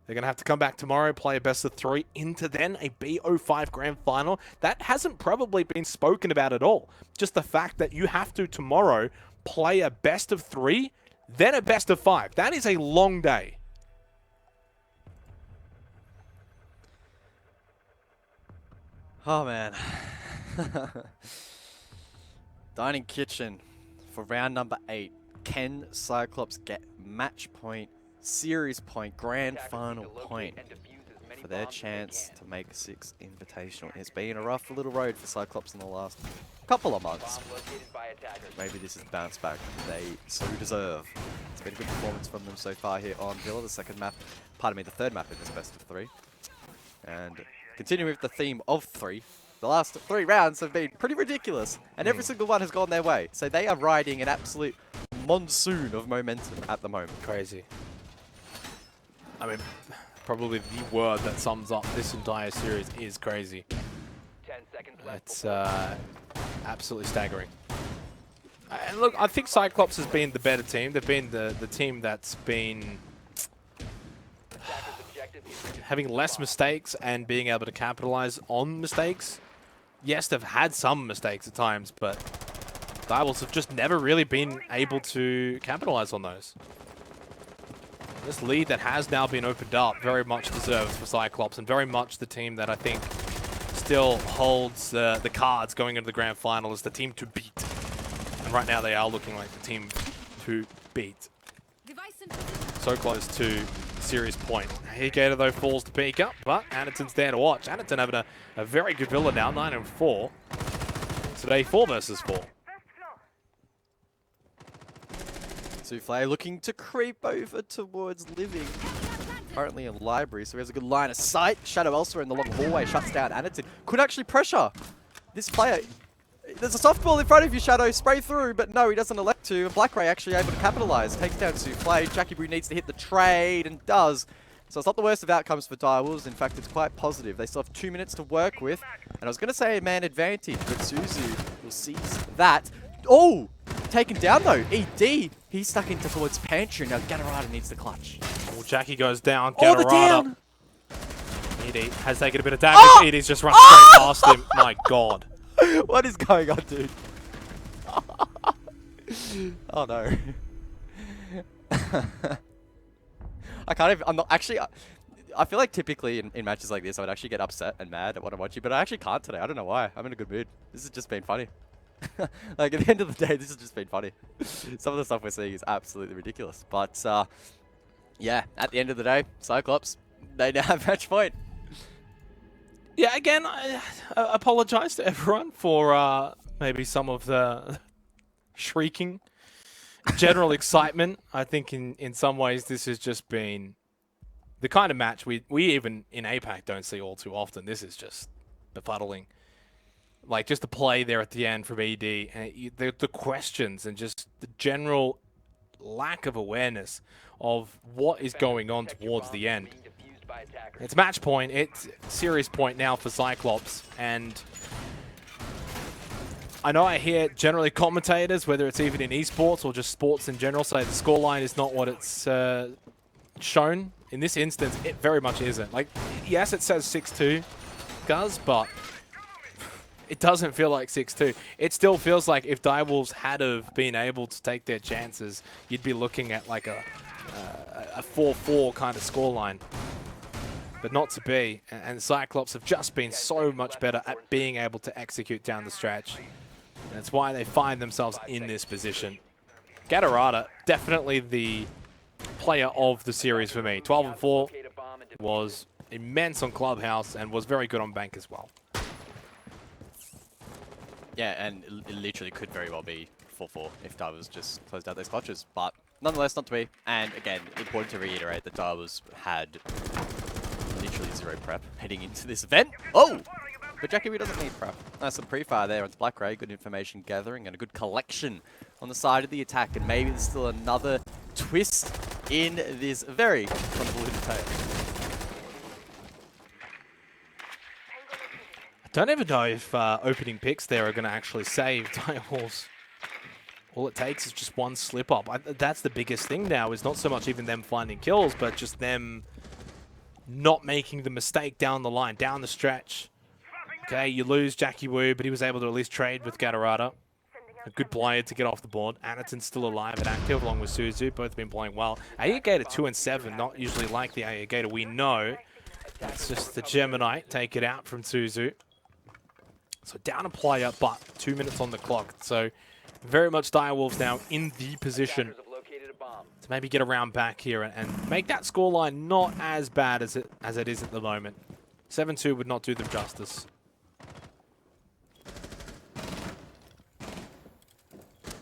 They're going to have to come back tomorrow, play a best of 3, into then a BO5 grand final. That hasn't probably been spoken about at all. Just the fact that you have to tomorrow play a best of 3 then a best of 5. That is a long day. Oh, man. Dining Kitchen for round number 8. Can Cyclops get match point, series point, grand final point for their chance to make 6 Invitational? It's been a rough little road for Cyclops in the last couple of months. Maybe this is the bounce back they so deserve. It's been a good performance from them so far here on Villa, the third map in this best of 3. And continuing with the theme of 3, the last 3 rounds have been pretty ridiculous, and every single one has gone their way. So they are riding an absolute monsoon of momentum at the moment. Crazy. I mean, probably the word that sums up this entire series is crazy. 10 seconds left. It's absolutely staggering. And look, I think Cyclops has been the better team. They've been the team that's been having less mistakes and being able to capitalize on mistakes. Yes, they've had some mistakes at times, but Direwolves have just never really been able to capitalize on those. This lead that has now been opened up very much deserves for Cyclops, and very much the team that I think still holds the cards going into the grand final as the team to beat. And right now they are looking like the team to beat. So close to series point. Gator though falls to peek up, but Anderton's there to watch. Anderton having a very good Villa now, 9-4. Today 4 versus 4. Souffle looking to creep over towards Living. Currently in Library, so he has a good line of sight. Shadow elsewhere in the long hallway shuts down Anderton. Could actually pressure this player. There's a softball in front of you, Shadow. Spray through, but no, he doesn't elect to. Black Ray actually able to capitalize. Takes down Souffle. Jackie Boo needs to hit the trade and does. So it's not the worst of outcomes for Direwolves. In fact, it's quite positive. They still have 2 minutes to work with. And I was going to say a man advantage, but Suzu will seize that. Oh! Taken down though. ED, he's stuck into towards Pantry. Now Gatorada needs the clutch. Well, Jackie goes down. Oh, the down! ED has taken a bit of damage. ED's just run straight past him. My god. What is going on, dude? Oh no. I can't even, I'm not, actually, I feel like typically in matches like this, I would actually get upset and mad at what I'm watching, but I actually can't today. I don't know why. I'm in a good mood. This has just been funny. Like, at the end of the day, this has just been funny. Some of the stuff we're seeing is absolutely ridiculous. But, yeah, at the end of the day, Cyclops, they now have match point. Yeah, again, I apologize to everyone for maybe some of the shrieking. General excitement. I think in some ways this has just been the kind of match we even in APAC don't see all too often. This is just befuddling. Like, just the play there at the end from ED, and the questions and just the general lack of awareness of what is going on towards the end. It's match point, it's series point now for Cyclops, and I know I hear generally commentators, whether it's even in esports or just sports in general, say the scoreline is not what it's shown. In this instance, it very much isn't. Like, yes, it says 6-2, Guz, but it doesn't feel like 6-2. It still feels like if Direwolves had have been able to take their chances, you'd be looking at like a 4-4 kind of scoreline. But not to be. And Cyclops have just been so much better at being able to execute down the stretch. And that's why they find themselves in this position. Gatorada, definitely the player of the series for me. 12-4 was immense on Clubhouse and was very good on Bank as well. Yeah, and it literally could very well be 4-4 if Direwolves just closed out those clutches. But nonetheless, not to be. And again, important to reiterate that Direwolves had literally 0 prep heading into this event. Oh! But Jackie Boo doesn't need prep. Nice some pre-fire there onto Black Ray. Good information gathering and a good collection on the side of the attack. And maybe there's still another twist in this very convoluted tale. Don't even know if opening picks there are going to actually save Direwolves. All it takes is just one slip up. That's the biggest thing now, is not so much even them finding kills, but just them not making the mistake down the line, down the stretch. Okay, you lose Jackie Wu, but he was able to at least trade with Gatorada. A good player to get off the board. Anaton's still alive and active along with Suzu. Both been playing well. Gator 2 and 7, not usually like the Gator. We know that's just the Gemini. Take it out from Suzu. So down a player, but 2 minutes on the clock. So very much Direwolves now in the position Attackers have located a bomb. to maybe get around back here and make that scoreline not as bad as it is at the moment. 7-2 would not do them justice.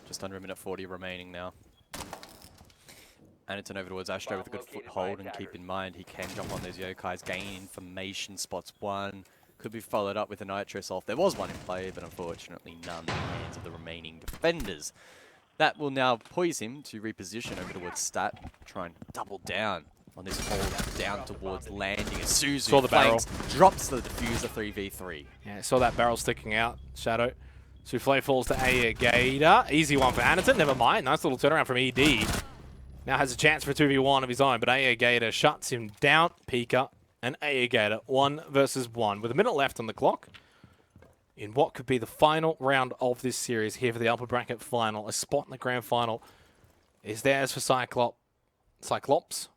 Just under a minute 40 remaining now. Anaton over towards Astro with a good foothold, and keep in mind he can jump on those Yokais, gain information, spots one. Could be followed up with a Nitro Assault. There was one in play, but unfortunately none in the hands of the remaining defenders. That will now poise him to reposition over towards Stat, try and double down on this hold down towards landing as Suzu Saw the barrel. drops the diffuser 3v3. Yeah, saw that barrel sticking out. Shadow. Souffle falls to Gator. Easy one for Anaton. Never mind. Nice little turnaround from ED. Now has a chance for a 2v1 of his own, but Gator shuts him down. Pika and Gator 1 versus 1 with a minute left on the clock in what could be the final round of this series here for the upper bracket final. A spot in the grand final is theirs for Cyclops.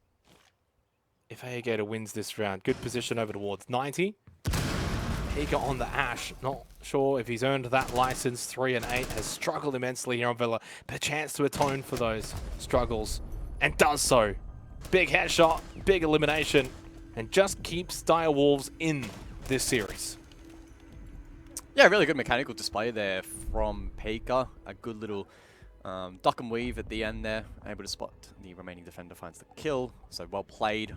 If Gator wins this round, good position over towards 90. Pika on the Ash. Not sure if he's earned that license. 3 and 8 has struggled immensely here on Villa. But a chance to atone for those struggles. And does so. Big headshot, big elimination. And just keeps Direwolves in this series. Yeah, really good mechanical display there from Pika. A good little duck and weave at the end there. Able to spot the remaining defender, finds the kill. So well played.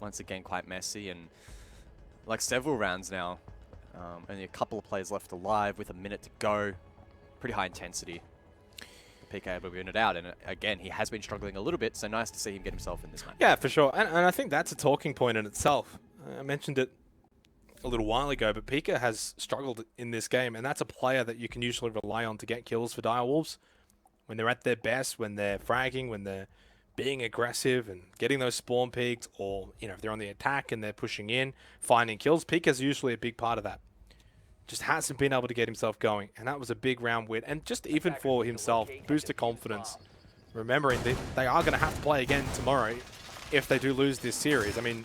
Once again, quite messy. And like several rounds now, only a couple of players left alive with a minute to go. Pretty high intensity. Pika able to win it out. And again, he has been struggling a little bit. So nice to see him get himself in this match. Yeah, for sure. And I think that's a talking point in itself. I mentioned it a little while ago, but Pika has struggled in this game, and that's a player that you can usually rely on to get kills for Direwolves. When they're at their best, when they're fragging, when they're being aggressive and getting those spawn peaks, or if they're on the attack and they're pushing in, finding kills, Pika's usually a big part of that. Just hasn't been able to get himself going, and that was a big round win. And just even for himself, boost of confidence, remembering that they are going to have to play again tomorrow if they do lose this series. I mean,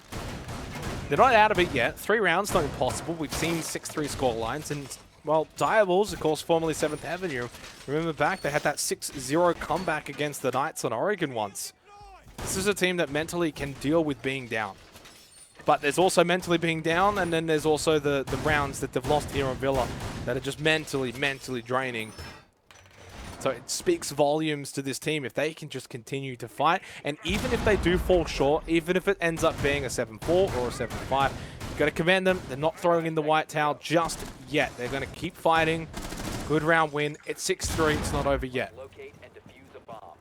they're not out of it yet. 3 rounds, not impossible. We've seen 6-3 score lines. And, well, Direwolves, of course, formerly 7th Avenue. Remember back, they had that 6-0 comeback against the Knights on Oregon once. This is a team that mentally can deal with being down. But there's also mentally being down, and then there's also the rounds that they've lost here on Villa that are just mentally draining. So it speaks volumes to this team if they can just continue to fight. And even if they do fall short, even if it ends up being a 7-4 or a 7-5, you've got to commend them. They're not throwing in the white towel just yet. They're going to keep fighting. Good round win. It's 6-3. It's not over yet. Locate and defuse a bomb.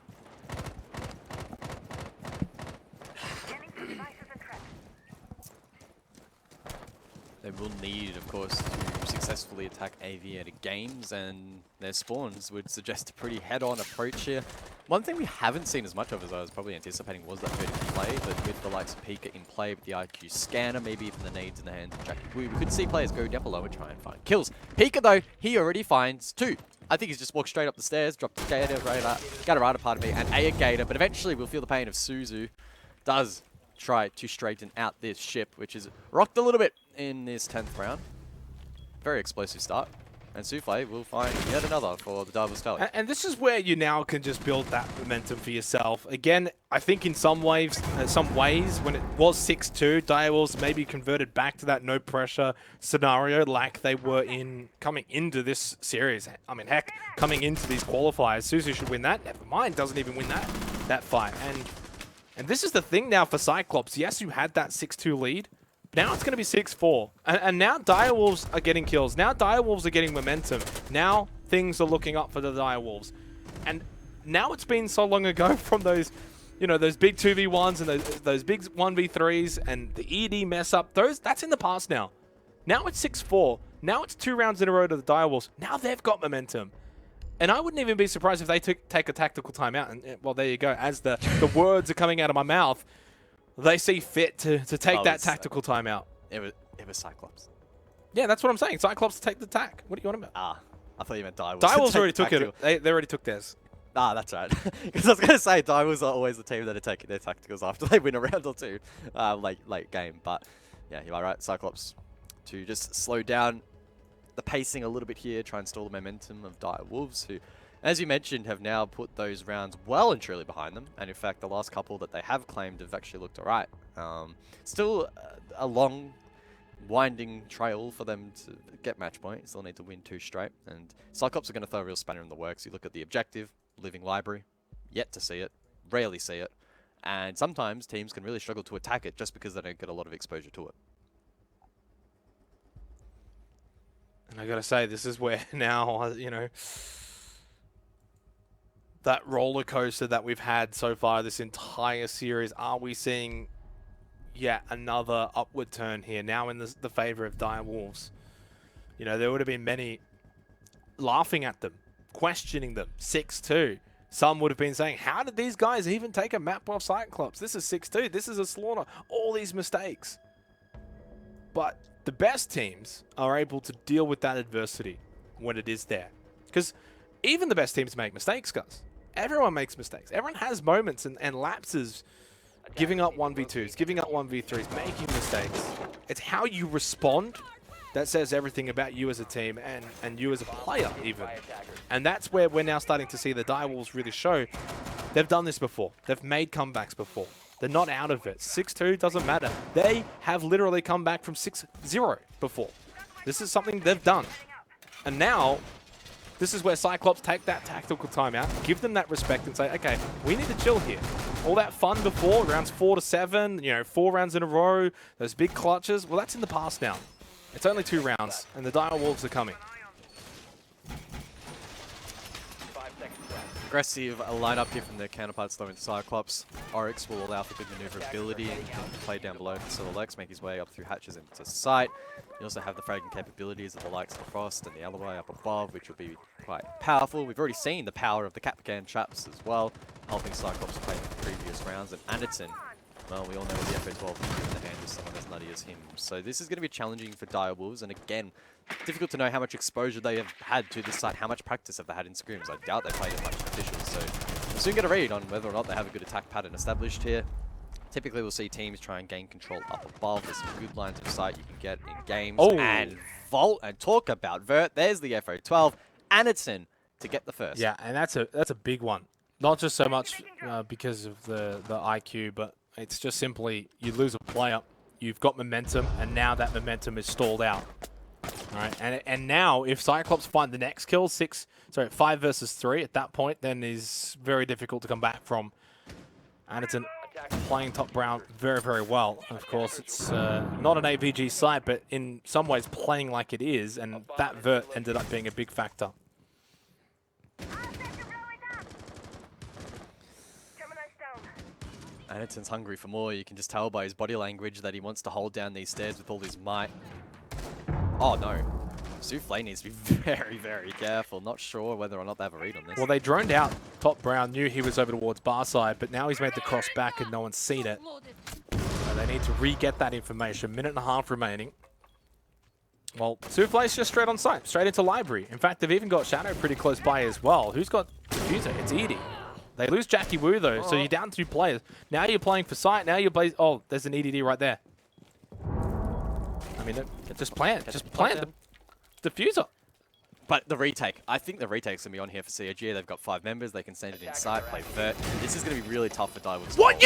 They will need, of course, to successfully attack Aviator Games, and their spawns would suggest a pretty head-on approach here. One thing we haven't seen as much of as I was probably anticipating was that vertical play, but with the likes of Pika in play, with the IQ scanner, maybe even the nades in the hands of Jackie, we could see players go down below and try and find kills. Pika, though, he already finds 2. I think he's just walked straight up the stairs, dropped the Gator, Gatorada, pardon me, and a Gator, but eventually we'll feel the pain of Suzu. Does try to straighten out this ship, which is rocked a little bit in this 10th round. Very explosive start. And Souffle will find yet another for the Double Stallion. And this is where you now can just build that momentum for yourself. Again, I think in some ways, when it was 6-2, Direwolves maybe converted back to that no pressure scenario like they were in coming into this series. I mean, heck, coming into these qualifiers, Suzu should win that. Never mind, doesn't even win that fight. And this is the thing now for Cyclops. Yes, you had that 6-2 lead. Now it's going to be 6-4. And now Direwolves are getting kills. Now Direwolves are getting momentum. Now things are looking up for the Direwolves. And now it's been so long ago from those, those big 2v1s and those big 1v3s and the ED mess up. That's in the past now. Now it's 6-4. Now it's 2 rounds in a row to the Direwolves. Now they've got momentum. And I wouldn't even be surprised if they take a tactical timeout. And, well, there you go. As the words are coming out of my mouth, they see fit to take that tactical timeout. It was Cyclops. Yeah, that's what I'm saying. Cyclops to take the tack. What are you on about? I thought you meant Direwolves. Direwolves already took it. They already took theirs. Ah, that's right. Because I was going to say, Direwolves are always the team that are taking their tacticals after they win a round or two late game. But yeah, you are right. Cyclops to just slow down the pacing a little bit here, try and stall the momentum of Direwolves, who, as you mentioned, have now put those rounds well and truly behind them. And in fact, the last couple that they have claimed have actually looked alright. Still a long, winding trail for them to get match point. Still need to win 2 straight. And Cyclops are going to throw a real spanner in the works. You look at the objective, Living Library, yet to see it, rarely see it. And sometimes teams can really struggle to attack it just because they don't get a lot of exposure to it. And I gotta say, this is where now, you know, that roller coaster that we've had so far this entire series, are we seeing yet another upward turn here now in the favor of Direwolves? You know, there would have been many laughing at them, questioning them. 6-2. Some would have been saying, how did these guys even take a map off Cyclops? This is 6-2. This is a slaughter. All these mistakes. But the best teams are able to deal with that adversity when it is there. Because even the best teams make mistakes, guys. Everyone makes mistakes. Everyone has moments and lapses, giving up 1v2s, giving up 1v3s, making mistakes. It's how you respond that says everything about you as a team and you as a player even. And that's where we're now starting to see the Direwolves really show. They've done this before. They've made comebacks before. They're not out of it. 6-2 doesn't matter. They have literally come back from 6-0 before. This is something they've done. And now, this is where Cyclops take that tactical timeout, give them that respect and say, okay, we need to chill here. All that fun before, rounds 4 to 7, you know, 4 rounds in a row, those big clutches, well, that's in the past now. It's only 2 rounds, and the Direwolves are coming. Aggressive lineup here from their counterparts though in Cyclops. Oryx will allow for good maneuverability and can play down below for Lex, make his way up through hatches into sight. You also have the fragging capabilities of the likes of Frost and the Alloy up above, which will be quite powerful. We've already seen the power of the Capcan traps as well, helping Cyclops play in the previous rounds. And Anderton, well, we all know the FA12 in the hand of someone as nutty as him. So this is going to be challenging for Direwolves, and again, difficult to know how much exposure they have had to this site, how much practice have they had in scrims. I doubt they played as much as officials, so we'll soon get a read on whether or not they have a good attack pattern established here. Typically, we'll see teams try and gain control up above. There's some good lines of sight you can get in games. Oh. And Vault, and talk about Vert. There's the FO12. Anderton to get the first. Yeah, and that's a big one. Not just so much because of the IQ, but it's just simply you lose a player, you've got momentum, and now that momentum is stalled out. All right, and now if Cyclops find the next kill, 5 versus 3 at that point, then is very difficult to come back from. Anderton playing top brown very, very well. And of course, it's not an APG site, but in some ways playing like it is, and that vert ended up being a big factor. Anderton's hungry for more. You can just tell by his body language that he wants to hold down these stairs with all his might. Oh no. Souffle needs to be very, very careful. Not sure whether or not they have a read on this. Well, they droned out top brown, knew he was over towards bar side, but now he's made the cross back and no one's seen it. So they need to re-get that information. 1.5 minutes remaining. Well, Souffle's just straight on site, straight into library. In fact, they've even got Shadow pretty close by as well. Who's got Diffuser? It's Edie. They lose Jackie Wu though, so you're down 2 players. Now you're playing for sight. Now you're playing. Oh, there's an EDD right there. I mean, just plant the Diffuser. But the retake, I think the retake's going to be on here for COG. They've got 5 members. They can send it inside, play Vert. This is going to be really tough for Direwolves. What?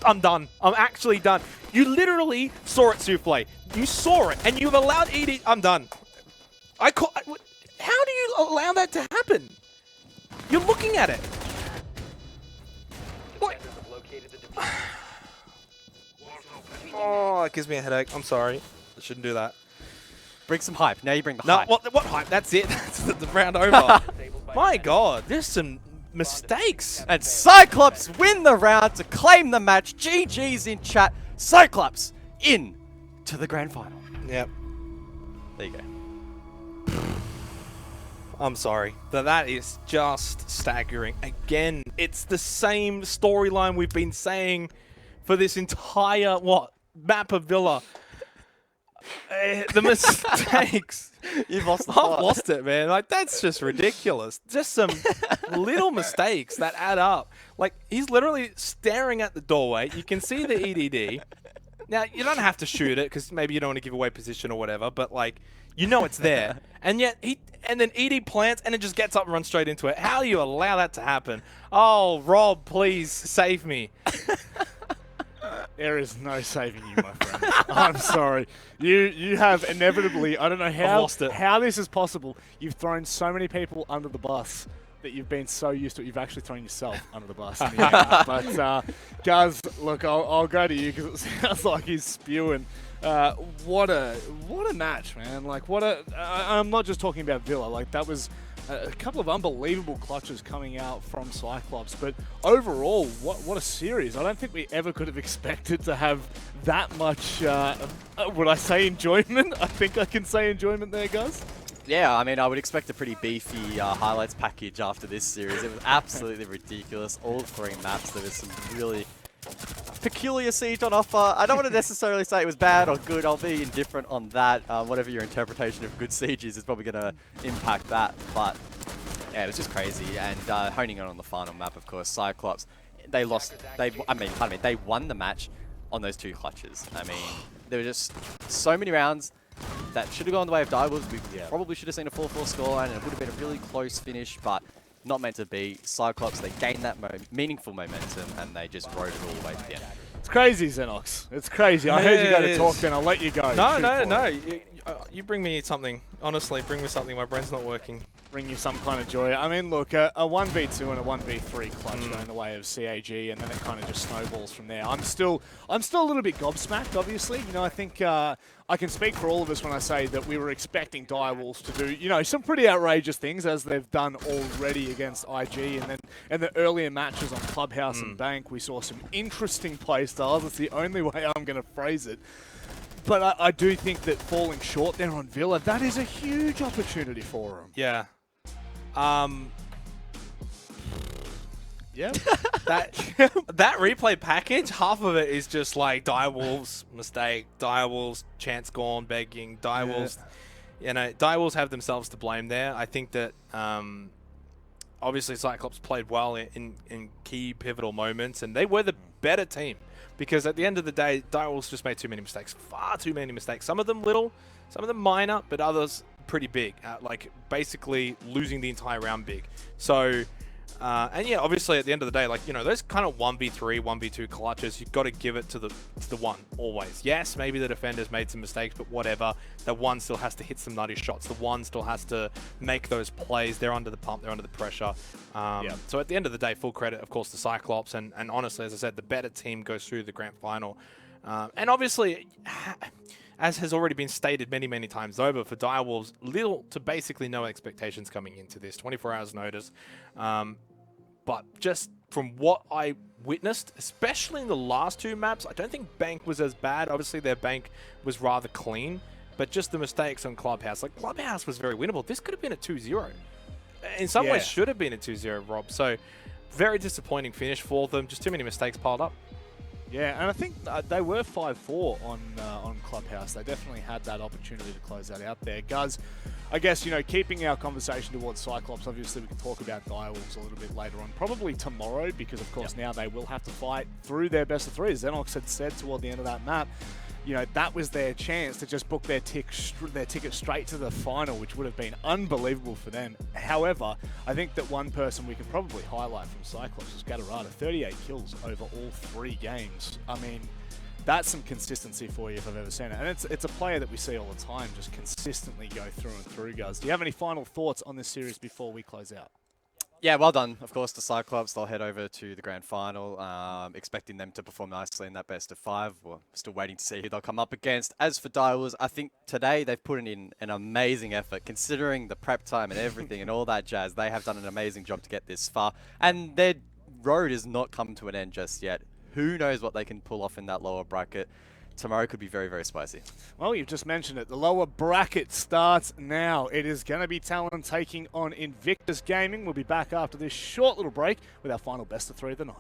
I'm done. I'm actually done. You literally saw it, Souffle. You saw it, and you've allowed ED. I'm done. How do you allow that to happen? You're looking at it. What? Oh, it gives me a headache. I'm sorry. I shouldn't do that. Bring some hype. Now you bring the No, hype. what hype? That's it. That's the round over. My God, there's some mistakes. And Cyclops win the round to claim the match. GG's in chat. Cyclops in to the grand final. Yep. There you go. I'm sorry. That is just staggering. Again, it's the same storyline we've been saying for this entire, map of Villa. The mistakes. You've lost the I've plot. lost it, man. Like, that's just ridiculous. Just some little mistakes that add up. Like, he's literally staring at the doorway. You can see the EDD. Now, you don't have to shoot it because maybe you don't want to give away position or whatever, but, like, you know it's there. And yet, and then ED plants and it just gets up and runs straight into it. How do you allow that to happen? Oh, Rob, please save me. There is no saving you, my friend. I'm sorry. You have inevitably, I don't know how this is possible. You've thrown so many people under the bus that you've been so used to it, you've actually thrown yourself under the bus. In the end. But, Guz, look, I'll go to you because it sounds like he's spewing. What a match, man. Like, I'm not just talking about Villa. Like, that was a couple of unbelievable clutches coming out from Cyclops. But overall, what a series. I don't think we ever could have expected to have that much, would I say enjoyment? I think I can say enjoyment there, Guz. Yeah, I mean, I would expect a pretty beefy highlights package after this series. It was absolutely ridiculous. All 3 maps, there was some really peculiar Siege on offer. I don't want to necessarily say it was bad or good. I'll be indifferent on that. Whatever your interpretation of good Siege is probably going to impact that. But yeah, it was just crazy. And honing in on the final map, of course, Cyclops, they lost. They won the match on those 2 clutches. I mean, there were just so many rounds that should have gone the way of Direwolves. We probably should have seen a 4-4 scoreline, and it would have been a really close finish, but not meant to be. Cyclops, they gained that meaningful momentum, and they just rode it all the way to the end. It's crazy, Xenox. It's crazy. I heard you go to talk, then I'll let you go. No. You bring me something. Honestly, bring me something. My brain's not working. Bring you some kind of joy. I mean, look, a 1v2 and a 1v3 clutch go in the way of CAG, and then it kind of just snowballs from there. I'm still a little bit gobsmacked, obviously. You know, I think I can speak for all of us when I say that we were expecting Direwolves to do, you know, some pretty outrageous things as they've done already against IG, and then in the earlier matches on Clubhouse and Bank, we saw some interesting play styles. That's the only way I'm going to phrase it. But I do think that falling short there on Villa, that is a huge opportunity for them. Yeah. Yeah. that replay package, half of it is just like Direwolves mistake, Direwolves chance gone, begging, Direwolves. Yeah. You know, Direwolves have themselves to blame there. I think that obviously Cyclops played well in key pivotal moments, and they were the better team. Because at the end of the day, Direwolves just made too many mistakes. Far too many mistakes. Some of them little, some of them minor, but others pretty big. Like, basically losing the entire round big. So, and yeah, obviously at the end of the day, like, you know, those kind of 1v3, 1v2 clutches, you've got to give it to the one, always. Yes, maybe the defender's made some mistakes, but whatever. The one still has to hit some nutty shots. The one still has to make those plays. They're under the pump. They're under the pressure. So at the end of the day, full credit, of course, to Cyclops. And honestly, as I said, the better team goes through the grand final. And obviously, as has already been stated many, many times over, for Direwolves, little to basically no expectations coming into this. 24 hours notice. But just from what I witnessed, especially in the last 2 maps, I don't think Bank was as bad. Obviously, their Bank was rather clean. But just the mistakes on Clubhouse. Like, Clubhouse was very winnable. This could have been a 2-0. In some ways, should have been a 2-0, Rob. So, very disappointing finish for them. Just too many mistakes piled up. Yeah, and I think they were 5-4 on Clubhouse. They definitely had that opportunity to close that out there. Guz, I guess, you know, keeping our conversation towards Cyclops, obviously we can talk about Direwolves a little bit later on, probably tomorrow, because of course now they will have to fight through their best of 3. As Xenox had said toward the end of that map, you know, that was their chance to just book their ticket straight to the final, which would have been unbelievable for them. However, I think that one person we can probably highlight from Cyclops was Gatorada. 38 kills over all 3 games. I mean, that's some consistency for you if I've ever seen it. And it's a player that we see all the time, just consistently go through and through, guys. Do you have any final thoughts on this series before we close out? Yeah, well done, of course, to Cyclops. They'll head over to the grand final, expecting them to perform nicely in that best of 5. We're still waiting to see who they'll come up against. As for Direwolves, I think today they've put in an amazing effort, considering the prep time and everything and all that jazz. They have done an amazing job to get this far, and their road has not come to an end just yet. Who knows what they can pull off in that lower bracket. Tomorrow could be very, very spicy. Well, you've just mentioned it. The lower bracket starts now. It is going to be Talon taking on Invictus Gaming. We'll be back after this short little break with our final best of 3 of the night.